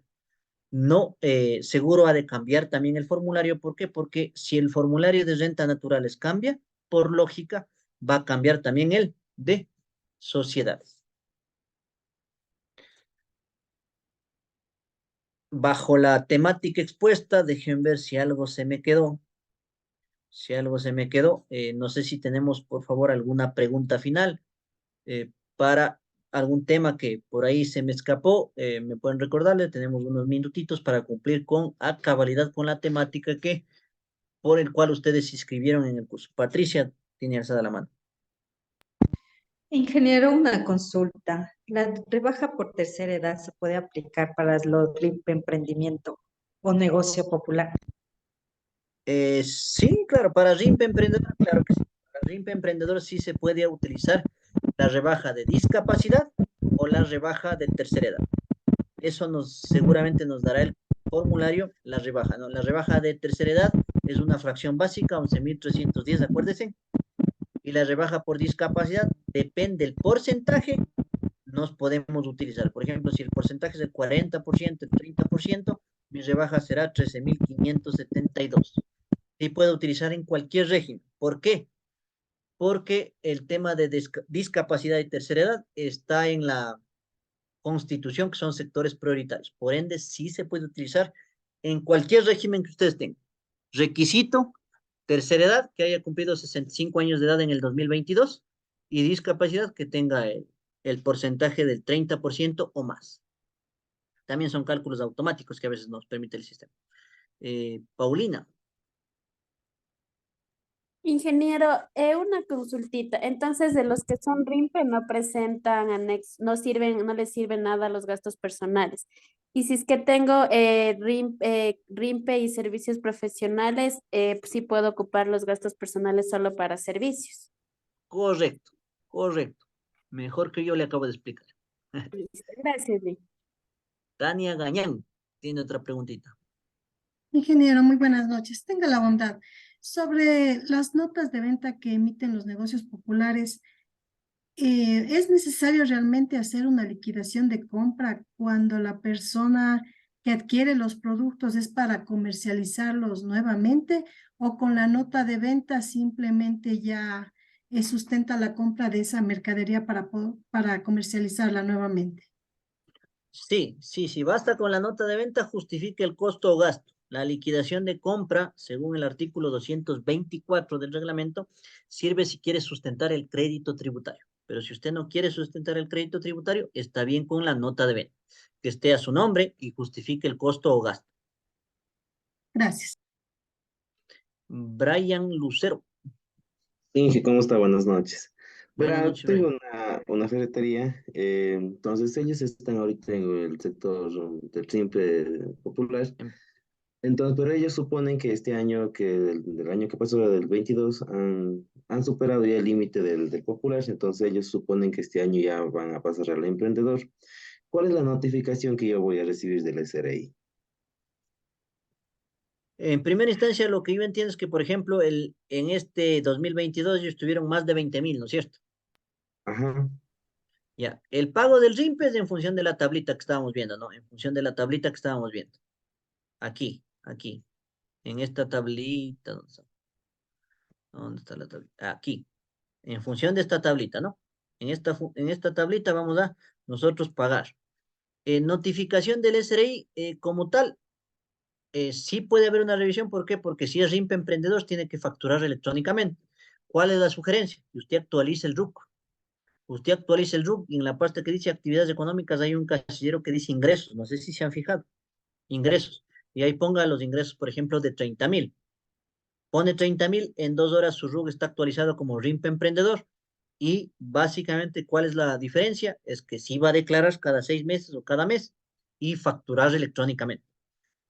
no, seguro ha de cambiar también el formulario. ¿Por qué? Porque si el formulario de renta naturales cambia, por lógica, va a cambiar también el de sociedades. Bajo la temática expuesta, dejen ver si algo se me quedó. Si algo se me quedó, no sé si tenemos, por favor, alguna pregunta final para algún tema que por ahí se me escapó. Me pueden recordarle, tenemos unos minutitos para cumplir con a cabalidad con la temática que por el cual ustedes se inscribieron en el curso. Patricia tiene alzada la mano. Ingeniero, una consulta. ¿La rebaja por tercera edad se puede aplicar para los RIP emprendimiento o negocio popular? Sí, claro, para RIMP Emprendedor, claro que sí. Para RIMP Emprendedor sí se puede utilizar la rebaja de discapacidad o la rebaja de tercera edad. Eso seguramente nos dará el formulario, la rebaja, ¿no? La rebaja de tercera edad es una fracción básica, 11.310, acuérdense. Y la rebaja por discapacidad depende del porcentaje, nos podemos utilizar. Por ejemplo, si el porcentaje es el 40%, el 30%, mi rebaja será 13.572. Sí puedo utilizar en cualquier régimen. ¿Por qué? Porque el tema de discapacidad y tercera edad está en la Constitución, que son sectores prioritarios. Por ende, sí se puede utilizar en cualquier régimen que ustedes tengan. Requisito, tercera edad, que haya cumplido 65 años de edad en el 2022, y discapacidad, que tenga el porcentaje del 30% o más. También son cálculos automáticos que a veces nos permite el sistema. Paulina. Ingeniero, una consultita. Entonces, de los que son RIMPE no presentan anexo, no sirven, no les sirve nada a los gastos personales. Y si es que tengo RIMPE y servicios profesionales, sí puedo ocupar los gastos personales solo para servicios. Correcto, correcto. Mejor que yo le acabo de explicar. Listo, gracias, Lee. Tania Gañán tiene otra preguntita. Ingeniero, muy buenas noches. Tenga la bondad. Sobre las notas de venta que emiten los negocios populares, ¿es necesario realmente hacer una liquidación de compra cuando la persona que adquiere los productos es para comercializarlos nuevamente o con la nota de venta simplemente ya sustenta la compra de esa mercadería para comercializarla nuevamente? Sí, sí, basta con la nota de venta, justifique el costo o gasto. La liquidación de compra, según el artículo 224 del reglamento, sirve si quiere sustentar el crédito tributario. Pero si usted no quiere sustentar el crédito tributario, está bien con la nota de venta, que esté a su nombre y justifique el costo o gasto. Gracias. Brian Lucero. Inge, ¿cómo está? Buenas noches. Buenas Verá, noches, tengo Brian. una ferretería, entonces ellos están ahorita en el sector del simple popular. Em, Entonces, pero ellos suponen que este año, que del año que pasó, del 22, han superado ya el límite del popular, entonces ellos suponen que este año ya van a pasar al emprendedor. ¿Cuál es la notificación que yo voy a recibir del SRI? En primera instancia, lo que yo entiendo es que, por ejemplo, en este 2022 ellos tuvieron más de 20.000, ¿no es cierto? Ajá. Ya, el pago del RIMPE es en función de la tablita que estábamos viendo, ¿no? En función de la tablita que estábamos viendo. Aquí, en esta tablita, ¿dónde está? ¿Dónde está la tablita? Aquí, en función de esta tablita, ¿no? En esta tablita vamos a nosotros pagar. Notificación del SRI como tal, sí puede haber una revisión, ¿por qué? Porque si es RIMPE emprendedor, tiene que facturar electrónicamente. ¿Cuál es la sugerencia? Que usted actualice el RUC. Usted actualiza el RUC y en la parte que dice actividades económicas hay un casillero que dice ingresos. No sé si se han fijado. Ingresos. Y ahí ponga los ingresos, por ejemplo, de 30.000. Pone 30.000, en 2 horas su RUC está actualizado como RIMPE emprendedor. Y básicamente, ¿cuál es la diferencia? Es que sí va a declarar cada 6 meses o cada mes y facturar electrónicamente.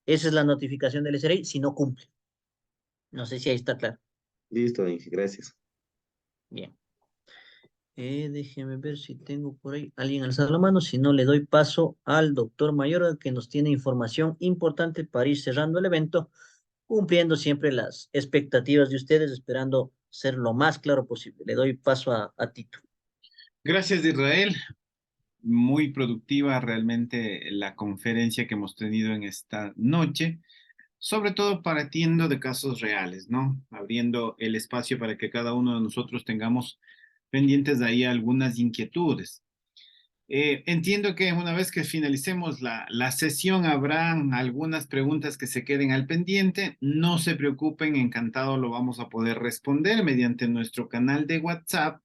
Esa es la notificación del SRI si no cumple. No sé si ahí está claro. Listo, Inge, gracias. Bien. Déjeme ver si tengo por ahí alguien alzado la mano. Si no, le doy paso al doctor Mayorga, que nos tiene información importante para ir cerrando el evento, cumpliendo siempre las expectativas de ustedes, esperando ser lo más claro posible. Le doy paso a Tito. Gracias, Israel. Muy productiva realmente la conferencia que hemos tenido en esta noche, sobre todo partiendo de casos reales, ¿no? Abriendo el espacio para que cada uno de nosotros tengamos pendientes de ahí algunas inquietudes. Entiendo que una vez que finalicemos la sesión habrán algunas preguntas que se queden al pendiente. No se preocupen, encantado lo vamos a poder responder mediante nuestro canal de WhatsApp.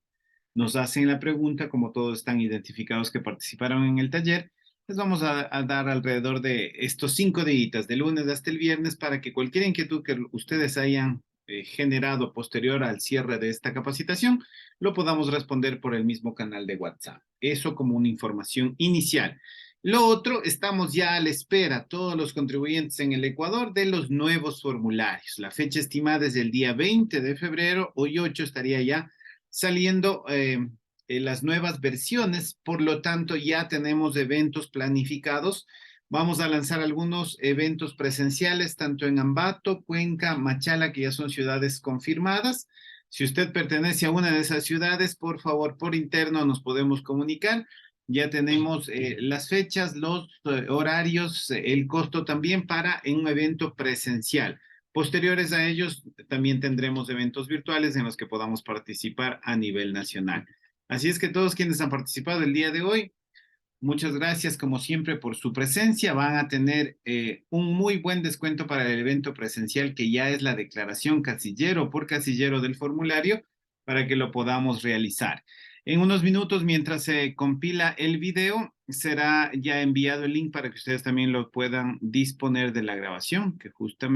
Nos hacen la pregunta, como todos están identificados que participaron en el taller, les vamos a dar alrededor de estos 5 días, de lunes hasta el viernes, para que cualquier inquietud que ustedes hayan generado posterior al cierre de esta capacitación, lo podamos responder por el mismo canal de WhatsApp. Eso como una información inicial. Lo otro, estamos ya a la espera, todos los contribuyentes en el Ecuador, de los nuevos formularios. La fecha estimada es el día 20 de febrero, hoy 8 estaría ya saliendo las nuevas versiones, por lo tanto ya tenemos eventos planificados. Vamos a lanzar algunos eventos presenciales, tanto en Ambato, Cuenca, Machala, que ya son ciudades confirmadas. Si usted pertenece a una de esas ciudades, por favor, por interno nos podemos comunicar. Ya tenemos las fechas, los horarios, el costo también para un evento presencial. Posteriores a ellos, también tendremos eventos virtuales en los que podamos participar a nivel nacional. Así es que todos quienes han participado el día de hoy, muchas gracias como siempre por su presencia. Van a tener un muy buen descuento para el evento presencial, que ya es la declaración casillero por casillero del formulario, para que lo podamos realizar. En unos minutos, mientras se compila el video, será ya enviado el link para que ustedes también lo puedan disponer de la grabación, que justamente